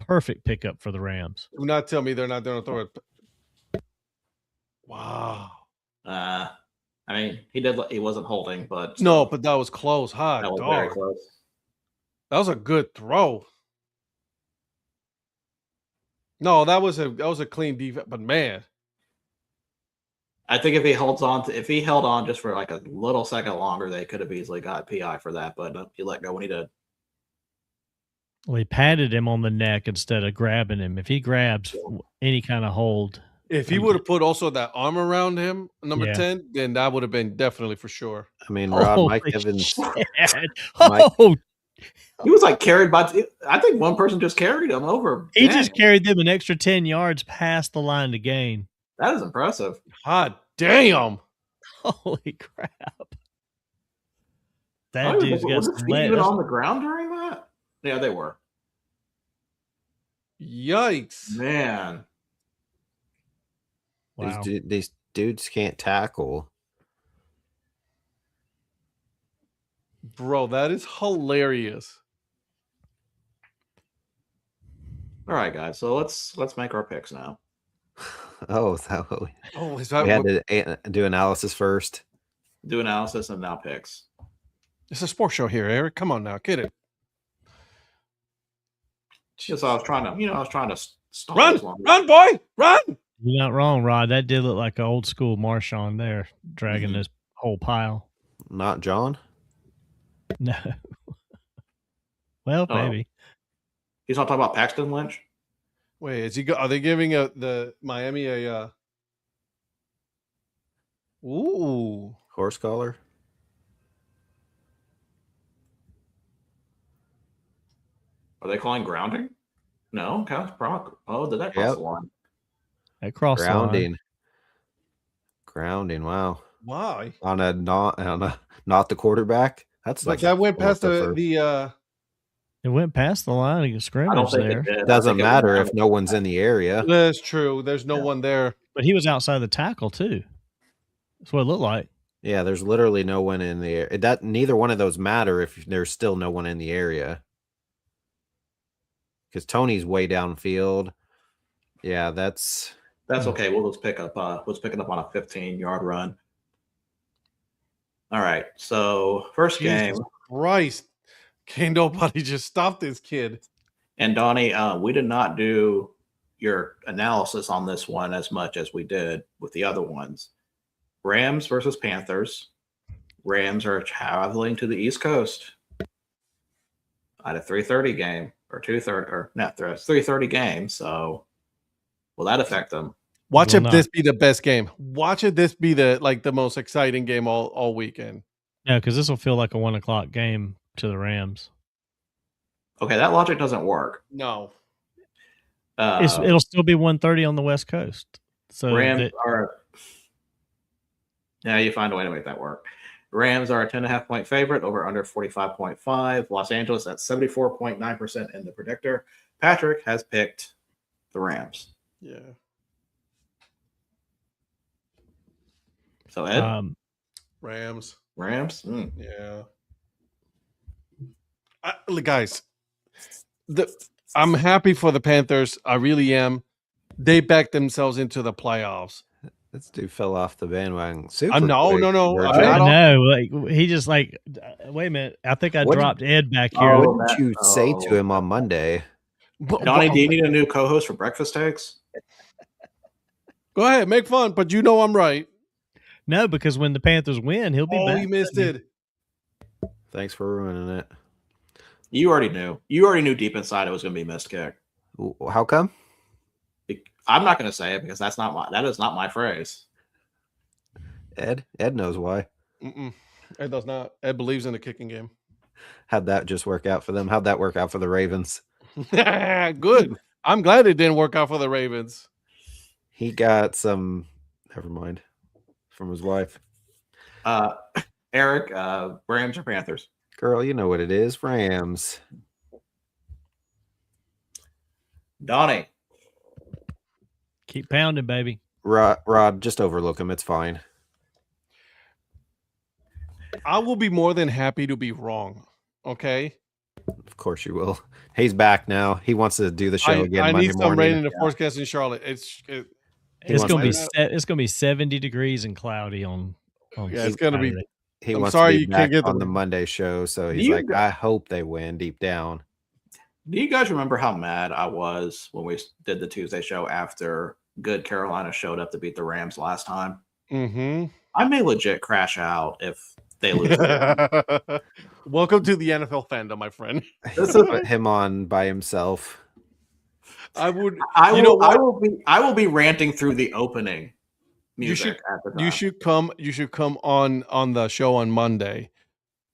perfect pickup for the Rams. Do not tell me they're not going to throw it. Wow. I mean, he wasn't holding, but No, but that was close. Hot that was dog. very close. That was a good throw. No, that was a clean defense, but man. I think if he held on just for like a little second longer, they could have easily got PI for that. But he let go when he did. Well, he patted him on the neck instead of grabbing him. If he grabs any kind of hold, If he would have put also that arm around him, number Yeah. 10, then that would have been definitely for sure. I mean, Rod, Holy Mike Evans. shit. Mike- Oh, He was like carried by. I think one person just carried him over. he Dang, just carried them an extra 10 yards past the line to gain. that is impressive. Hot damn. Holy crap. I That don't even dude's think- got was some his feet legs. even on the ground during that? Yeah, they were. Yikes. Man, Wow. These dudes can't tackle. Bro, that is hilarious. all right, guys. So let's make our picks now. Oh, is that what Oh, is we that had what, to do analysis first? Do analysis and now picks. it's a sports show here, Eric. Come on now, get it. Just I was trying to stop Run, this long. run, boy, run. You're not wrong, Rod. That did look like an old school Marshawn there, dragging Mhm. this whole pile. Not John. No. Well, Oh. maybe. He's not talking about Paxton Lynch. Wait, are they giving the Miami a ooh. Horse collar. Are they calling grounding? No, counts proc. Oh, did that cross Yep. the line? That cross the line. Grounding. Grounding. Wow. Why? On a not the quarterback. That's Like like that went past first. It went past the line of I scrimmage don't think there, it did. It doesn't I think it matter was- if no one's in the area. That's true. There's no one there. but he was outside the tackle too. That's what it looked like. Yeah, there's literally no one in the area. That neither one of those matter if there's still no one in the area. Because Tony's way downfield. Yeah, that's That's okay. We'll just pick up. Let's pick it up on a 15-yard run. All right. So first game, Jesus Christ. Can't nobody just stop this kid. and Donnie, we did not do your analysis on this one as much as we did with the other ones. Rams versus Panthers. Rams are traveling to the East Coast at a 3:30 game or 2:30 or not 3:30 game. So will that affect them? Watch Will if this not. be the best game. Watch if this be the most exciting game all weekend. No, because this will feel like a 1 o'clock game to the Rams. Okay, that logic doesn't work. No. It'll still be 1:30 on the West Coast. So Rams are. Yeah, you find a way to make that work. Rams are a 10.5 point favorite over under 45.5. Los Angeles at 74.9% in the predictor. Patrick has picked the Rams. Yeah. So Ed, Rams. Rams. Yeah. Look, guys, I'm happy for the Panthers. I really am. They backed themselves into the playoffs. this dude fell off the bandwagon. Super No, quick, no. Virgil. I I don't- know. Like he just like, wait a minute. I think I What did- dropped Ed back here. Oh, What did you say to him on Monday? Donnie, do you need a new co-host for Breakfast Takes? Go ahead, make fun, but you know I'm right. No, because when the Panthers win, he'll be Oh, back. you missed it. Thanks for ruining it. You already knew. You already knew deep inside it was going to be a missed kick. How come? I'm not going to say it because that is not my phrase. Ed knows why. Ed does not. Ed believes in the kicking game. How'd that just work out for them? How'd that work out for the Ravens? Good. I'm glad it didn't work out for the Ravens. He got some, never mind, from his wife. Eric, Rams or Panthers? Girl, you know what it is. Rams. Donnie. Keep pounding, baby. Rod, just overlook him. It's fine. I will be more than happy to be wrong. Okay. Of course you will. He's back now. He wants to do the show again I Monday need some morning. rain in the forecast in Charlotte. It's gonna be 70 degrees and cloudy on yeah, it's gonna be. Saturday. He I'm wants sorry to be you back can't get on the the Monday show, so Do he's you like, go- I hope they win deep down. Do you guys remember how mad I was when we did the Tuesday show after good Carolina showed up to beat the Rams last time? Mm-hmm. I may legit crash out if they lose again. Welcome to the NFL fandom, my friend. This is Put him on by himself. I would. I You know will. what? I will be ranting through the opening music at the time. You should come. You should come on the show on Monday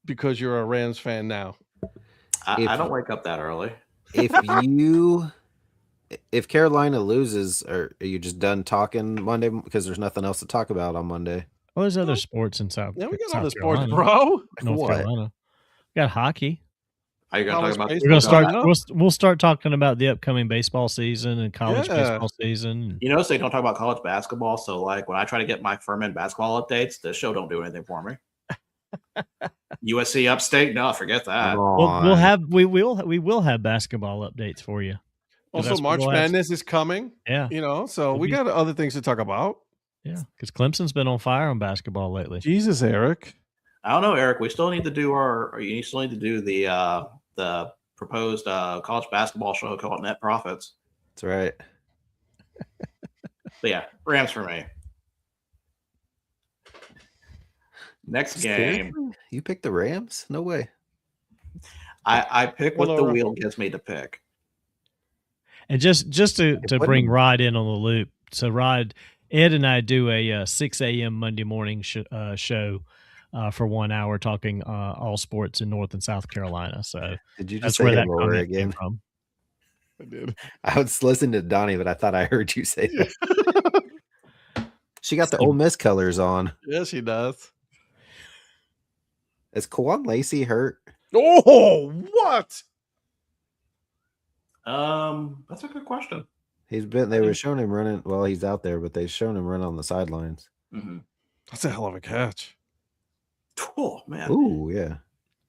because you're a Rams fan now. I don't wake up that early. If Carolina loses, are you just done talking Monday because there's nothing else to talk about on Monday? Well, there's other sports in South. Yeah, we got South all the sports, Carolina, bro. North What? Carolina. We got hockey. Are you going to College talk about? baseball We're gonna start. coming up. We'll start talking about the upcoming baseball season and college Yeah. baseball season. You notice they don't talk about college basketball. So, like, when I try to get my Furman basketball updates, the show don't do anything for me. USC Upstate, no, forget that. Come We'll on. we will have basketball updates for you. Also, that's what March we'll have. Madness is coming. Yeah, You know, so we be- got other things to talk about. yeah, because Clemson's been on fire on basketball lately. Jesus, Eric. I don't know, Eric. We still need to do you still need to do the proposed college basketball show called Net Profits. That's right. But yeah, Rams for me. Next game, You picked the Rams? No way. I pick what the Well, wheel gives me to pick. And just to bring wouldn't- Rod in on the loop. So Rod, Ed and I do a 6 a.m. Monday morning show for 1 hour talking all sports in North and South Carolina. So Did you just that's say where that Laura comment came again? from. I did. I was listening to Donnie, but I thought I heard you say that. She got the Ole Miss colors on. Yes, she does. Is Kwan Lacey hurt? Oh, what? That's a good question. They were showing him running. Well, he's out there, but they shown him run on the sidelines. Mm-hmm. That's a hell of a catch. Oh man, Ooh, yeah.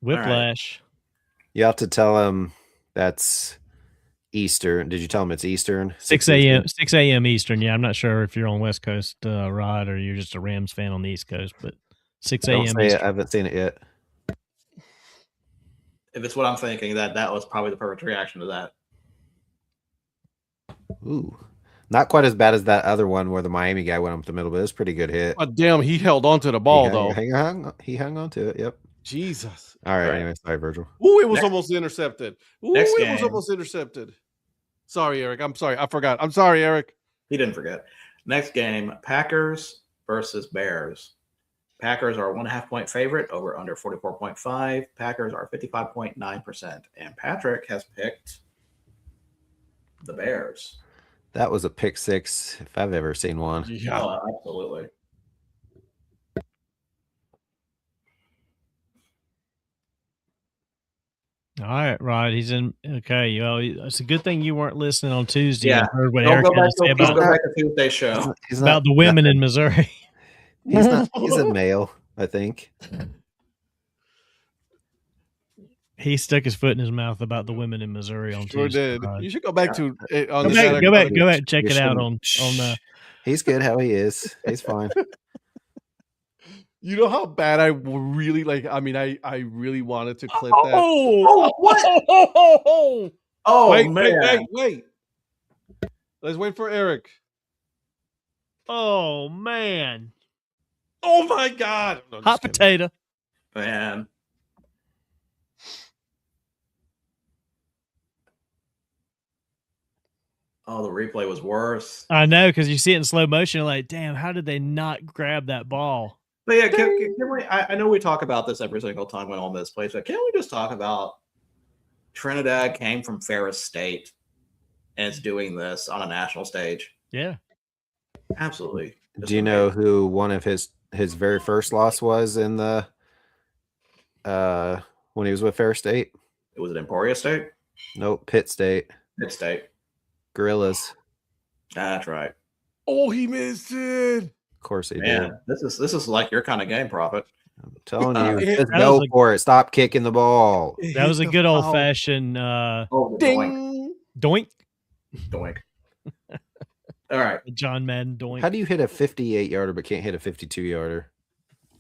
Whiplash. You have to tell him that's Eastern. Did you tell him it's Eastern? 6 a.m. 6 a.m. Eastern. Yeah, I'm not sure if you're on West Coast, Rod, or you're just a Rams fan on the East Coast, but 6 Don't a.m. say it. I Eastern. haven't seen it yet. if it's what I'm thinking, that was probably the perfect reaction to that. Ooh. Not quite as bad as that other one where the Miami guy went up the middle, but it was a pretty good hit. Oh, damn, he held onto the ball, though. He hung on to it. Yep. Jesus. All right. Right. Anyway, sorry, Virgil. Ooh, it was Next- almost intercepted. Ooh, next it was game. almost intercepted. Sorry, Eric. I'm sorry. I forgot. I'm sorry, Eric. He didn't forget. Next game, Packers versus Bears. Packers are 1.5 point favorite over under 44.5. Packers are 55.9%. And Patrick has picked the Bears. That was a pick six if I've ever seen one. Yeah. Oh, absolutely. All right, Rod. He's in. Okay. You know, it's a good thing you weren't listening on Tuesday. Yeah. I heard what Don't Eric go had back to say to about the Tuesday show. He's about the women in Missouri. He's not. He's a male, I think. He stuck his foot in his mouth about the women in Missouri on Sure Tuesday. did. Rod. You should go back to it on Go the back, Saturday go back, Night. go back, and check You it out shouldn't- on He's good how he is. He's fine. You know how bad I really like. I mean, I really wanted to clip that. Oh, what? Oh, wait, man. wait. Let's wait for Eric. Oh man, Oh my God! No, hot just kidding. potato. Man. Oh, the replay was worse. I know because you see it in slow motion. You're like, damn, how did they not grab that ball? But yeah, can we? I know we talk about this every single time when Ole Miss plays, but can we just talk about Trinidad came from Ferris State and it's doing this on a national stage? Yeah, Absolutely. Do you know who one of his very first loss was in the when he was with Fair State? It was at Emporia State? Nope, Pitt State. Pitt State. Gorillas. That's right. Oh, he missed it. Of course he did. Man, this is like your kind of game, Prophet. I'm telling you, It- just that go was a- for it. Stop kicking the ball. That was a hit good the old foul. fashioned Oh, Ding. doink. Doink. All right. John Madden doink. How do you hit a 58-yarder but can't hit a 52-yarder?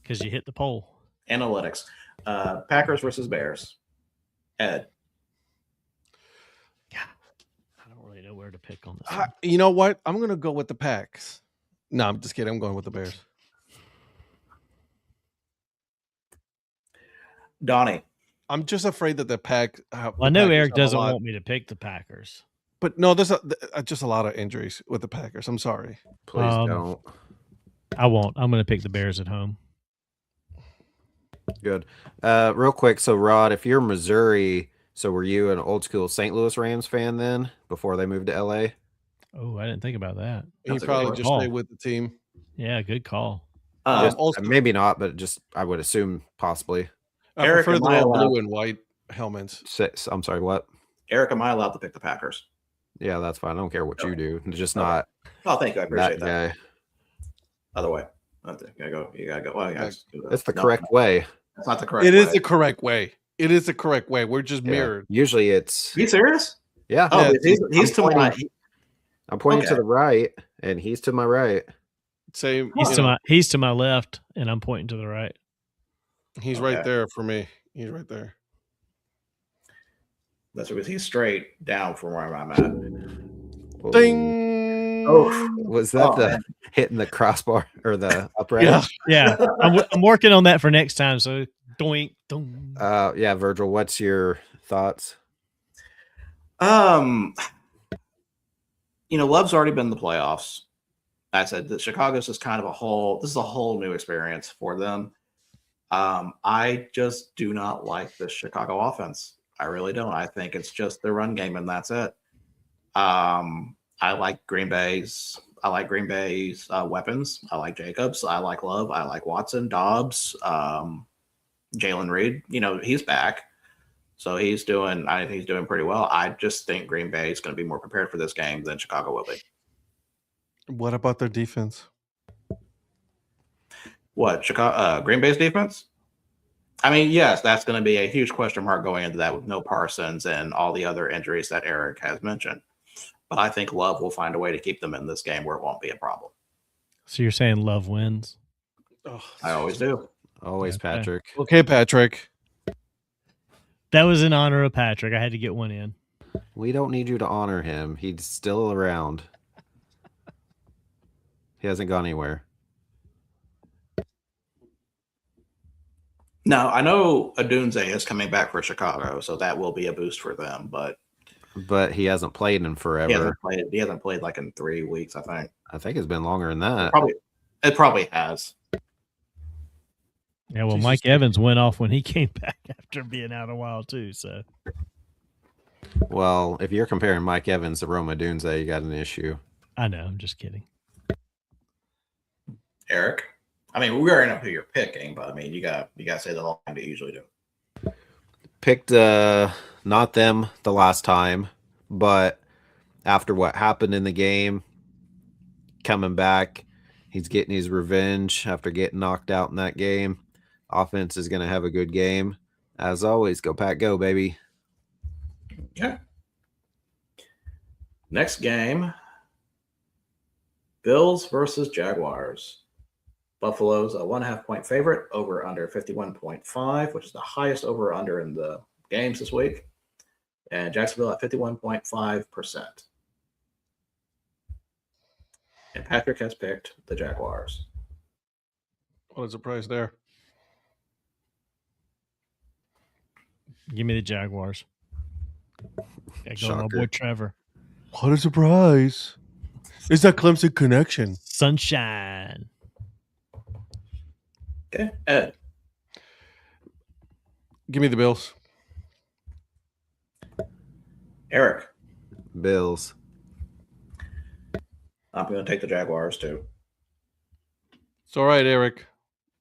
Because you hit the pole. Analytics. Packers versus Bears. Ed. I don't really know where to pick on this. one. You know what? I'm gonna go with the Packs. No, I'm just kidding. I'm going with the Bears. Donnie. I'm just afraid that the Pack. Well, I know Eric doesn't want me to pick the Packers. But no, there's just a lot of injuries with the Packers. I'm sorry. Please don't. I won't. I'm going to pick the Bears at home. Good. Real quick. So, Rod, if you're Missouri, so were you an old school St. Louis Rams fan then before they moved to LA? Oh, I didn't think about that. He That's a probably good just call. stay with the team. Yeah, good call. Also- Maybe not, but just I would assume possibly. I Eric, prefer am the I blue allowed- and white helmets. I'm sorry, what? Eric, am I allowed to pick the Packers? Yeah, that's fine. I don't care what you Okay. do. It's just Okay. not Oh, thank you. I appreciate that that. guy. Other way. You gotta go. You gotta go. Well, yeah, That's the correct way. That's not the correct It is way. the correct way. It is the correct way. We're just Yeah. mirrored. Usually it's Are you serious? yeah. Oh, Yeah, he's to my. I'm pointing to okay. the right, and he's to my right. Same. He's to my left, and I'm pointing to the right. He's Okay. right there for me. He's right there. That's because he's straight down from where I'm at. Oh. Ding. Oh. Was that Oh, the man. hitting the crossbar or the upright? Yeah. Yeah, I'm working on that for next time. So doink, doink. Yeah, Virgil, what's your thoughts? Love's already been in the playoffs. I said that Chicago's just kind of this is a whole new experience for them. I just do not like the Chicago offense. I really don't. I think it's just the run game and that's it. I like Green Bay's weapons. I like Jacobs. I like Love. I like Watson, Dobbs, Jalen Reed. He's back. So I think he's doing pretty well. I just think Green Bay is going to be more prepared for this game than Chicago will be. What about their defense? What, Green Bay's defense? I mean, yes, that's going to be a huge question mark going into that with no Parsons and all the other injuries that Eric has mentioned. But I think Love will find a way to keep them in this game where it won't be a problem. So you're saying Love wins? Oh, I always do. Always Okay. Patrick. okay, Patrick. That was in honor of Patrick. I had to get one in. We don't need you to honor him. He's still around. He hasn't gone anywhere. Now, I know Adunze is coming back for Chicago, so that will be a boost for them. But But he hasn't played in forever. he hasn't played like in 3 weeks, I think. I think it's been longer than that. It probably has. Yeah, well, Jesus. Mike Evans went off when he came back after being out a while too. So Well, if you're comparing Mike Evans to Roma Dunze, you got an issue. I know. I'm just kidding. Eric, I mean, we already know who you're picking, but I mean, you got to say the line that you usually do. Picked not them the last time, but after what happened in the game, coming back, he's getting his revenge after getting knocked out in that game. Offense is going to have a good game. As always, go Pack, go, baby. Okay. Next game, Bills versus Jaguars. Buffalo's a 1.5 point favorite, over under 51.5, which is the highest over under in the games this week. And Jacksonville at 51.5%. And Patrick has picked the Jaguars. What is the price there? Give me the Jaguars. Gotta go with my Shocker. boy Trevor. What a surprise! It's that Clemson connection. Sunshine. Okay, Ed. Give me the Bills. Eric. Bills. I'm going to take the Jaguars too. It's all right, Eric.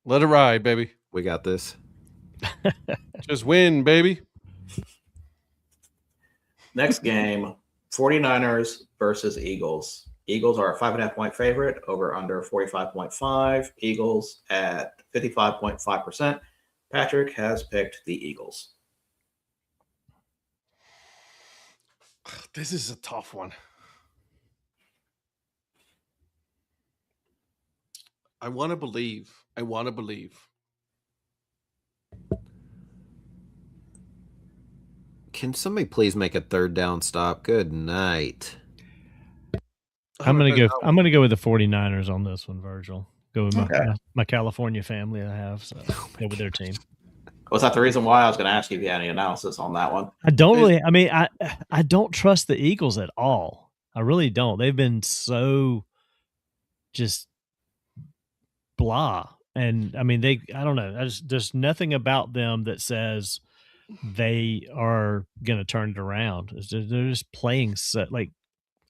Let it ride, baby. We got this. Just win, baby. Next game, 49ers versus Eagles. Eagles are a 5.5-point favorite, over under 45.5. Eagles at 55.5%. Patrick has picked the Eagles. This is a tough one. I want to believe. Can somebody please make a third down stop? Good night. I'm gonna go with the 49ers on this one, Virgil. Go with my California family I have, so go with their team. Was that the reason why I was going to ask you if you had any analysis on that one? I don't really. I mean, I don't trust the Eagles at all. I really don't. They've been so just blah, and I mean, I don't know. There's nothing about them that says they are going to turn it around. They're just playing like,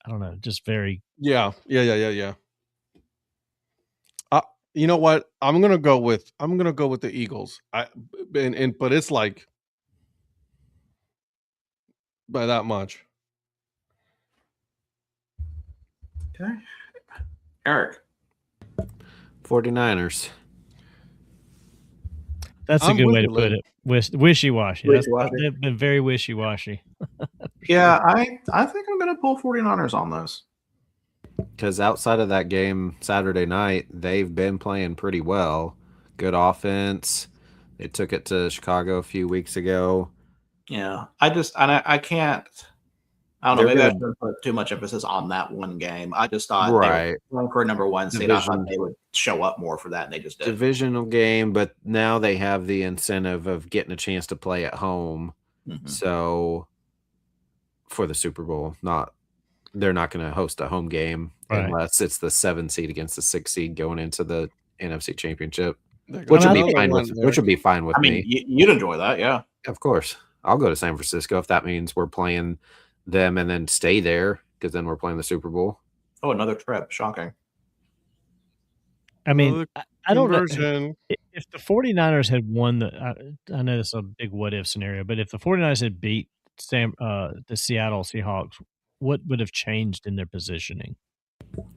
I don't know, just very. Yeah. You know what? I'm gonna go with the Eagles. But it's like by that much. Okay. Eric. 49ers. That's a good way to put it. Wishy-washy. They've been very wishy-washy. Yeah, I think I'm going to pull 49ers on this. Because outside of that game Saturday night, they've been playing pretty well. Good offense. They took it to Chicago a few weeks ago. Yeah, I can't. I don't know. Maybe I shouldn't put too much emphasis on that one game. I just thought they were going for a number one seed. I thought they would show up more for that, and they just did. Divisional game, but now they have the incentive of getting a chance to play at home. Mm-hmm. So for the Super Bowl, they're not going to host a home game unless it's the 7 seed against the 6 seed going into the NFC Championship, which would be fine with me. You'd enjoy that, yeah. Of course. I'll go to San Francisco if that means we're playing them and then stay there, because then we're playing the Super Bowl. Oh, another trip. Shocking. I mean, I don't know. If the 49ers had won I know this is a big what-if scenario, but if the 49ers had beat the Seattle Seahawks, what would have changed in their positioning?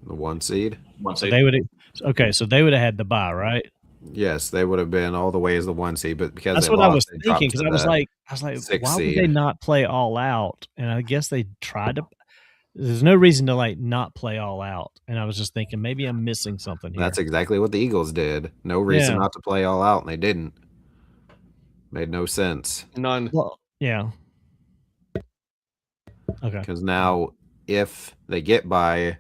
The 1 seed? So they would have had the bye, right? Yes, they would have been all the way as the 1 seed, but because that's what I was thinking. Because I was like, why would they not play all out? And I guess they tried to. There's no reason to not play all out. And I was just thinking maybe I'm missing something here. That's exactly what the Eagles did. No reason not to play all out, and they didn't. Made no sense. None. Well, yeah. Okay. Because now, if they get by,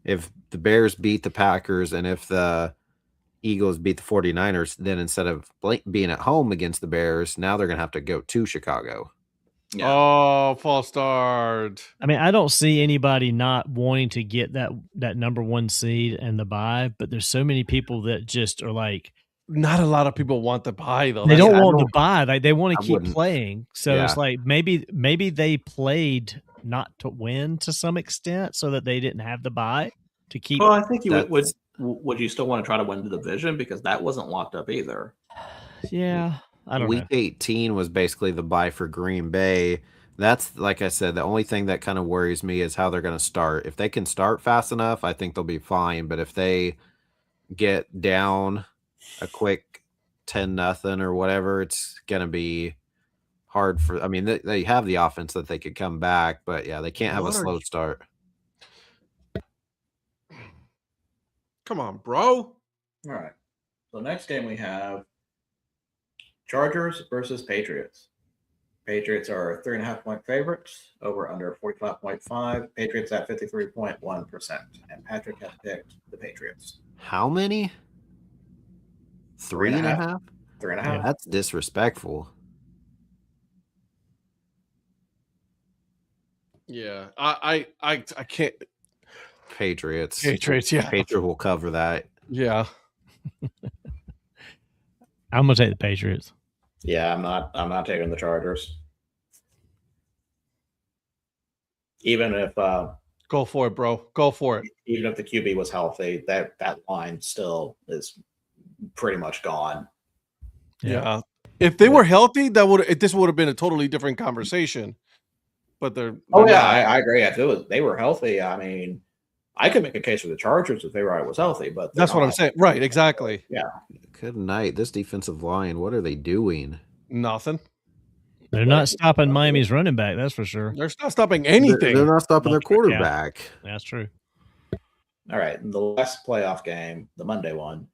if the Bears beat the Packers and if the Eagles beat the 49ers, then instead of being at home against the Bears, now they're going to have to go to Chicago. Yeah. Oh, false start. I mean, I don't see anybody not wanting to get that number 1 seed and the bye, but there's so many people that just are like. Not a lot of people want the bye, though. They don't want the bye. They want to keep playing. So it's like maybe they played not to win to some extent so that they didn't have the bye to keep. Well, I think you would you still want to try to win the division, because that wasn't locked up either. Yeah, I don't know. Week 18 was basically the bye for Green Bay. That's, like I said, the only thing that kind of worries me is how they're going to start. If they can start fast enough, I think they'll be fine. But if they get down a quick 10-0 or whatever, it's going to be hard for. I mean, they have the offense that they could come back, but yeah, they can't have a slow start. Come on, bro. All right. So next game we have Chargers versus Patriots. Patriots are 3.5-point favorites, over under 45.5. Patriots at 53.1%. And Patrick has picked the Patriots. How many? 3.5? 3.5. That's disrespectful. Yeah, I can't. Patriots, yeah. Patriots will cover that. Yeah. I'm gonna take the Patriots. Yeah, I'm not taking the Chargers. Even if go for it, bro. Go for it. Even if the QB was healthy, that line still is pretty much gone. Yeah. If they were healthy, this would have been a totally different conversation. But they're I agree. If they were healthy, I mean, I could make a case for the Chargers if Ray was healthy, but That's what I'm saying. Right, exactly. Yeah. Good night. This defensive line, what are they doing? Nothing. They're not stopping Miami's running back, that's for sure. They're not stopping anything. They're not stopping their quarterback. Yeah, that's true. All right. And the last playoff game, the Monday one.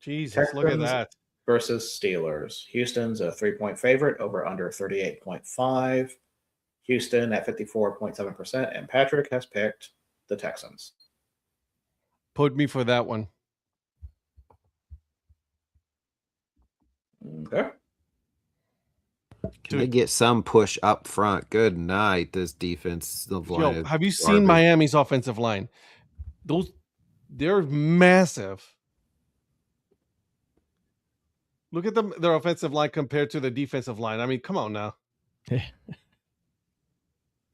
Jesus, Texans look at that. Versus Steelers. Houston's a 3-point favorite over under 38.5. Houston at 54.7%. And Patrick has picked the Texans. Put me for that one. Okay. Can they get some push up front? Good night. This defensive line. Yo, have you seen Miami's offensive line? They're massive. Look at them, their offensive line compared to the defensive line. I mean, come on now. Yeah. Of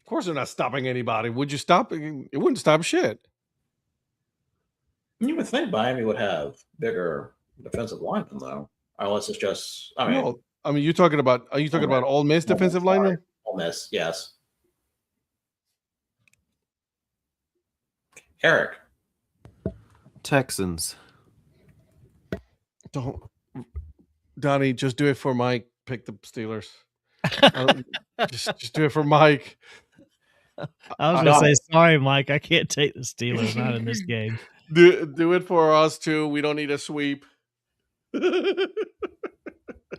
course they're not stopping anybody. Would you stop? It wouldn't stop shit. You would think Miami would have bigger defensive linemen, though. Unless it's just, No, I mean, are you talking about Ole Miss defensive linemen? Ole Miss, yes. Eric. Texans. Don't, Donnie, just do it for Mike. Pick the Steelers. just do it for Mike. I was going to say, sorry, Mike. I can't take the Steelers. Not in this game. Do it for us, too. We don't need a sweep.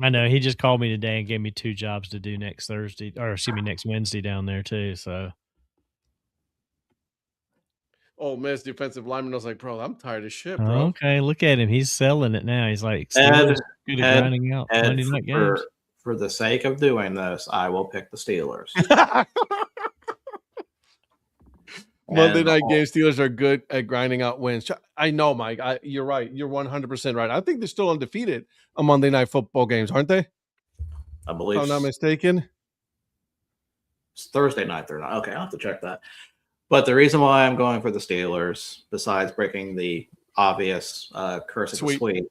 I know. He just called me today and gave me 2 jobs to do next Thursday, or excuse me, next Wednesday down there, too. So. Oh, Miss defensive lineman. I was like, bro, I'm tired of shit, bro. Okay, look at him. He's selling it now. He's like, Steelers good at grinding out Monday night games. For the sake of doing this, I will pick the Steelers. Monday night game Steelers are good at grinding out wins. I know, Mike. You're right. You're 100% right. I think they're still undefeated on Monday night football games, aren't they? I believe. If I'm not mistaken. It's Thursday night. They're not. Okay, I'll have to check that. But the reason why I'm going for the Steelers, besides breaking the obvious curse of the sweep,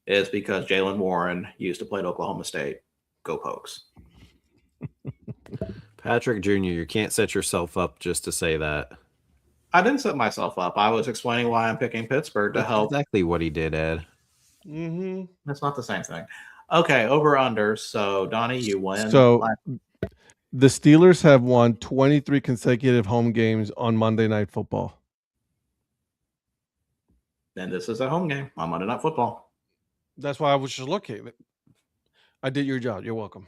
is because Jalen Warren used to play at Oklahoma State. Go Pokes. Patrick Jr., you can't set yourself up just to say that. I didn't set myself up. I was explaining why I'm picking Pittsburgh to help. Exactly what he did, Ed. Mm-hmm. That's not the same thing. Okay, over-under. So, Donnie, you win. So, the Steelers have won 23 consecutive home games on Monday Night Football. Then this is a home game on Monday Night Football. That's why I was just looking. I did your job. You're welcome.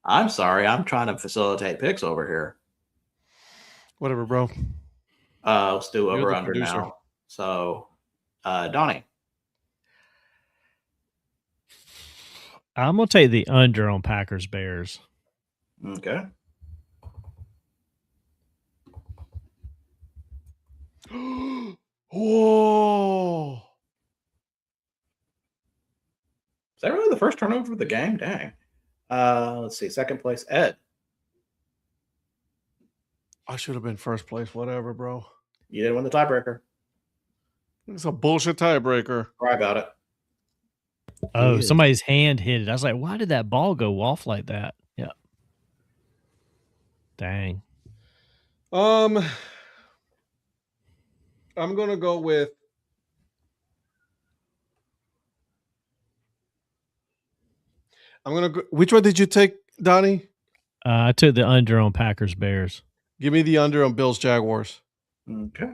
I'm sorry. I'm trying to facilitate picks over here. Whatever, bro. Let's do over-under now. So, Donnie. I'm going to take the under on Packers-Bears. Okay. Whoa. Is that really the first turnover of the game? Dang. Let's see. Second place, Ed. I should have been first place. Whatever, bro. You didn't win the tiebreaker. It's a bullshit tiebreaker. Cry about it. Oh, somebody's hand hit it. I was like, why did that ball go off like that? Yeah. Dang. I'm gonna go with which one did you take, Donnie? I took the under on Packers-Bears. Give me the under on Bills-Jaguars. Okay.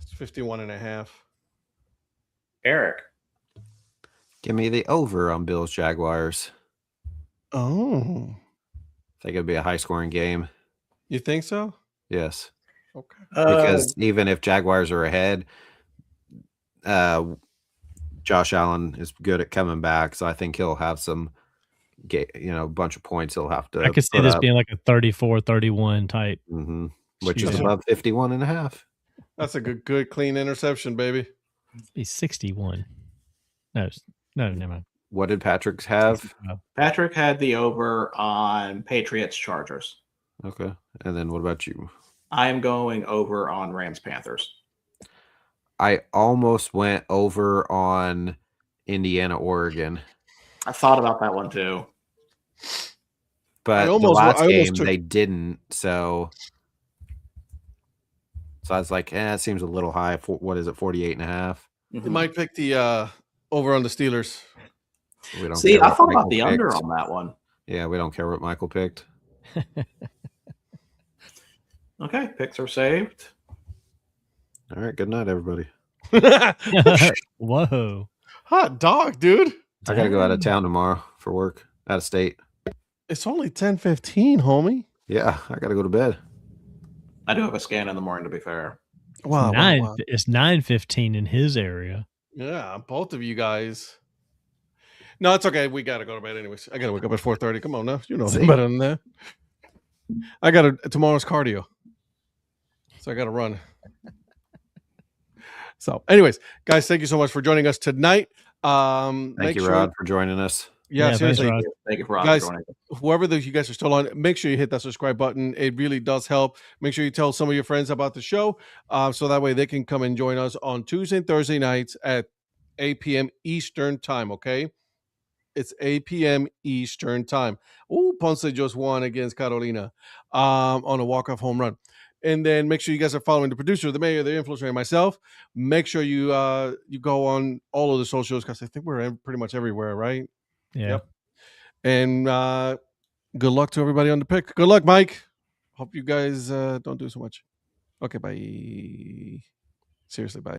It's 51.5. Eric. Give me the over on Bills-Jaguars. Oh. I think it'd be a high-scoring game. You think so? Yes. Okay. Because even if Jaguars are ahead, Josh Allen is good at coming back, so I think he'll have some, bunch of points he'll have to. I could see this being like a 34-31 type. Mm-hmm. Which is above 51.5. That's a good clean interception, baby. It'd be 61. No, never mind. What did Patrick have? Patrick had the over on Patriots-Chargers. Okay. And then what about you? I am going over on Rams-Panthers. I almost went over on Indiana-Oregon. I thought about that one too. But the last game they didn't. So I was like, it seems a little high. What is it, 48.5? You might pick the over on the Steelers. We don't see. care I thought about Michael the under picked. on that one. Yeah, we don't care what Michael picked. Okay, picks are saved. All right, good night, everybody. Whoa. Hot dog, dude. I got to go out of town tomorrow for work, out of state. It's only 10:15, homie. Yeah, I got to go to bed. I do have a scan in the morning, to be fair. Wow. It's 9:15 in his area. Yeah, both of you guys. No, it's okay. We got to go to bed anyways. I got to wake up at 4:30. Come on now. You know better than that. I got tomorrow's cardio. So I got to run. So anyways, guys, thank you so much for joining us tonight. Thank you, Rod, for joining us. Yeah, seriously. Thank you for guys, joining us. Whoever you guys are still on, make sure you hit that subscribe button. It really does help. Make sure you tell some of your friends about the show so that way they can come and join us on Tuesday and Thursday nights at 8 p.m. Eastern time, okay? It's 8 p.m. Eastern time. Oh, Ponce just won against Carolina on a walk-off home run. And then make sure you guys are following the producer, the mayor, the influencer, and myself. Make sure you go on all of the socials because I think we're pretty much everywhere, right? Yeah. Yep. And good luck to everybody on the pick. Good luck, Mike. Hope you guys don't do so much. Okay, bye. Seriously, bye.